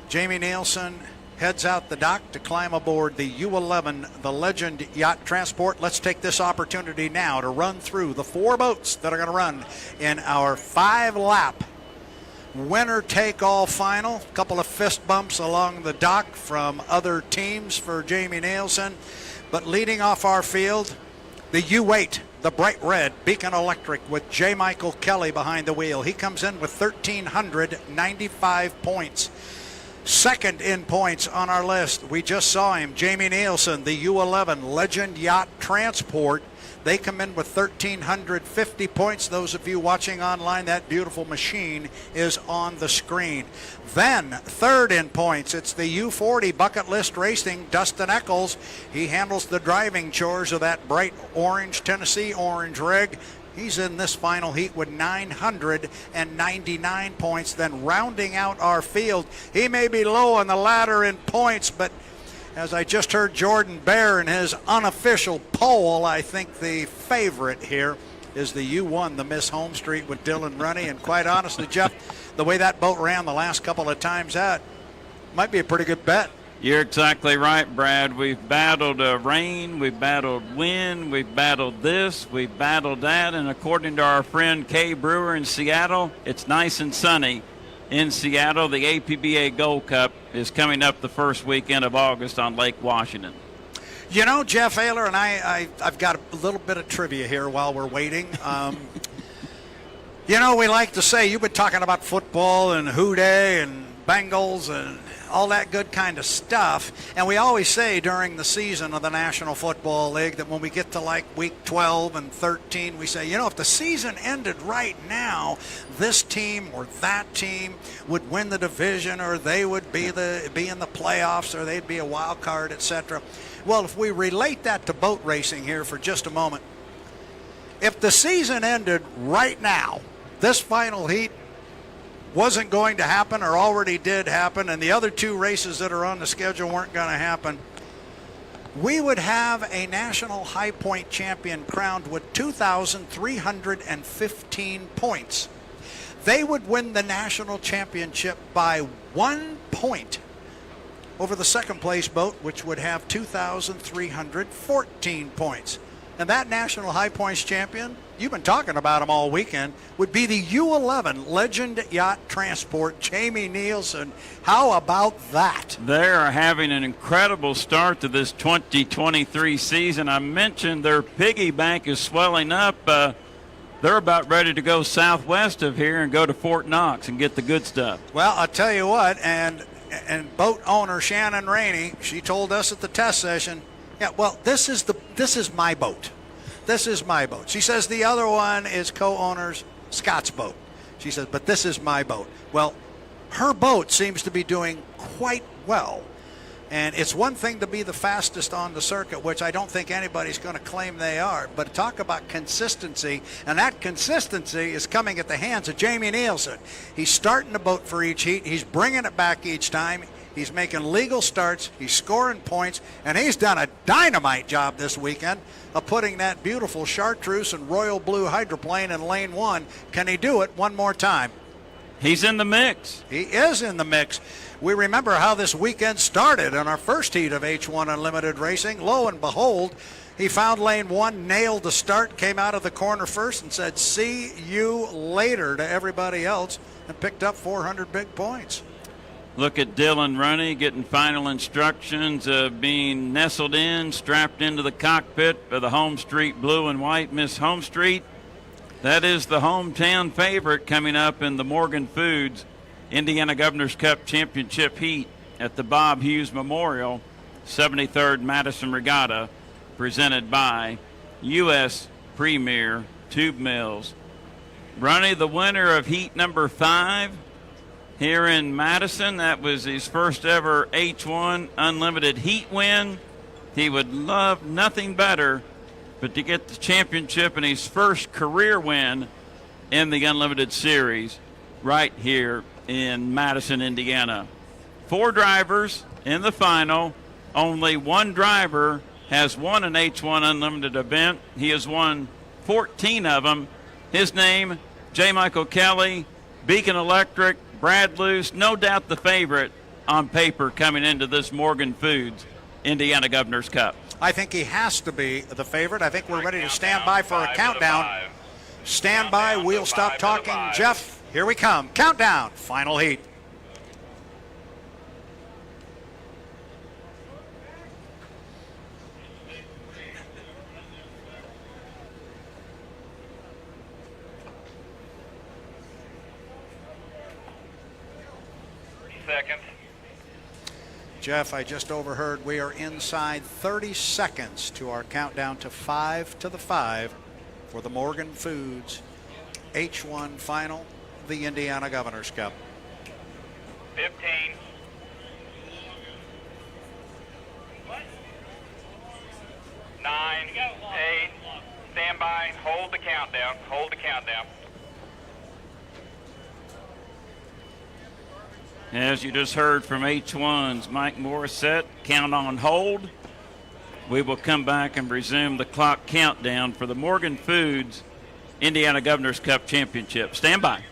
Jamie Nielsen heads out the dock to climb aboard the U-11, the Legend Yacht Transport. Let's take this opportunity now to run through the 4 boats that are going to run in our 5-lap winner-take-all final. A couple of fist bumps along the dock from other teams for Jamie Nielsen. But leading off our field, the U-8, the bright red Beacon Electric with J. Michael Kelly behind the wheel. He comes in with 1,395 points. Second in points on our list, we just saw him, Jamie Nielsen, the U-11 Legend Yacht Transport. They come in with 1,350 points. Those of you watching online, that beautiful machine is on the screen. Then, third in points, it's the U-40 Bucket List Racing, Dustin Eccles. He handles the driving chores of that bright orange, Tennessee orange rig. He's in this final heat with 999 points. Then rounding out our field, he may be low on the ladder in points, but as I just heard Jordan Bear in his unofficial poll, I think the favorite here is the U1, the Miss Home Street with Dylan Runny. And quite honestly, Jeff, the way that boat ran the last couple of times out, might be a pretty good bet. You're exactly right, Brad. We've battled rain, we've battled wind, we've battled this, we've battled that, and according to our friend Kay Brewer in Seattle, it's nice and sunny in Seattle. The APBA Gold Cup is coming up the first weekend of August on Lake Washington. You know, Jeff Ayler, and I've got a little bit of trivia here while we're waiting. You know, we like to say, you've been talking about football and Houday and Bengals and all that good kind of stuff. And we always say during the season of the National Football League that when we get to like week 12 and 13, we say, you know, if the season ended right now, this team or that team would win the division, or they would be in the playoffs, or they'd be a wild card, etc. Well, if we relate that to boat racing here for just a moment, if the season ended right now, this final heat wasn't going to happen or already did happen, and the other 2 races that are on the schedule weren't going to happen, we would have a national high point champion crowned with 2,315 points. They would win the national championship by 1 point over the second place boat, which would have 2,314 points. And that national high points champion, you've been talking about him all weekend, would be the U-11 Legend Yacht Transport, Jamie Nielsen. How about that? They are having an incredible start to this 2023 season. I mentioned their piggy bank is swelling up. they're about ready to go southwest of here and go to Fort Knox and get the good stuff. Well, I'll tell you what, and boat owner Shannon Rainey, she told us at the test session, yeah, well, this is my boat. This is my boat. She says the other one is co-owner's Scott's boat. She says, but this is my boat. Well, her boat seems to be doing quite well. And it's one thing to be the fastest on the circuit, which I don't think anybody's going to claim they are. But talk about consistency, and that consistency is coming at the hands of Jamie Nielsen. He's starting the boat for each heat. He's bringing it back each time. He's making legal starts. He's scoring points. And he's done a dynamite job this weekend of putting that beautiful chartreuse and royal blue hydroplane in lane 1. Can he do it one more time? He's in the mix. He is in the mix. We remember how this weekend started in our first heat of H1 Unlimited Racing. Lo and behold, he found lane 1, nailed the start, came out of the corner first and said, see you later to everybody else, and picked up 400 big points. Look at Dylan Runny getting final instructions of being nestled in, strapped into the cockpit of the Home Street Blue and White Miss Home Street. That is the hometown favorite coming up in the Morgan Foods Indiana Governor's Cup Championship Heat at the Bob Hughes Memorial 73rd Madison Regatta, presented by U.S. Premier Tube Mills. Runny, the winner of heat number 5 here in Madison. That was his first ever H1 Unlimited Heat win. He would love nothing better but to get the championship and his first career win in the Unlimited Series right here in Madison, Indiana. 4 drivers in the final. Only one driver has won an H1 Unlimited event. He has won 14 of them. His name, J. Michael Kelly, Beacon Electric, Brad Luce, no doubt the favorite on paper coming into this Morgan Foods Indiana Governor's Cup. I think he has to be the favorite. I think we're ready to stand by for a countdown. Stand by. We'll stop talking. Jeff, here we come. Countdown. Final heat. Seconds. Jeff, I just overheard we are inside 30 seconds to our countdown to 5 to the 5 for the Morgan Foods H1 final, the Indiana Governor's Cup. 15. 9, 8, stand by, hold the countdown, hold the countdown. As you just heard from H1's Mike Morissette, count on hold. We will come back and resume the clock countdown for the Morgan Foods Indiana Governor's Cup Championship. Stand by.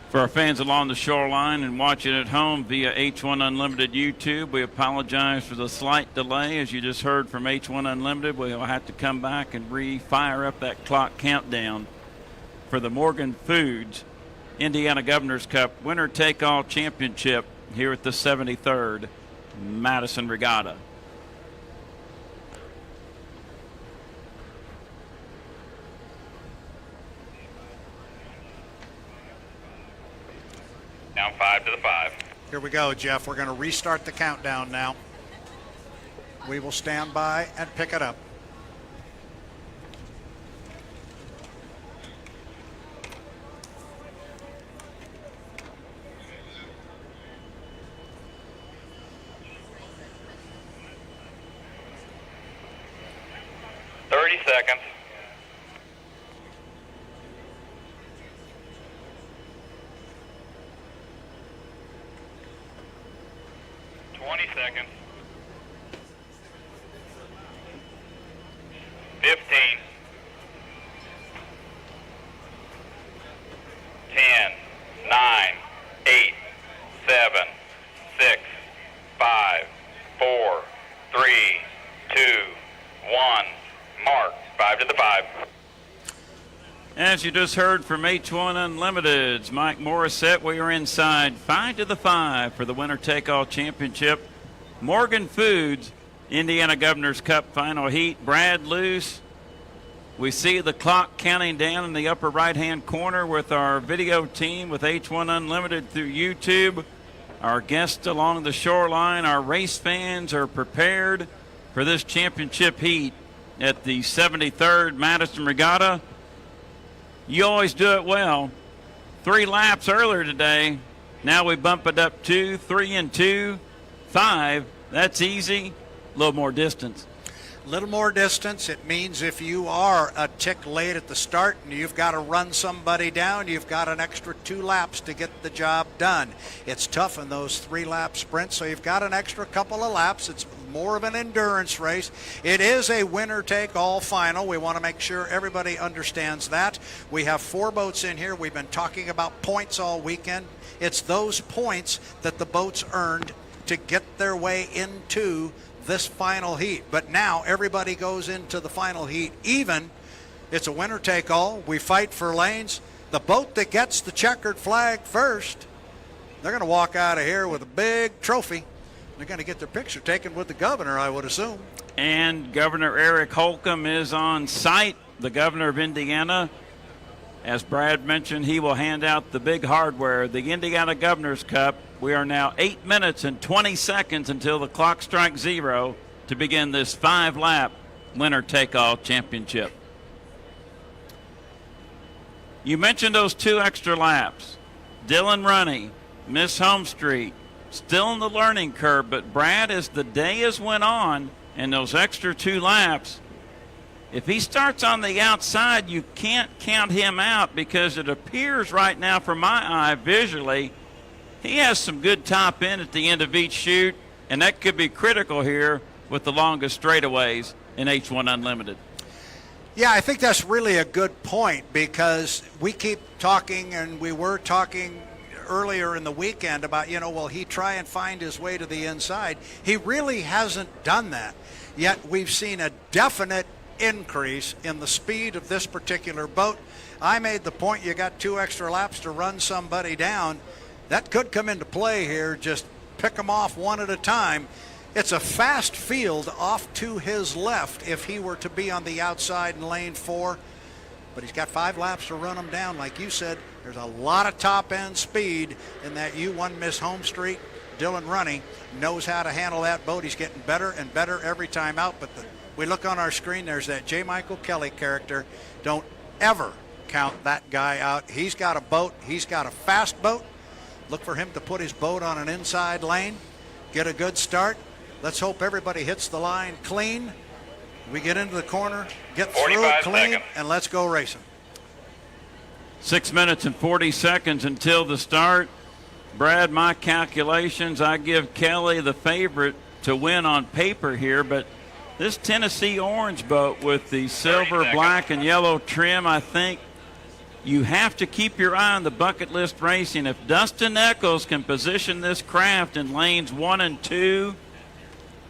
For our fans along the shoreline and watching at home via H1 Unlimited YouTube, we apologize for the slight delay. As you just heard from H1 Unlimited, we'll have to come back and re-fire up that clock countdown for the Morgan Foods Indiana Governor's Cup Winner-Take-All Championship here at the 73rd Madison Regatta. Down 5 to the 5. Here we go, Jeff. We're going to restart the countdown now. We will stand by and pick it up. Seconds. 10, As you just heard from H1 Unlimited's Mike Morissette, we are inside 5 to the 5 for the winner take-all championship. Morgan Foods, Indiana Governor's Cup final heat. Brad Luce. We see the clock counting down in the upper right-hand corner with our video team with H1 Unlimited through YouTube. Our guests along the shoreline, our race fans are prepared for this championship heat at the 73rd Madison Regatta. You always do it well. 3 laps earlier today. Now we bump it up 2, 3 and 2, 5. That's easy. A little more distance. Little more distance. It means if you are a tick late at the start and you've got to run somebody down, you've got an extra 2 laps to get the job done. It's tough in those 3-lap sprints, so you've got an extra couple of laps. It's more of an endurance race. It is a winner-take-all final. We want to make sure everybody understands that. We have 4 boats in here. We've been talking about points all weekend. It's those points that the boats earned to get their way into this final heat. But now everybody goes into the final heat even. It's a winner take all. We fight for lanes. The boat that gets the checkered flag first, they're going to walk out of here with a big trophy. They're going to get their picture taken with the governor, I would assume. And Governor Eric Holcomb is on site, the governor of Indiana. As Brad mentioned, he will hand out the big hardware, the Indiana Governor's Cup. We are now 8 minutes and 20 seconds until the clock strikes 0 to begin this 5-lap winner-take-all championship. You mentioned those 2 extra laps. Dylan Runny, Miss Home Street, still in the learning curve, but Brad, as the day has went on and those extra 2 laps, if he starts on the outside, you can't count him out because it appears right now from my eye visually he has some good top end at the end of each chute, and that could be critical here with the longest straightaways in H1 Unlimited. Yeah, I think that's really a good point because we keep talking, and we were talking earlier in the weekend about, will he try and find his way to the inside? He really hasn't done that. Yet we've seen a definite increase in the speed of this particular boat. I made the point you got 2 extra laps to run somebody down. That could come into play here. Just pick them off one at a time. It's a fast field off to his left if he were to be on the outside in lane 4. But he's got 5 laps to run them down. Like you said, there's a lot of top-end speed in that U1 Miss Home Street. Dylan Runny knows how to handle that boat. He's getting better and better every time out. But we look on our screen, there's that J. Michael Kelly character. Don't ever count that guy out. He's got a boat. He's got a fast boat. Look for him to put his boat on an inside lane, get a good start. Let's hope everybody hits the line clean. We get into the corner, get through clean, and let's go racing. 6 minutes and 40 seconds until the start. Brad, my calculations, I give Kelly the favorite to win on paper here, but this Tennessee Orange boat with the silver, black, and yellow trim, I think you have to keep your eye on the bucket list racing. If Dustin Eccles can position this craft in lanes 1 and 2,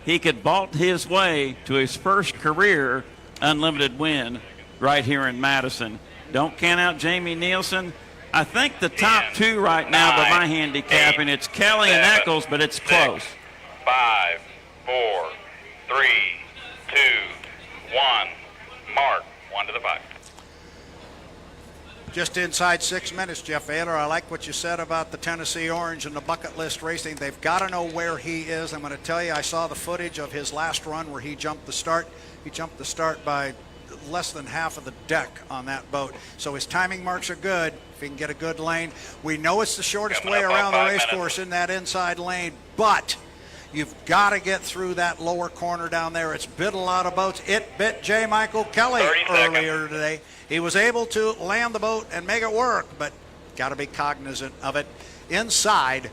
he could vault his way to his first career Unlimited win right here in Madison. Don't count out Jamie Nielsen. I think the top 2 right now by my handicapping, it's Kelly and Eccles, but it's close. 5, 4, 3, 2, 1. Mark 1 to the 5. Just inside 6 minutes, Jeff Ayler. I like what you said about the Tennessee Orange and the bucket list racing. They've got to know where he is. I'm going to tell you, I saw the footage of his last run where he jumped the start. He jumped the start by less than half of the deck on that boat. So his timing marks are good if he can get a good lane. We know it's the shortest way around the race course in that inside lane, but you've got to get through that lower corner down there. It's bit a lot of boats. It bit J. Michael Kelly earlier today. He was able to land the boat and make it work, but got to be cognizant of it. Inside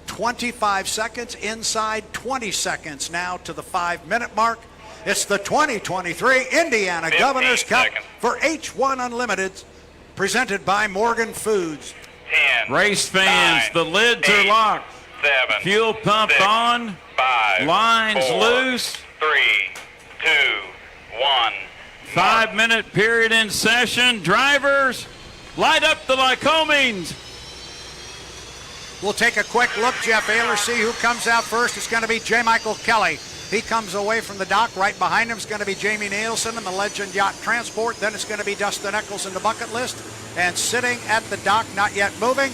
25 seconds, inside 20 seconds now to the 5-minute mark. It's the 2023 Indiana Governor's Cup for H1 Unlimited, presented by Morgan Foods. 10, Race fans, 9, the lids 8, are locked. 7, Fuel pump 6, on. 5, Lines 4, loose. 3, 2, 1. 5-minute period in session. Drivers, light up the Lycomings. We'll take a quick look, Jeff Ayler, see who comes out first. It's going to be J. Michael Kelly. He comes away from the dock. Right behind him is going to be Jamie Nielsen in the Legend Yacht Transport. Then it's going to be Dustin Eccles in the Bucket List. And sitting at the dock, not yet moving,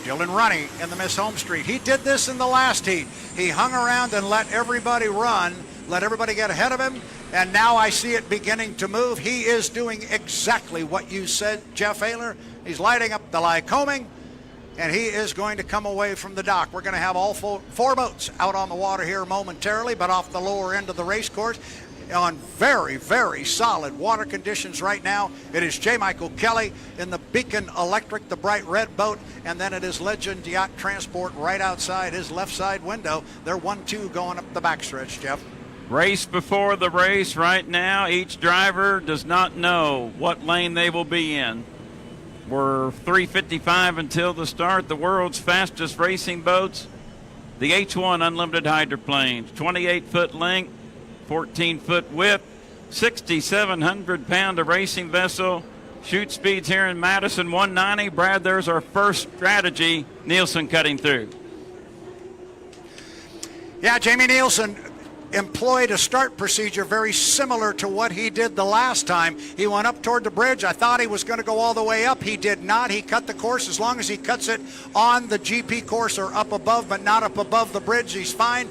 Dylan Runny in the Miss Home Street. He did this in the last heat. He hung around and let everybody run, let everybody get ahead of him, and now I see it beginning to move. He is doing exactly what you said, Jeff Ayler. He's lighting up the Lycoming, and he is going to come away from the dock. We're going to have all four boats out on the water here momentarily, but off the lower end of the race course on very, very solid water conditions right now. It is J. Michael Kelly in the Beacon Electric, the bright red boat, and then it is Legend Yacht Transport right outside his left side window. They're 1-2 going up the backstretch, Jeff. Race before the race right now. Each driver does not know what lane they will be in. We're 3:55 until the start. The world's fastest racing boats, the H1 Unlimited Hydroplanes, 28-foot length, 14-foot width, 6,700 pound of racing vessel. Shoot speeds here in Madison 190. Brad, there's our first strategy. Nielsen cutting through. Yeah, Jamie Nielsen employed a start procedure very similar to what he did the last time. He went up toward the bridge. I thought he was going to go all the way up. He did not. He cut the course. As long as he cuts it on the GP course or up above, but not up above the bridge, he's fine.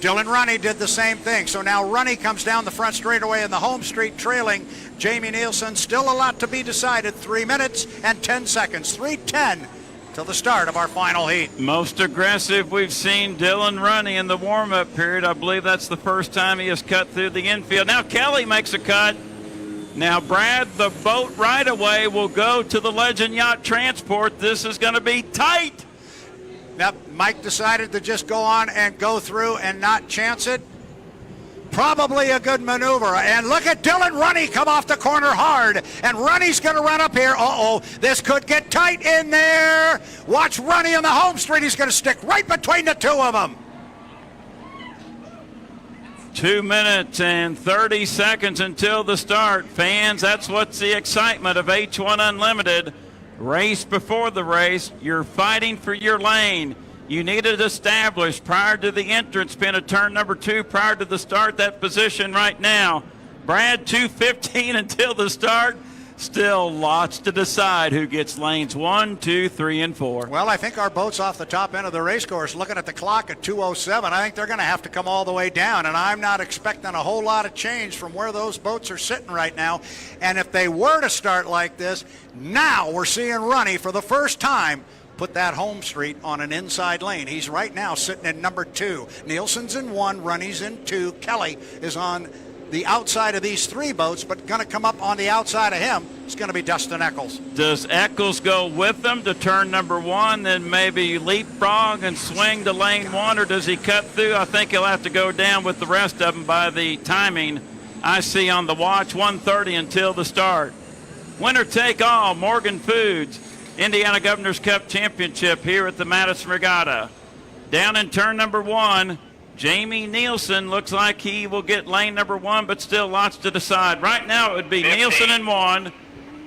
Dylan Runny did the same thing. So now Runny comes down the front straightaway in the home street, trailing Jamie Nielsen. Still a lot to be decided. 3 minutes and 10 seconds. 3:10 till the start of our final heat. Most aggressive we've seen Dylan Runny in the warm-up period. I believe that's the first time he has cut through the infield. Now Kelly makes a cut. Now, Brad, the boat right away will go to the Legend Yacht Transport. This is going to be tight. Now, Mike decided to just go on and go through and not chance it. Probably a good maneuver. And look at Dylan Runny come off the corner hard. And Runny's going to run up here. Uh-oh, this could get tight in there. Watch Runny on the home street. He's going to stick right between the two of them. 2 minutes and 30 seconds until the start. Fans, that's what's the excitement of H1 Unlimited. Race before the race, you're fighting for your lane. You need it established prior to the entrance pin of turn number 2, prior to the start, that position right now. Brad, 2:15 until the start. Still lots to decide who gets lanes 1, 2, 3, and 4. Well, I think our boat's off the top end of the race course. Looking at the clock at 2:07, I think they're going to have to come all the way down, and I'm not expecting a whole lot of change from where those boats are sitting right now. And if they were to start like this, now we're seeing Runny for the first time put that home street on an inside lane. He's right now sitting in number 2. Nielsen's in 1, Runny's in 2. Kelly is on the outside of these 3 boats, but going to come up on the outside of him is going to be Dustin Eccles. Does Eccles go with them to turn number 1, then maybe leapfrog and swing to lane 1, or does he cut through? I think he'll have to go down with the rest of them by the timing I see on the watch. 1:30 until the start. Winner take all, Morgan Foods, Indiana Governor's Cup Championship here at the Madison Regatta. Down in turn number 1, Jamie Nielsen looks like he will get lane number 1, but still lots to decide. Right now it would be 15. Nielsen in 1,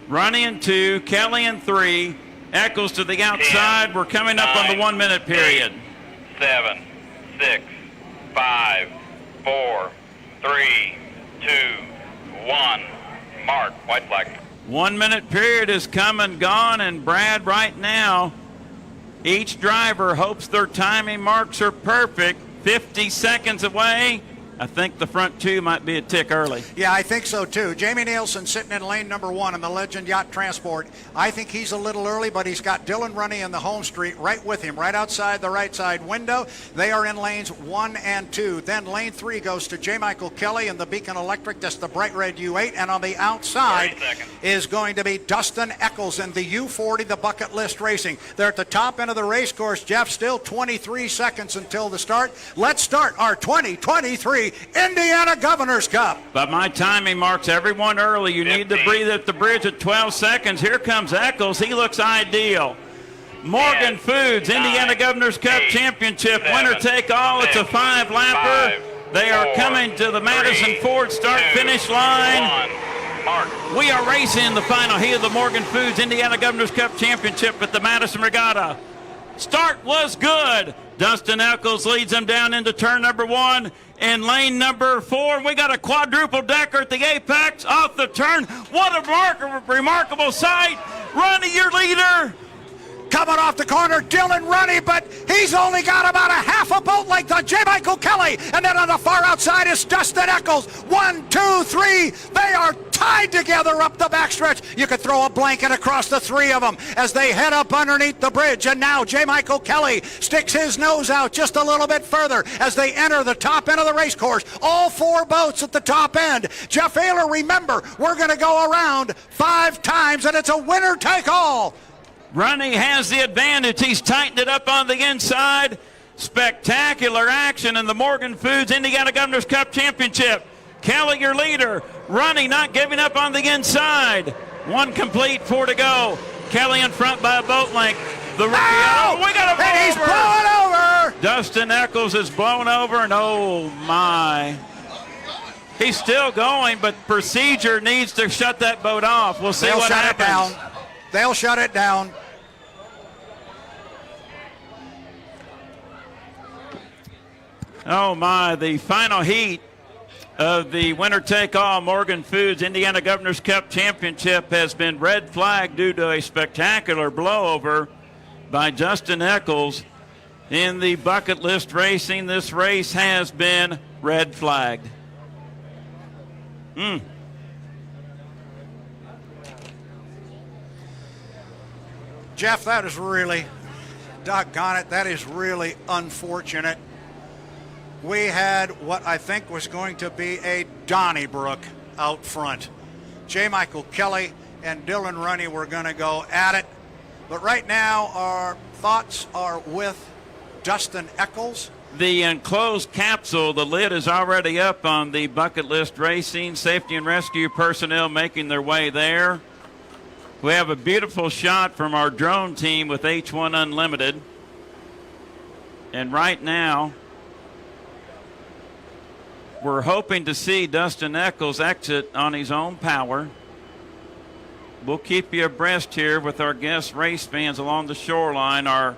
Runny in 2, Kelly in 3, Eccles to the outside. 10, We're coming up on the 1 minute period. 7, 6, 5, 4, 3, 2, 1. Mark, white flag. 1 minute period is come and gone, and Brad, right now, each driver hopes their timing marks are perfect. 50 seconds away. I think the front 2 might be a tick early. Yeah, I think so too. Jamie Nielsen sitting in lane number 1 in the Legend Yacht Transport. I think he's a little early, but he's got Dylan Runny in the home street right with him, right outside the right side window. They are in lanes 1 and 2. Then lane 3 goes to J. Michael Kelly in the Beacon Electric. That's the bright red U8. And on the outside is going to be Dustin Eccles in the U40, the Bucket List Racing. They're at the top end of the race course, Jeff. Still 23 seconds until the start. Let's start our 2023 Indiana Governor's Cup. But my timing marks everyone early. You need to breathe at the bridge at 12 seconds. Here comes Eccles. He looks ideal. Morgan Foods, Indiana Governor's Cup Championship, winner take all. It's a 5-lapper. They are coming to the Madison Ford start-finish line. Mark. We are racing the final heat of the Morgan Foods Indiana Governor's Cup Championship at the Madison Regatta. Start was good. Dustin Eccles leads them down into turn number 1 in lane number 4. We got a quadruple decker at the apex off the turn. What a remarkable sight. Ronnie, your leader. Coming off the corner, Dylan Runny, but he's only got about a half a boat length on J. Michael Kelly. And then on the far outside is Dustin Eccles. 1, 2, 3. They are tied together up the backstretch. You could throw a blanket across the three of them as they head up underneath the bridge. And now J. Michael Kelly sticks his nose out just a little bit further as they enter the top end of the race course. All 4 boats at the top end. Jeff Ayler, remember, we're going to go around 5 times, and it's a winner take all. Ronnie has the advantage. He's tightened it up on the inside. Spectacular action in the Morgan Foods Indiana Governor's Cup Championship. Kelly, your leader. Ronnie not giving up on the inside. 1 complete, 4 to go. Kelly in front by a boat length. The rookie. Oh, we got a blow and he's over. blowing over. Dustin Eccles is blown over, and oh my. He's still going, but procedure needs to shut that boat off. We'll see what happens. They'll shut it down. Oh my, the final heat of the winner-take-all Morgan Foods Indiana Governor's Cup Championship has been red flagged due to a spectacular blowover by Justin Eccles in the bucket list racing. This race has been red flagged. Jeff, that is really, doggone it, that is really unfortunate. We had what I think was going to be a Donnybrook out front. J. Michael Kelly and Dylan Runny were going to go at it. But right now, our thoughts are with Dustin Eccles. The enclosed capsule, the lid is already up on the bucket list racing. Safety and rescue personnel making their way there. We have a beautiful shot from our drone team with H1 Unlimited. And right now, we're hoping to see Dustin Eccles exit on his own power. We'll keep you abreast here with our guest race fans along the shoreline. Our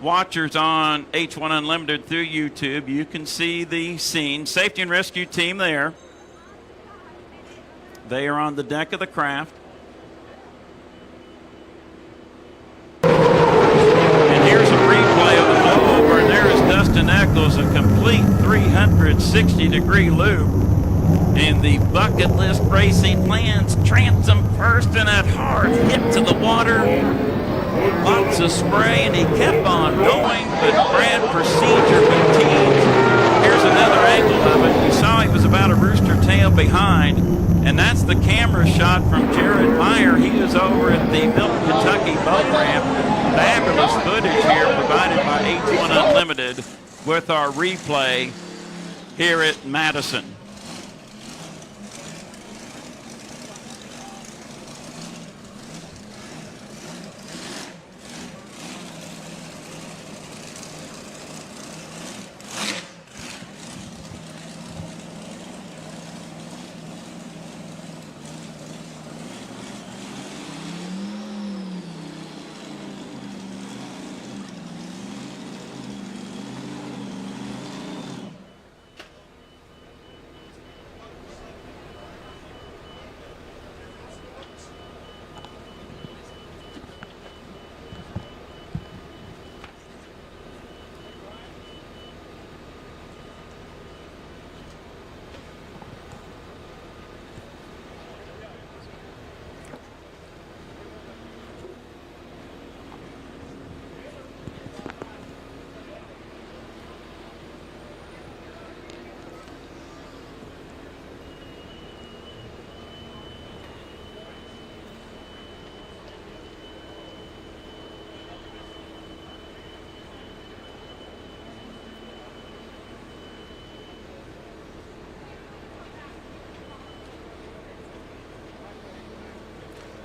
watchers on H1 Unlimited through YouTube, you can see the scene. Safety and rescue team there. They are on the deck of the craft. And here's a replay of the blowover, and there is Dustin Eccles, a complete 360-degree loop. And the bucket list racing lands transom first, and that hard hit to the water. Lots of spray, and he kept on going, but Brad procedure continues. Here's another angle of it. You saw he was about a rooster tail behind, and that's the camera shot from Jared Meyer. He was over at the Milton, Kentucky boat ramp. Fabulous footage here provided by H1 Unlimited with our replay here at Madison.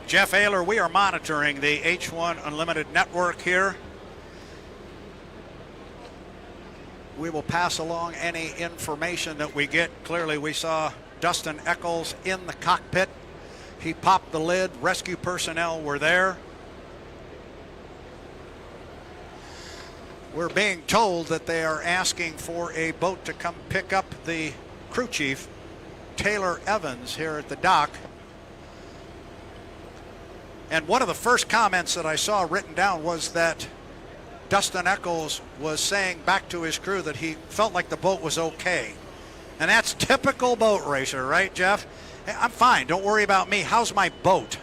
Jeff Ayler, we are monitoring the H1 Unlimited network here. We will pass along any information that we get. Clearly, we saw Dustin Eccles in the cockpit. He popped the lid. Rescue personnel were there. We're being told that they are asking for a boat to come pick up the crew chief, Taylor Evans, here at the dock. And one of the first comments that I saw written down was that Dustin Eccles was saying back to his crew that he felt like the boat was okay. And that's typical boat racer, right, Jeff? Hey, I'm fine. Don't worry about me. How's my boat?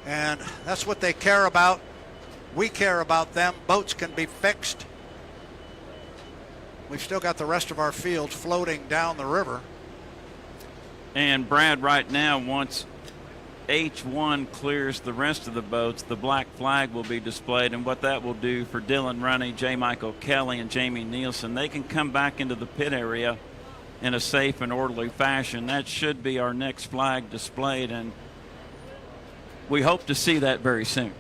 And that's what they care about. We care about them. Boats can be fixed. We've still got the rest of our field floating down the river. And Brad, right now, once H1 clears the rest of the boats, the black flag will be displayed, and what that will do for Dylan Runny, J. Michael Kelly, and Jamie Nielsen, they can come back into the pit area in a safe and orderly fashion. That should be our next flag displayed, and we hope to see that very soon.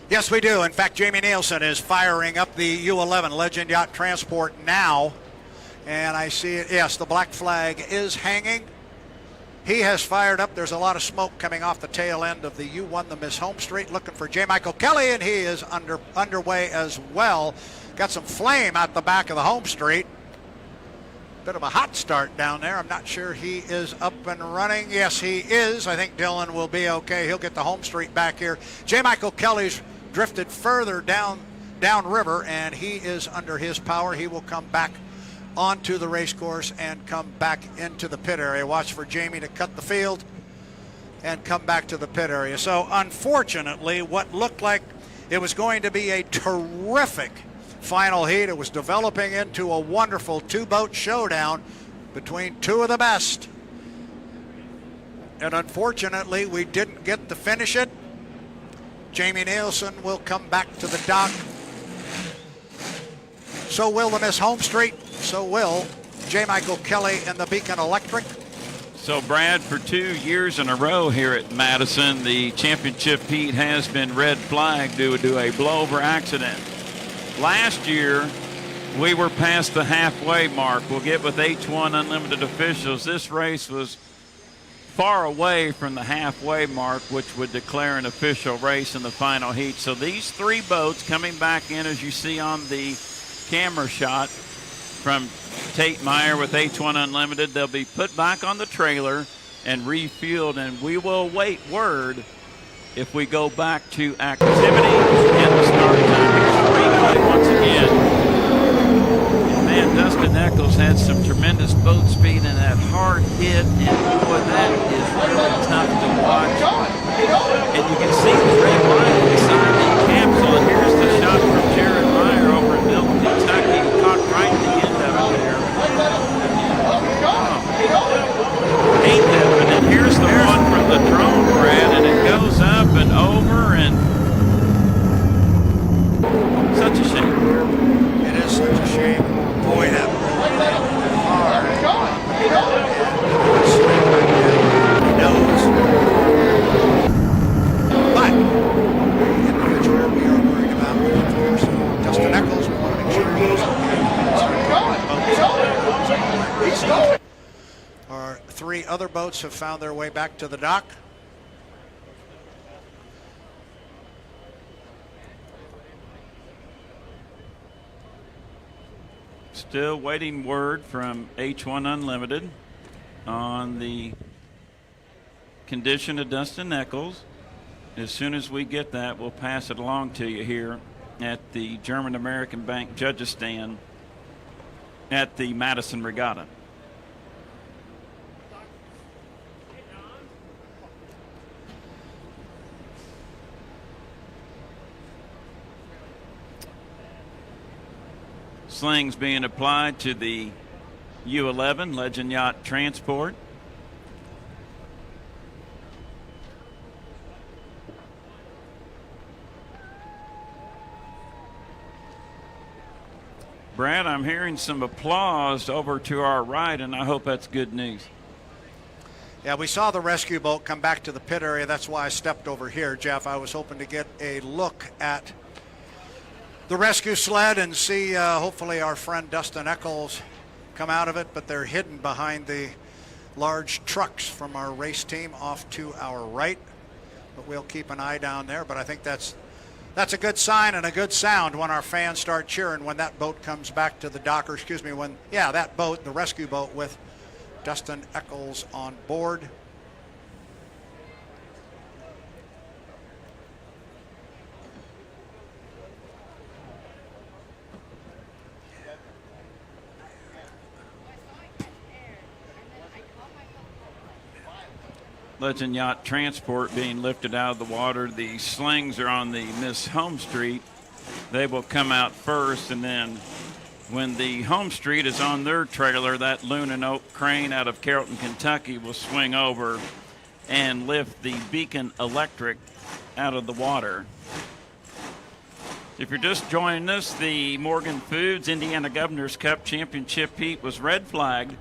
Yes, we do. In fact, Jamie Nielsen is firing up the U-11 Legend Yacht Transport now, and I see it. Yes, the black flag is hanging. He has fired up. There's a lot of smoke coming off the tail end of the U1, the Miss Home Street, looking for J. Michael Kelly, and he is underway as well. Got some flame out the back of the Home Street. Bit of a hot start down there. I'm not sure he is up and running. Yes, he is. I think Dylan will be okay. He'll get the Home Street back here. J. Michael Kelly's drifted further downriver, and he is under his power. He will come back onto the race course and come back into the pit area. Watch for Jamie to cut the field and come back to the pit area. So unfortunately, what looked like it was going to be a terrific final heat, it was developing into a wonderful two-boat showdown between two of the best. And unfortunately, we didn't get to finish it. Jamie Nielsen will come back to the dock. So will the Miss Home Street. So will J. Michael Kelly and the Beacon Electric. So, Brad, for 2 years in a row here at Madison, the championship heat has been red flagged due to a blowover accident. Last year, we were past the halfway mark. We'll get with H1 Unlimited officials. This race was far away from the halfway mark, which would declare an official race in the final heat. So these three boats coming back in, as you see on the camera shot from Tate Meyer with H1 Unlimited, they'll be put back on the trailer and refueled, and we will await word if we go back to activity and the start time. Once again, and man, Dustin Eccles had some tremendous boat speed and that hard hit, and boy, that is really tough to watch. And you can see the red line beside the capsule, and here's the shot from Jared Meyer over in Milton, Kentucky. He caught right at the end of it there. Hate that, but then here's the one from the drone, Brad, and it goes up and over, and such a shame. It is such a shame. Boy, that hard. But the individual we are worried about, of course, Dustin Eccles. We want to make sure he's okay. Our three other boats have found their way back to the dock. Still waiting word from H1 Unlimited on the condition of Dustin Eccles. As soon as we get that, we'll pass it along to you here at the German American Bank Judges Stand at the Madison Regatta. Slings being applied to the U-11 Legend Yacht Transport. Brad, I'm hearing some applause over to our right, and I hope that's good news. Yeah, we saw the rescue boat come back to the pit area. That's why I stepped over here, Jeff. I was hoping to get a look at the rescue sled and see hopefully our friend Dustin Eccles come out of it, but they're hidden behind the large trucks from our race team off to our right. But we'll keep an eye down there. But I think that's a good sign and a good sound when our fans start cheering when that boat comes back to the dock, or excuse me, that boat, the rescue boat with Dustin Eccles on board. Legend Yacht Transport being lifted out of the water. The slings are on the Miss Home Street. They will come out first, and then when the Home Street is on their trailer, that Loon and Oak crane out of Carrollton, Kentucky will swing over and lift the Beacon Electric out of the water. If you're just joining us, the Morgan Foods Indiana Governor's Cup Championship heat was red flagged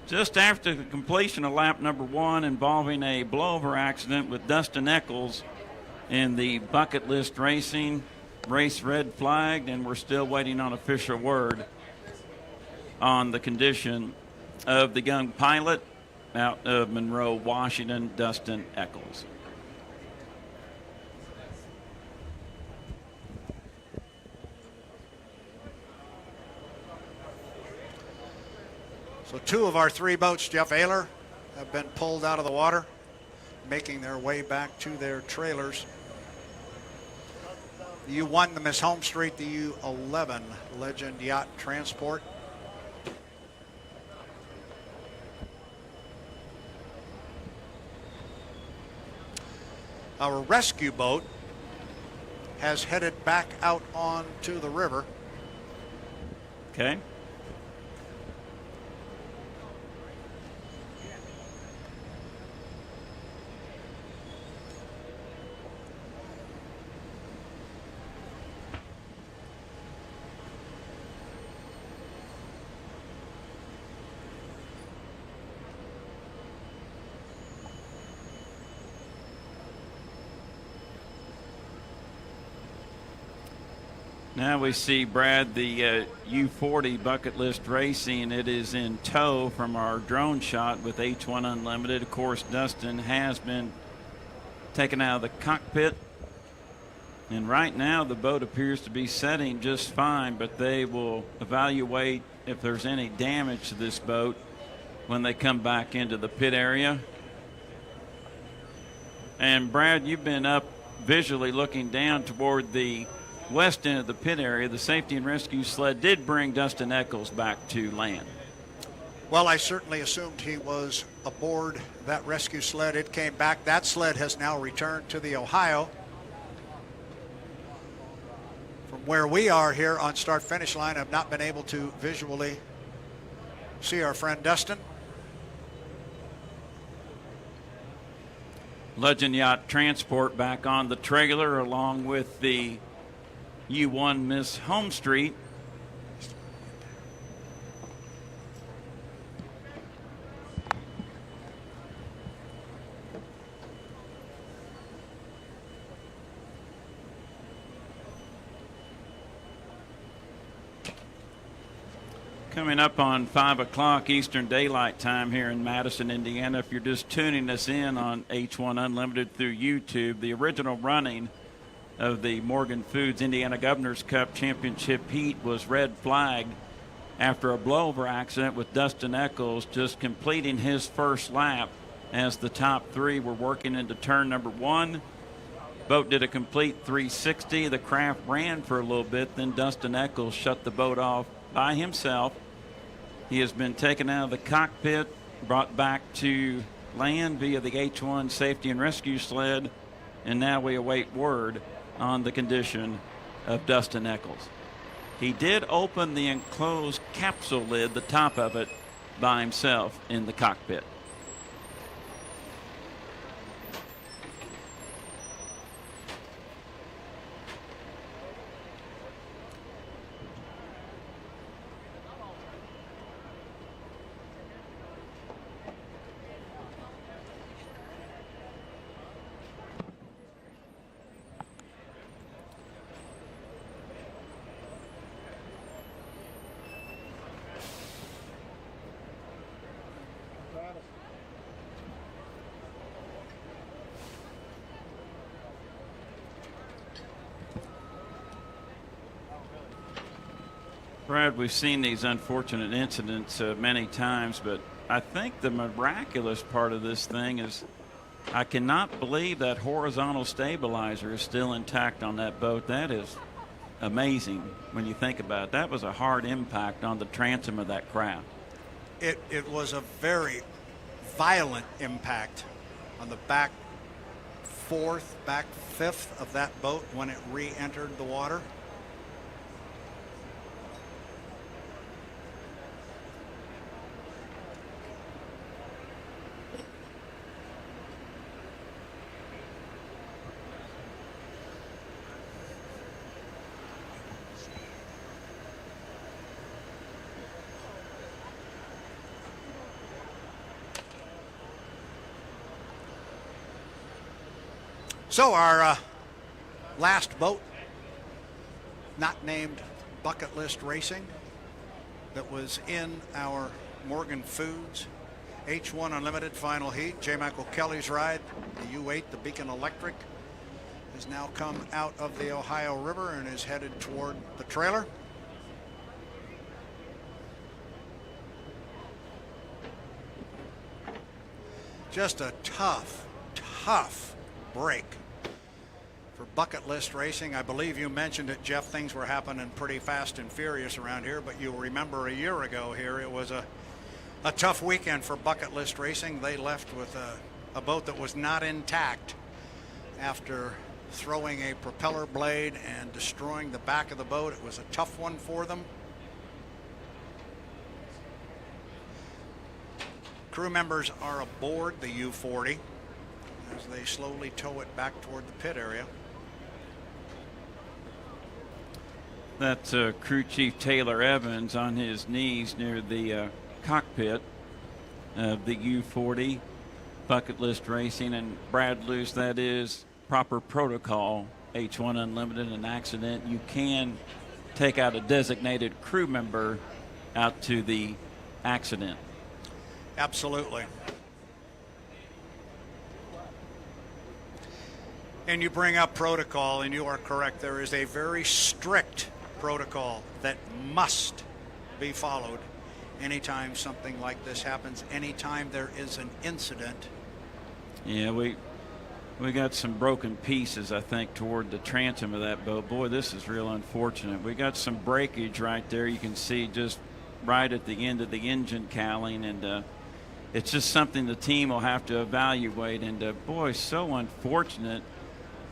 just after the completion of lap number 1 involving a blowover accident with Dustin Eccles in the bucket list racing. Race red flagged, and we're still waiting on official word on the condition of the young pilot out of Monroe, Washington, Dustin Eccles. So 2 of our 3 boats, Jeff Ayler, have been pulled out of the water, making their way back to their trailers. The U1, the Miss Home Street, the U11, Legend Yacht Transport. Our rescue boat has headed back out onto the river. Okay. Now we see, Brad, the U40 Bucket List Racing. It is in tow from our drone shot with H1 Unlimited. Of course, Dustin has been taken out of the cockpit. And right now the boat appears to be setting just fine, but they will evaluate if there's any damage to this boat when they come back into the pit area. And Brad, you've been up visually looking down toward the west end of the pit area. The safety and rescue sled did bring Dustin Eccles back to land. Well, I certainly assumed he was aboard that rescue sled. It came back. That sled has now returned to the Ohio. From where we are here on start-finish line, I've not been able to visually see our friend Dustin. Legend Yacht Transport back on the trailer along with the U1 Miss Home Street. Coming up on 5 o'clock Eastern Daylight Time here in Madison, Indiana. If you're just tuning us in on H1 Unlimited through YouTube, the original running of the Morgan Foods Indiana Governor's Cup Championship heat was red flagged after a blowover accident with Dustin Eccles just completing his first lap as the top 3 were working into turn number 1. Boat did a complete 360. The craft ran for a little bit, then Dustin Eccles shut the boat off by himself. He has been taken out of the cockpit, brought back to land via the H1 safety and rescue sled, and now we await word on the condition of Dustin Eccles. He did open the enclosed capsule lid, the top of it, by himself in the cockpit. Brad, we've seen these unfortunate incidents many times, but I think the miraculous part of this thing is I cannot believe that horizontal stabilizer is still intact on that boat. That is amazing when you think about it. That was a hard impact on the transom of that craft. It was a very violent impact on the back fourth, back fifth of that boat when it re-entered the water. So our last boat, not named Bucket List Racing, that was in our Morgan Foods H1 Unlimited final heat. J. Michael Kelly's ride, the U8, the Beacon Electric, has now come out of the Ohio River and is headed toward the trailer. Just a tough break for Bucket List Racing. I believe you mentioned it, Jeff. Things were happening pretty fast and furious around here, but you'll remember a year ago here it was a tough weekend for Bucket List Racing. They left with a boat that was not intact after throwing a propeller blade and destroying the back of the boat. It was a tough one for them. Crew members are aboard the U-40 as they slowly tow it back toward the pit area. That's Crew Chief Taylor Evans on his knees near the cockpit of the U-40 Bucket List Racing. And Brad Luce, that is proper protocol. H1 Unlimited, an accident, you can take out a designated crew member out to the accident. Absolutely. And you bring up protocol, and you are correct. There is a very strict protocol that must be followed anytime something like this happens, anytime there is an incident. Yeah, we got some broken pieces, I think, toward the transom of that boat. Boy, this is real unfortunate. We got some breakage right there. You can see just right at the end of the engine cowling, and it's just something the team will have to evaluate. And boy, so unfortunate.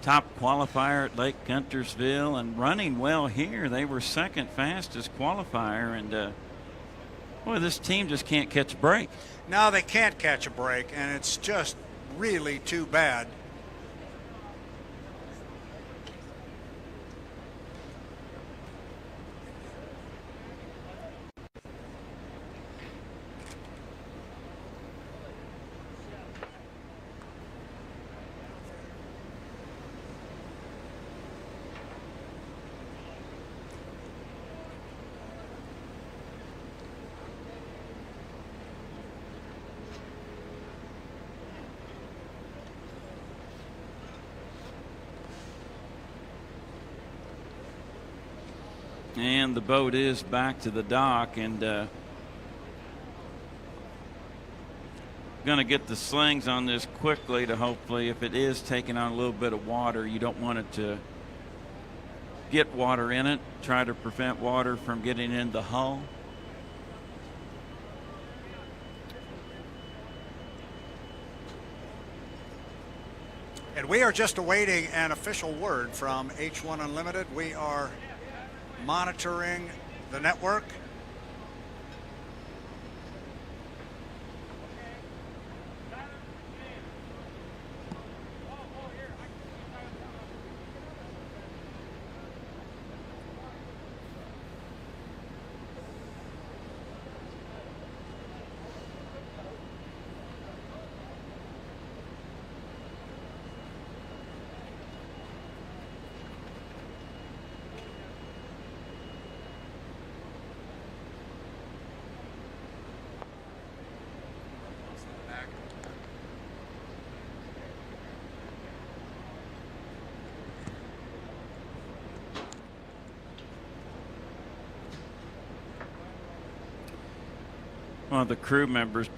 Top qualifier at Lake Guntersville and running well here. They were second fastest qualifier, and boy, this team just can't catch a break. No, they can't catch a break, and it's just really too bad. And the boat is back to the dock, and going to get the slings on this quickly to hopefully, if it is taking on a little bit of water, you don't want it to get water in it. Try to prevent water from getting in the hull. And we are just awaiting an official word from H1 Unlimited. We are monitoring the network. One of the crew members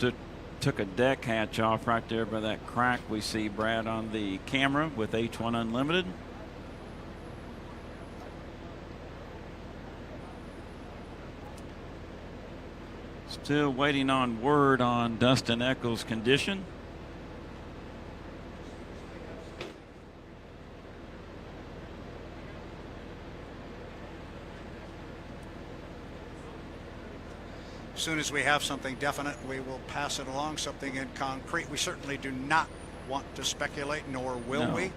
took a deck hatch off right there by that crack we see, Brad, on the camera with H1 Unlimited. Still waiting on word on Dustin Eccles' condition. As soon as we have something definite, we will pass it along, something in concrete. We certainly do not want to speculate, nor will No. we.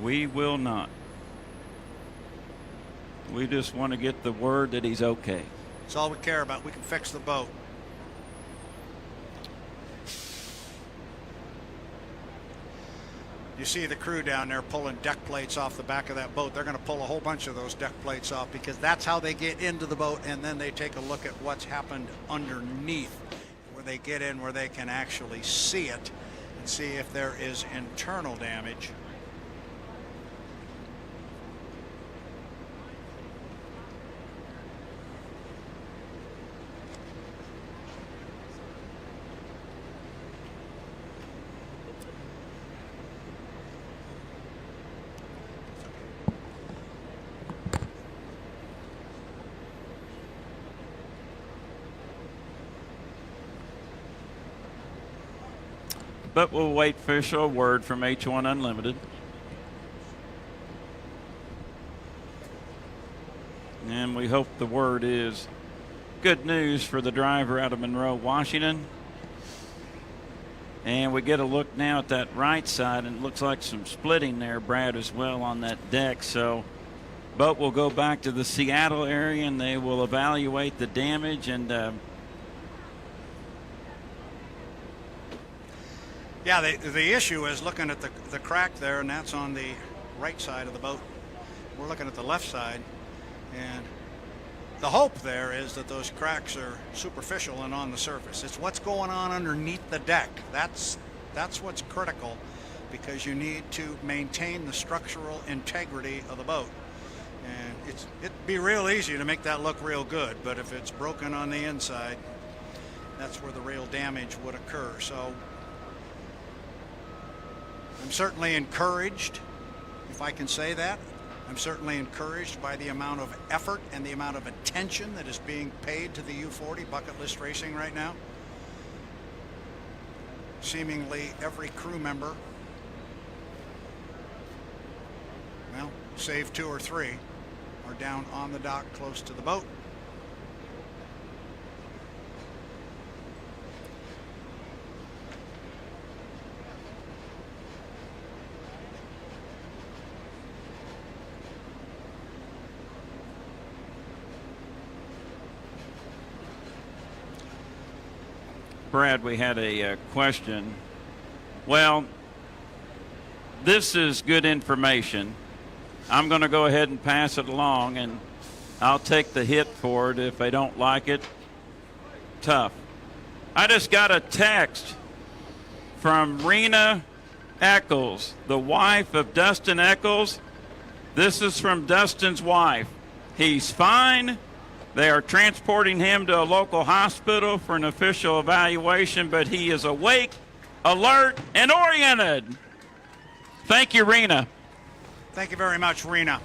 We will not. We just want to get the word that he's okay. That's all we care about. We can fix the boat. You see the crew down there pulling deck plates off the back of that boat. They're going to pull a whole bunch of those deck plates off because that's how they get into the boat, and then they take a look at what's happened underneath, where they get in where they can actually see it and see if there is internal damage. But we'll wait for official word from H1 Unlimited. And we hope the word is good news for the driver out of Monroe, Washington. And we get a look now at that right side, and it looks like some splitting there, Brad, as well on that deck. So boat will go back to the Seattle area, and they will evaluate the damage. And Yeah, the issue is looking at the crack there, and that's on the right side of the boat. We're looking at the left side, and the hope there is that those cracks are superficial and on the surface. It's what's going on underneath the deck. That's what's critical, because you need to maintain the structural integrity of the boat. And it'd be real easy to make that look real good, but if it's broken on the inside, that's where the real damage would occur. So I'm certainly encouraged, if I can say that. I'm certainly encouraged by the amount of effort and the amount of attention that is being paid to the U40 bucket list racing right now. Seemingly every crew member, well, save 2 or 3, are down on the dock close to the boat. Brad, we had a question. Well, this is good information. I'm going to go ahead and pass it along, and I'll take the hit for it if they don't like it. Tough. I just got a text from Rena Eccles, the wife of Dustin Eccles. This is from Dustin's wife. He's fine. They are transporting him to a local hospital for an official evaluation, but he is awake, alert, and oriented. Thank you, Rena. Thank you very much, Rena.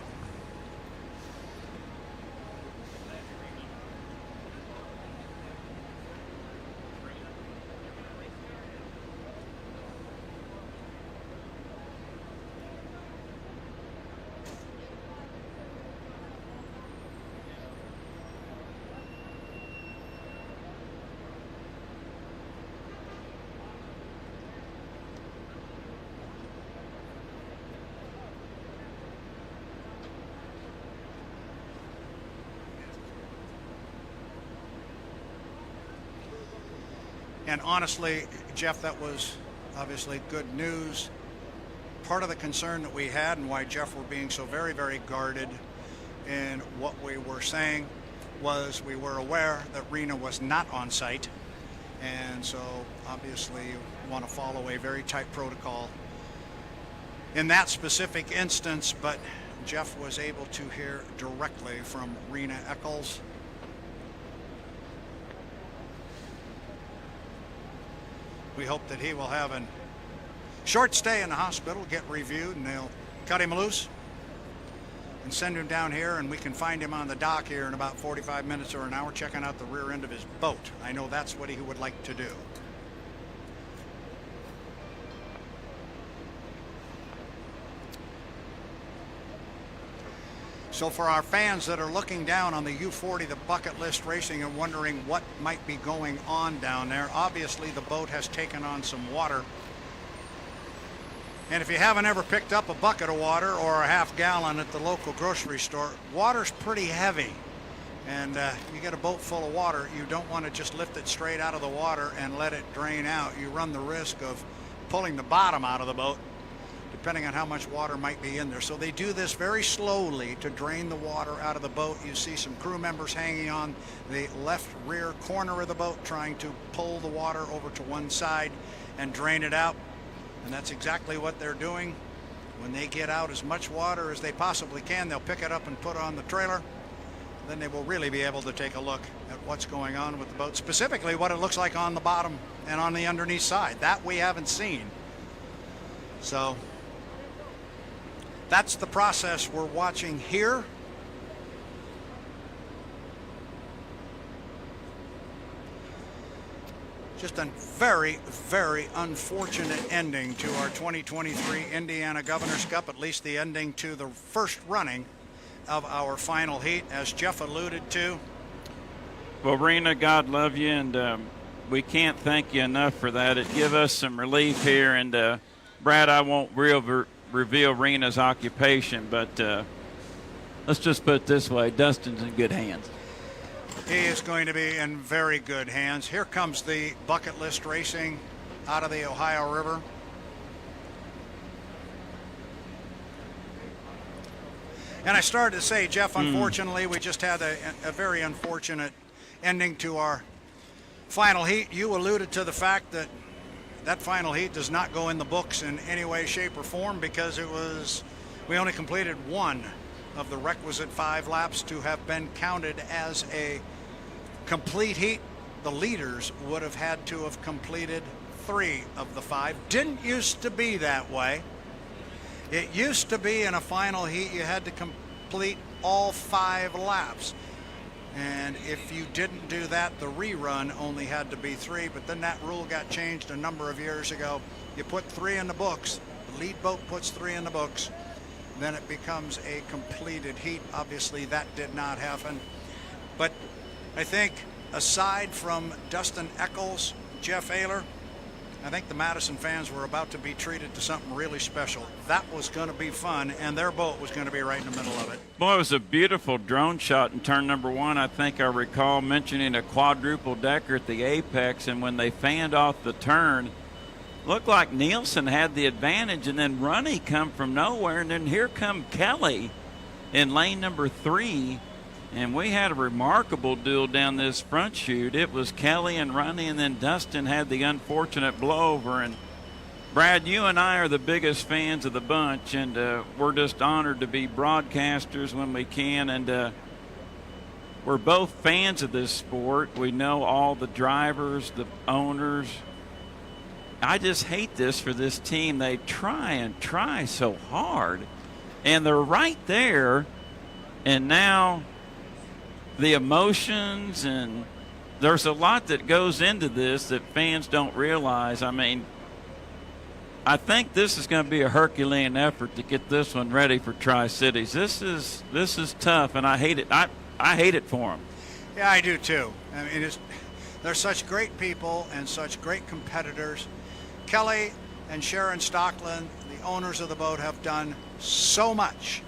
And honestly, Jeff, that was obviously good news. Part of the concern that we had, and why Jeff were being so very, very guarded in what we were saying, was we were aware that Rena was not on site. And so obviously you want to follow a very tight protocol in that specific instance, but Jeff was able to hear directly from Rena Eccles. We hope that he will have a short stay in the hospital, get reviewed, and they'll cut him loose and send him down here, and we can find him on the dock here in about 45 minutes or an hour checking out the rear end of his boat. I know that's what he would like to do. So for our fans that are looking down on the U40, the bucket list racing, and wondering what might be going on down there, obviously the boat has taken on some water. And if you haven't ever picked up a bucket of water or a half gallon at the local grocery store, water's pretty heavy. And you get a boat full of water, you don't want to just lift it straight out of the water and let it drain out. You run the risk of pulling the bottom out of the boat, depending on how much water might be in there. So they do this very slowly to drain the water out of the boat. You see some crew members hanging on the left rear corner of the boat trying to pull the water over to one side and drain it out. And that's exactly what they're doing. When they get out as much water as they possibly can, they'll pick it up and put it on the trailer. Then they will really be able to take a look at what's going on with the boat, specifically what it looks like on the bottom and on the underneath side. That we haven't seen. So that's the process we're watching here. Just a very, very unfortunate ending to our 2023 Indiana Governor's Cup, at least the ending to the first running of our final heat, as Jeff alluded to. Well, Rena, God love you, and we can't thank you enough for that. It give us some relief here, and Brad, I won't reveal Rena's occupation, but let's just put it this way, Dustin's in good hands. He is going to be in very good hands. Here comes the bucket list racing out of the Ohio River. And I started to say, Jeff, unfortunately, we just had a very unfortunate ending to our final heat. You alluded to the fact that that final heat does not go in the books in any way, shape, or form because we only completed one of the requisite 5 laps to have been counted as a complete heat. The leaders would have had to have completed 3 of the 5. Didn't used to be that way. It used to be in a final heat you had to complete all 5 laps. And if you didn't do that, the rerun only had to be 3, but then that rule got changed a number of years ago. You put 3 in the books, the lead boat puts 3 in the books, then it becomes a completed heat. Obviously that did not happen. But I think aside from Dustin Eccles, Jeff Ayler, I think the Madison fans were about to be treated to something really special. That was going to be fun, and their boat was going to be right in the middle of it. Boy, it was a beautiful drone shot in turn number 1. I think I recall mentioning a quadruple decker at the apex, and when they fanned off the turn, looked like Nielsen had the advantage, and then Runny come from nowhere, and then here come Kelly in lane number 3, and we had a remarkable duel down this front chute. It was Kelly and Runny, and then Dustin had the unfortunate blowover. And Brad, you and I are the biggest fans of the bunch, and we're just honored to be broadcasters when we can, and we're both fans of this sport. We know all the drivers, the owners. I just hate this for this team. They try and try so hard, and they're right there, and now the emotions, and there's a lot that goes into this that fans don't realize. I mean, I think this is going to be a Herculean effort to get this one ready for Tri-Cities. This is tough, and I hate it. I hate it for them. Yeah, I do too. I mean, they're such great people and such great competitors. Kelly and Sharon Stockland, the owners of the boat, have done so much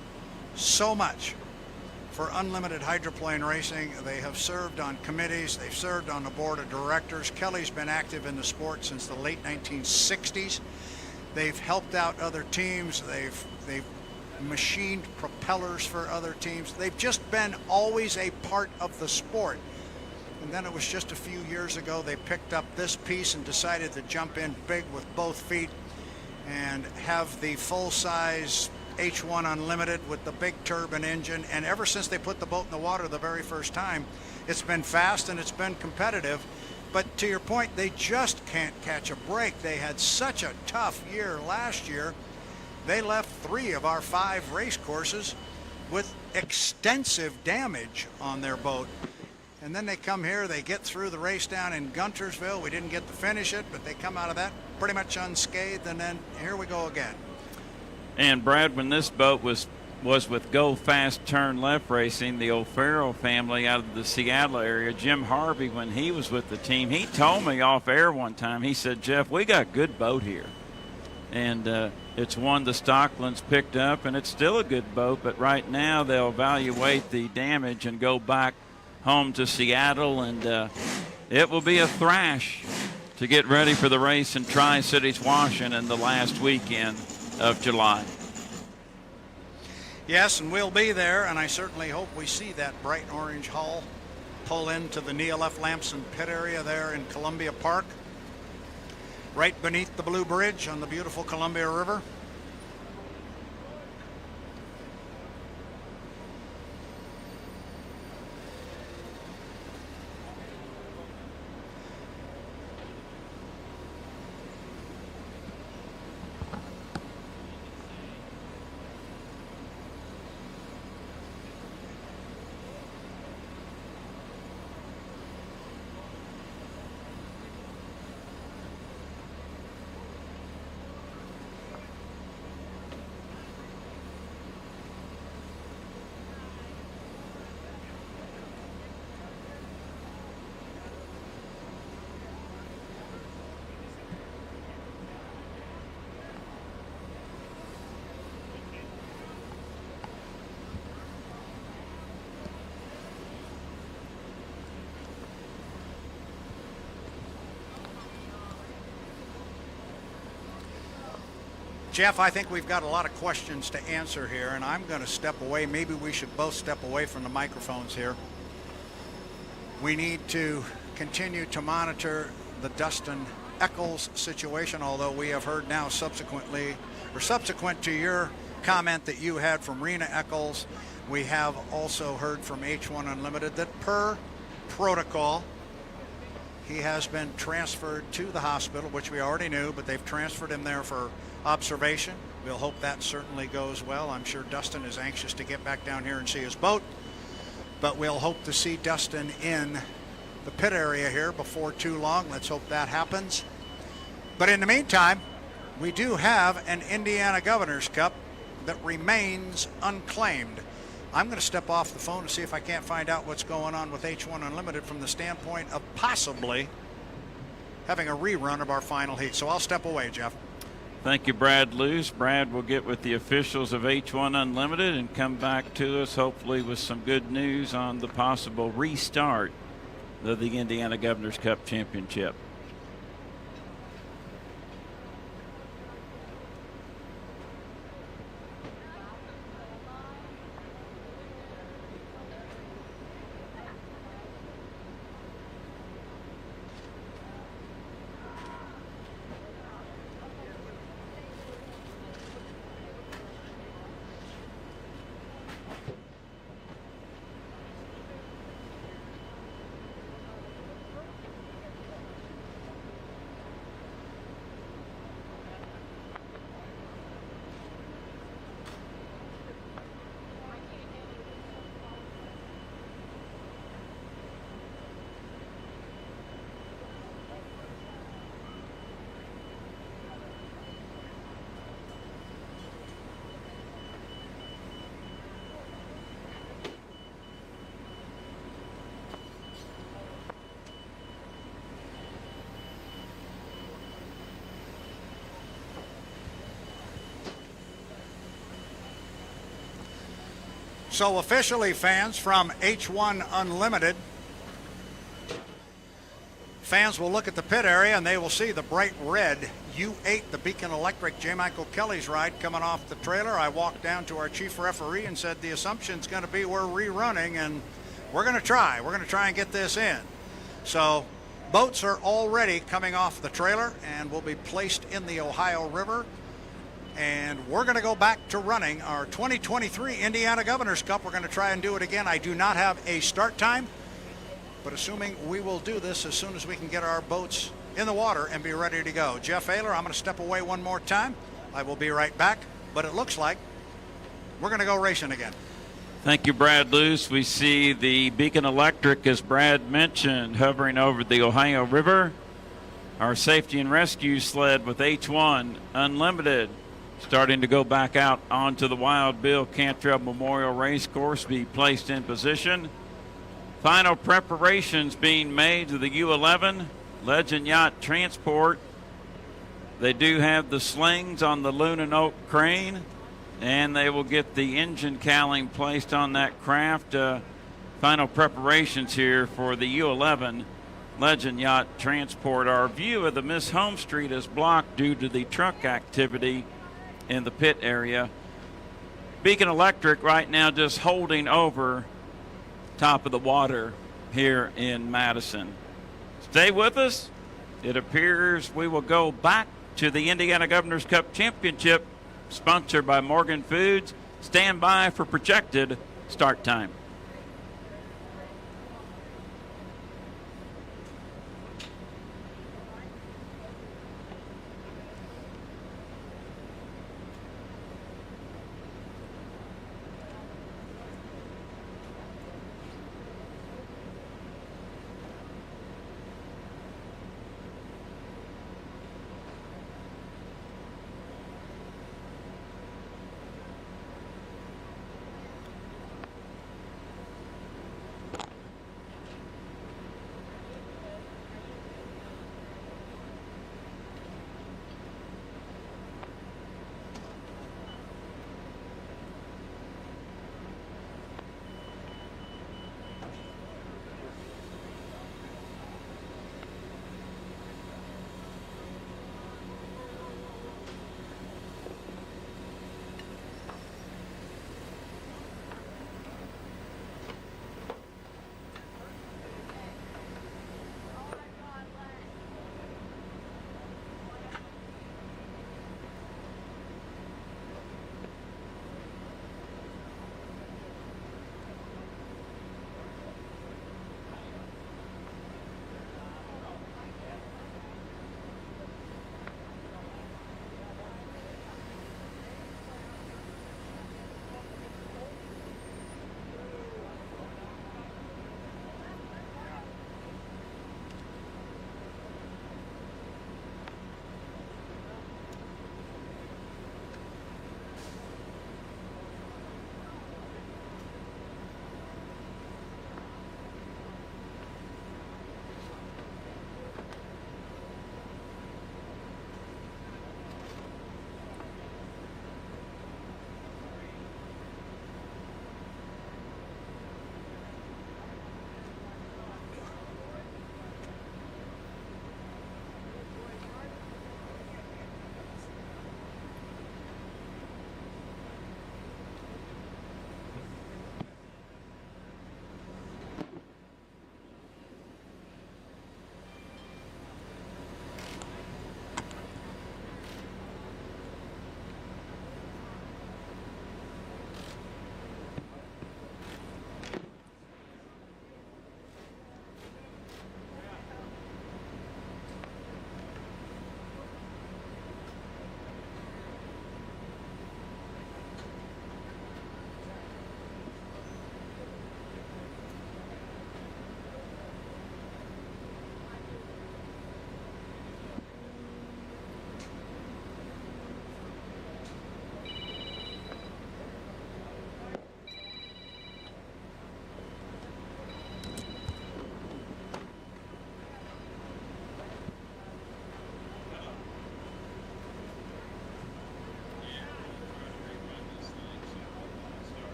for Unlimited Hydroplane Racing. They have served on committees. They've served on the board of directors. Kelly's been active in the sport since the late 1960s. They've helped out other teams. They've machined propellers for other teams. They've just been always a part of the sport. And then it was just a few years ago they picked up this piece and decided to jump in big with both feet and have the full-size H1 Unlimited with the big turbine engine. And ever since they put the boat in the water the very first time, it's been fast and it's been competitive. But to your point, they just can't catch a break. They had such a tough year last year. They left 3 of our 5 race courses with extensive damage on their boat. And then they come here, they get through the race down in Guntersville. We didn't get to finish it, but they come out of that pretty much unscathed, and then here we go again. And Brad, when this boat was with Go Fast Turn Left Racing, the O'Farrell family out of the Seattle area, Jim Harvey, when he was with the team, he told me off air one time, he said, Jeff, we got a good boat here. And it's one the Stocklands picked up, and it's still a good boat, but right now they'll evaluate the damage and go back home to Seattle, and it will be a thrash to get ready for the race in Tri-Cities, Washington, the last weekend of July. Yes, and we'll be there, and I certainly hope we see that bright orange hull pull into the Neil F. Lamson pit area there in Columbia Park, right beneath the Blue Bridge on the beautiful Columbia River. Jeff, I think we've got a lot of questions to answer here, and I'm going to step away. Maybe we should both step away from the microphones here. We need to continue to monitor the Dustin Eccles situation, although we have heard now subsequent to your comment that you had from Rena Eccles, we have also heard from H1 Unlimited that per protocol, he has been transferred to the hospital, which we already knew, but they've transferred him there for observation. We'll hope that certainly goes well. I'm sure Dustin is anxious to get back down here and see his boat, but we'll hope to see Dustin in the pit area here before too long. Let's hope that happens. But in the meantime, we do have an Indiana Governor's Cup that remains unclaimed. I'm going to step off the phone and see if I can't find out what's going on with H1 Unlimited from the standpoint of possibly having a rerun of our final heat. So I'll step away, Jeff. Thank you, Brad Luce. Brad will get with the officials of H1 Unlimited and come back to us, hopefully with some good news on the possible restart of the Indiana Governor's Cup Championship. So officially, fans from H1 Unlimited, fans will look at the pit area and they will see the bright red U8, the Beacon Electric J. Michael Kelly's ride coming off the trailer. I walked down to our chief referee and said the assumption's going to be we're rerunning, and we're going to try. We're going to try and get this in. So boats are already coming off the trailer and will be placed in the Ohio River. And we're going to go back to running our 2023 Indiana Governor's Cup. We're going to try and do it again. I do not have a start time, but assuming we will do this as soon as we can get our boats in the water and be ready to go. Jeff Ayler, I'm going to step away one more time. I will be right back, but it looks like we're going to go racing again. Thank you, Brad Luce. We see the Beacon Electric, as Brad mentioned, hovering over the Ohio River. Our safety and rescue sled with H1 Unlimited starting to go back out onto the Wild Bill Cantrell Memorial Racecourse, be placed in position. Final preparations being made to the U11 Legend Yacht Transport. They do have the slings on the Loon and Oak crane, and they will get the engine cowling placed on that craft. Final preparations here for the U11 Legend Yacht Transport. Our view of the Miss Home Street is blocked due to the truck activity in the pit area. Beacon Electric right now just holding over top of the water here in Madison. Stay with us. It appears we will go back to the Indiana Governor's Cup Championship, sponsored by Morgan Foods. Stand by for projected start time.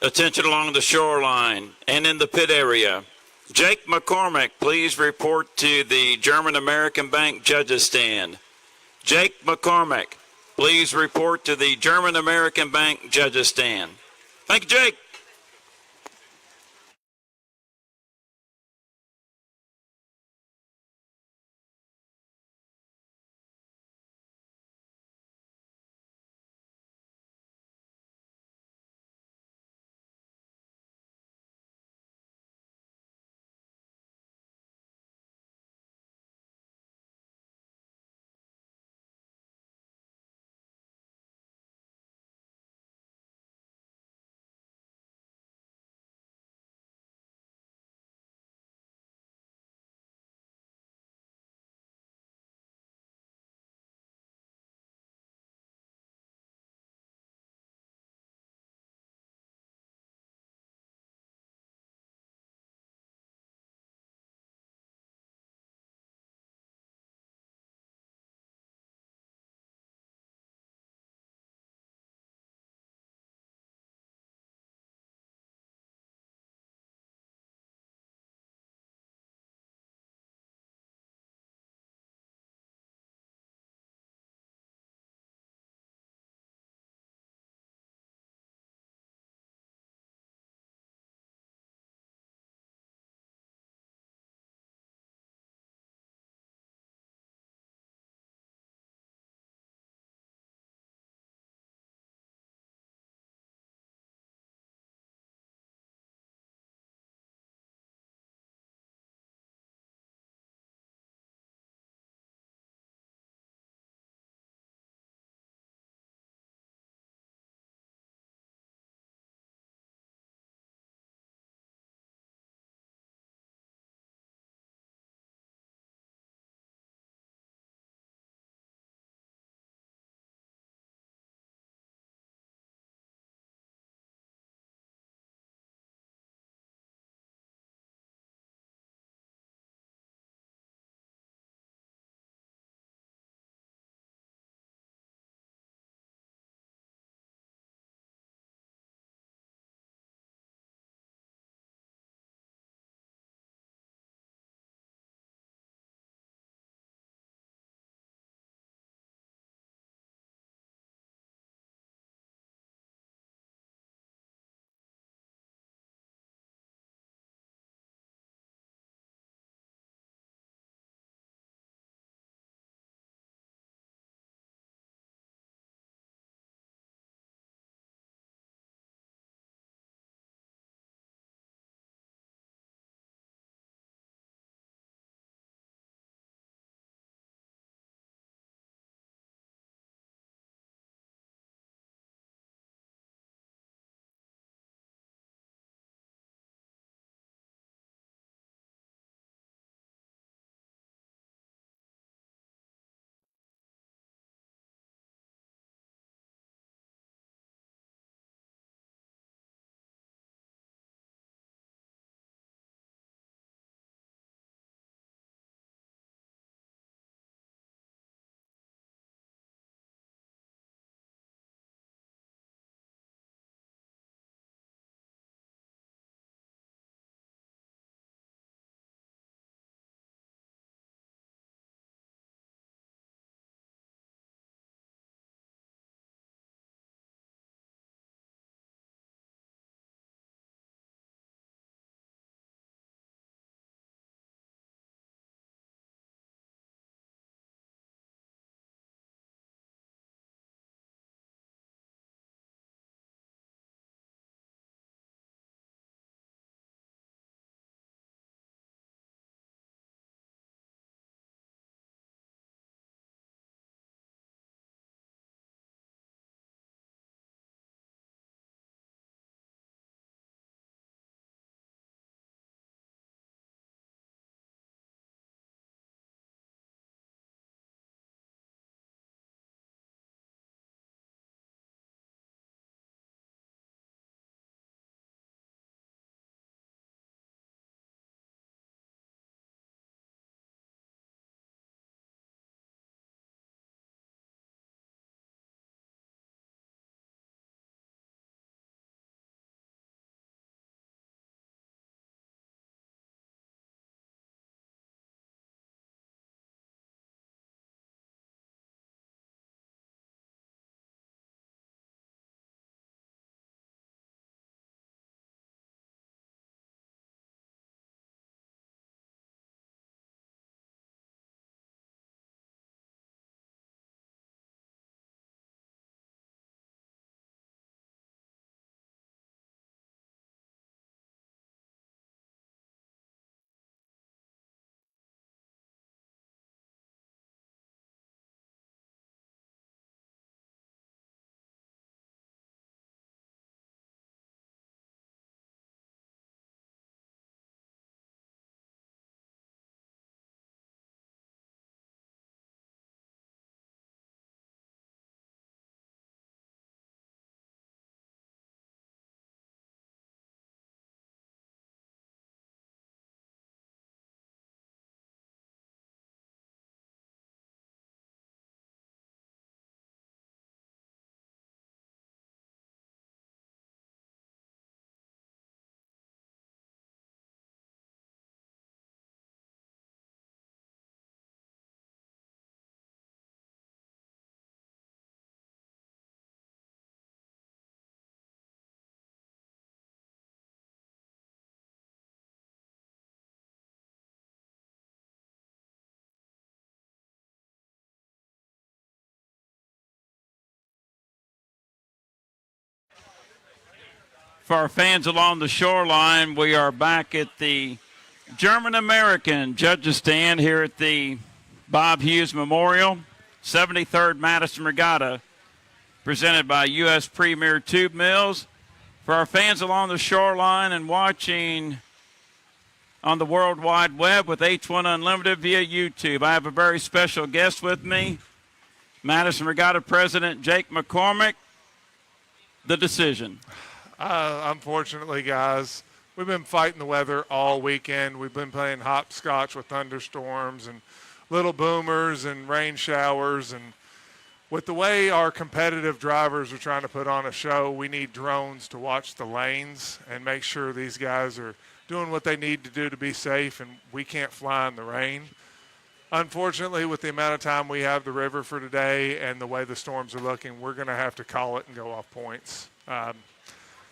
Attention along the shoreline and in the pit area. Jake McCormick, please report to the German American Bank judges stand. Jake McCormick, please report to the German American Bank judges stand. Thank you, Jake. For our fans along the shoreline, we are back at the German-American judges stand here at the Bob Hughes Memorial, 73rd Madison Regatta, presented by U.S. Premier Tube Mills. For our fans along the shoreline and watching on the World Wide Web with H1 Unlimited via YouTube, I have a very special guest with me, Madison Regatta President Jake McCormick. The decision. Unfortunately, guys, we've been fighting the weather all weekend. We've been playing hopscotch with thunderstorms and little boomers and rain showers. And with the way our competitive drivers are trying to put on a show, we need drones to watch the lanes and make sure these guys are doing what they need to do to be safe, and we can't fly in the rain. Unfortunately, with the amount of time we have the river for today and the way the storms are looking, we're going to have to call it and go off points.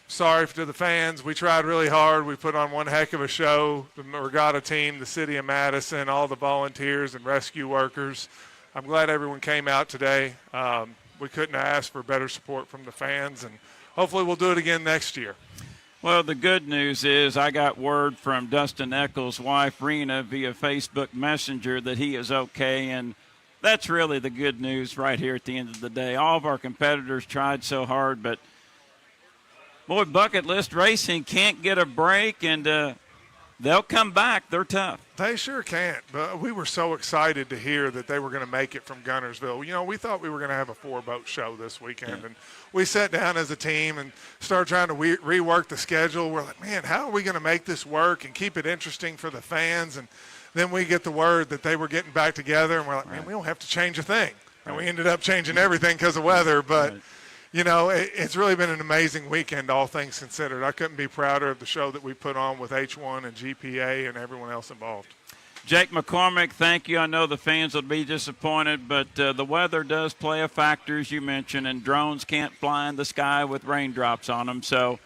Sorry to the fans. We tried really hard. We put on one heck of a show. The regatta team, the city of Madison, all the volunteers and rescue workers. I'm glad everyone came out today. We couldn't have asked for better support from the fans, and hopefully we'll do it again next year. Well, the good news is I got word from Dustin Eccles' wife, Rena, via Facebook Messenger that he is okay, and that's really the good news right here at the end of the day. All of our competitors tried so hard, but, boy, bucket list racing can't get a break, and they'll come back. They're tough. They sure can't, but we were so excited to hear that they were going to make it from Guntersville. You know, we thought we were going to have a 4-boat show this weekend, and we sat down as a team and started trying to rework the schedule. We're like, man, how are we going to make this work and keep it interesting for the fans? And then we get the word that they were getting back together, and we're like, man, we don't have to change a thing. And we ended up changing everything because of weather, but you know, it's really been an amazing weekend, all things considered. I couldn't be prouder of the show that we put on with H1 and GPA and everyone else involved. Jake McCormick, thank you. I know the fans will be disappointed, but the weather does play a factor, as you mentioned, and drones can't fly in the sky with raindrops on them. So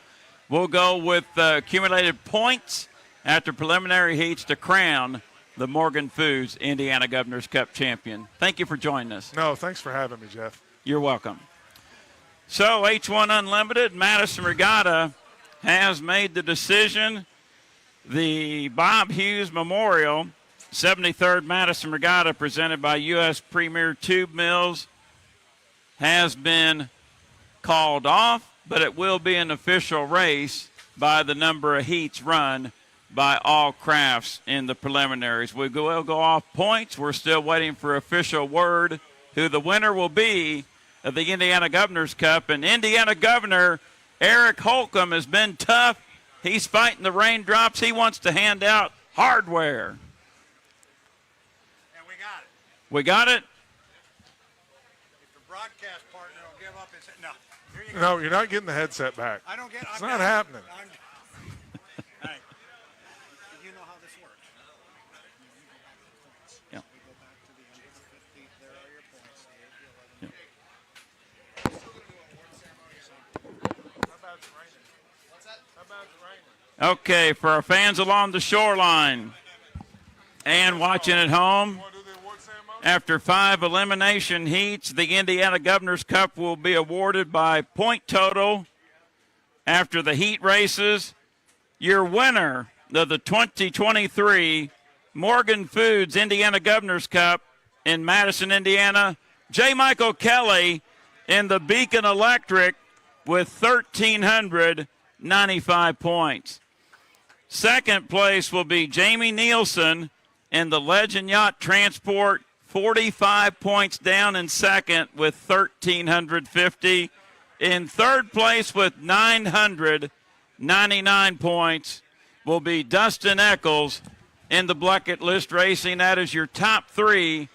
we'll go with accumulated points after preliminary heats to crown the Morgan Foods Indiana Governor's Cup champion. Thank you for joining us. No, thanks for having me, Jeff. You're welcome. So H1 Unlimited, Madison Regatta has made the decision. The Bob Hughes Memorial, 73rd Madison Regatta, presented by U.S. Premier Tube Mills, has been called off, but it will be an official race by the number of heats run by all crafts in the preliminaries. We will go off points. We're still waiting for official word who the winner will be of the Indiana Governor's Cup. And Indiana Governor Eric Holcomb has been tough. He's fighting the raindrops. He wants to hand out hardware. And we got it. We got it? If the broadcast partner will give up his... No. Here you go. No, you're not getting the headset back. I don't get it. It's not happening. All right. You know how this works. Yeah. We go back to the end of the 50. There are your points. Yeah. Okay, for our fans along the shoreline and watching at home, after 5 elimination heats, the Indiana Governor's Cup will be awarded by point total after the heat races. Your winner of the 2023 Morgan Foods Indiana Governor's Cup in Madison, Indiana, J. Michael Kelly in the Beacon Electric with 1,395 points. Second place will be Jamie Nielsen in the Legend Yacht Transport, 45 points down in second with 1,350. In third place with 999 points will be Dustin Eccles in the Bucket List Racing. That is your top 3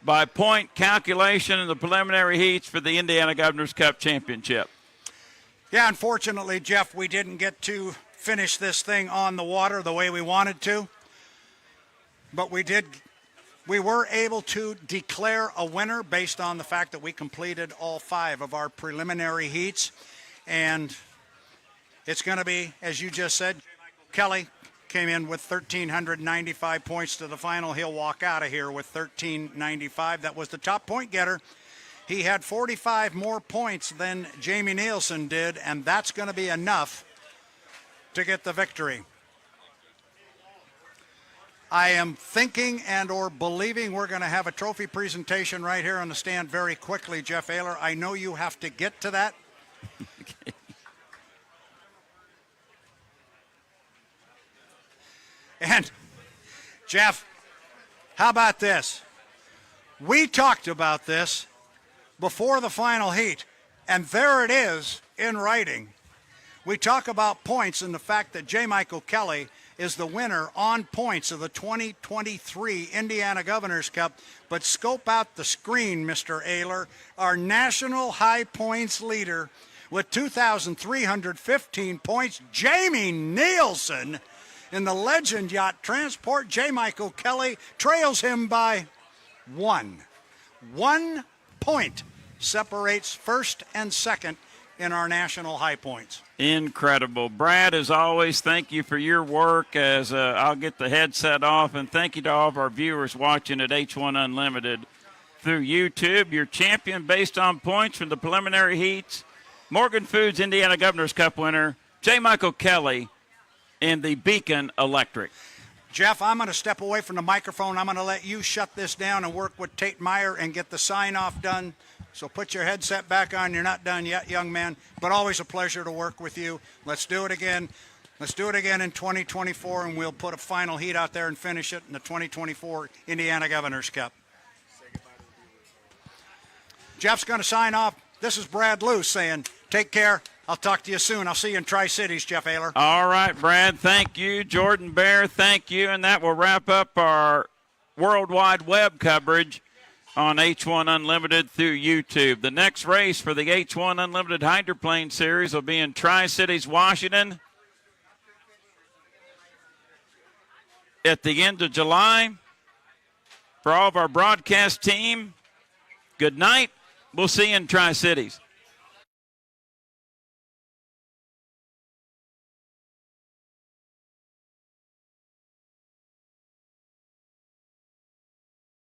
by point calculation in the preliminary heats for the Indiana Governor's Cup Championship. Yeah, unfortunately, Jeff, we didn't get to finish this thing on the water the way we wanted to. But we were able to declare a winner based on the fact that we completed all 5 of our preliminary heats. And it's going to be, as you just said, Kelly came in with 1,395 points to the final. He'll walk out of here with 1,395. That was the top point getter. He had 45 more points than Jamie Nielsen did, and that's going to be enough to get the victory. I am thinking and or believing we're going to have a trophy presentation right here on the stand very quickly, Jeff Ayler. I know you have to get to that. Okay. And, Jeff, how about this? We talked about this before the final heat, and there it is in writing. We talk about points and the fact that J. Michael Kelly is the winner on points of the 2023 Indiana Governor's Cup. But scope out the screen, Mr. Ayler, our national high points leader with 2,315 points, Jamie Nielsen, in the Legend Yacht Transport. J. Michael Kelly trails him by 1. 1 point separates first and second in our national high points. Incredible. Brad, as always, thank you for your work as I'll get the headset off, and thank you to all of our viewers watching at H1 Unlimited through YouTube. Your champion based on points from the preliminary heats, Morgan Foods Indiana Governor's Cup winner, J. Michael Kelly in the Beacon Electric. Jeff, I'm going to step away from the microphone. I'm going to let you shut this down and work with Tate Meyer and get the sign-off done. So put your headset back on. You're not done yet, young man, but always a pleasure to work with you. Let's do it again. Let's do it again in 2024, and we'll put a final heat out there and finish it in the 2024 Indiana Governor's Cup. Jeff's going to sign off. This is Brad Luce saying, take care. I'll talk to you soon. I'll see you in Tri-Cities, Jeff Ayler. All right, Brad, thank you. Jordan Bear, thank you. And that will wrap up our worldwide web coverage on H1 Unlimited through YouTube. The next race for the H1 Unlimited Hydroplane Series will be in Tri-Cities, Washington at the end of July. For all of our broadcast team, good night. We'll see you in Tri-Cities.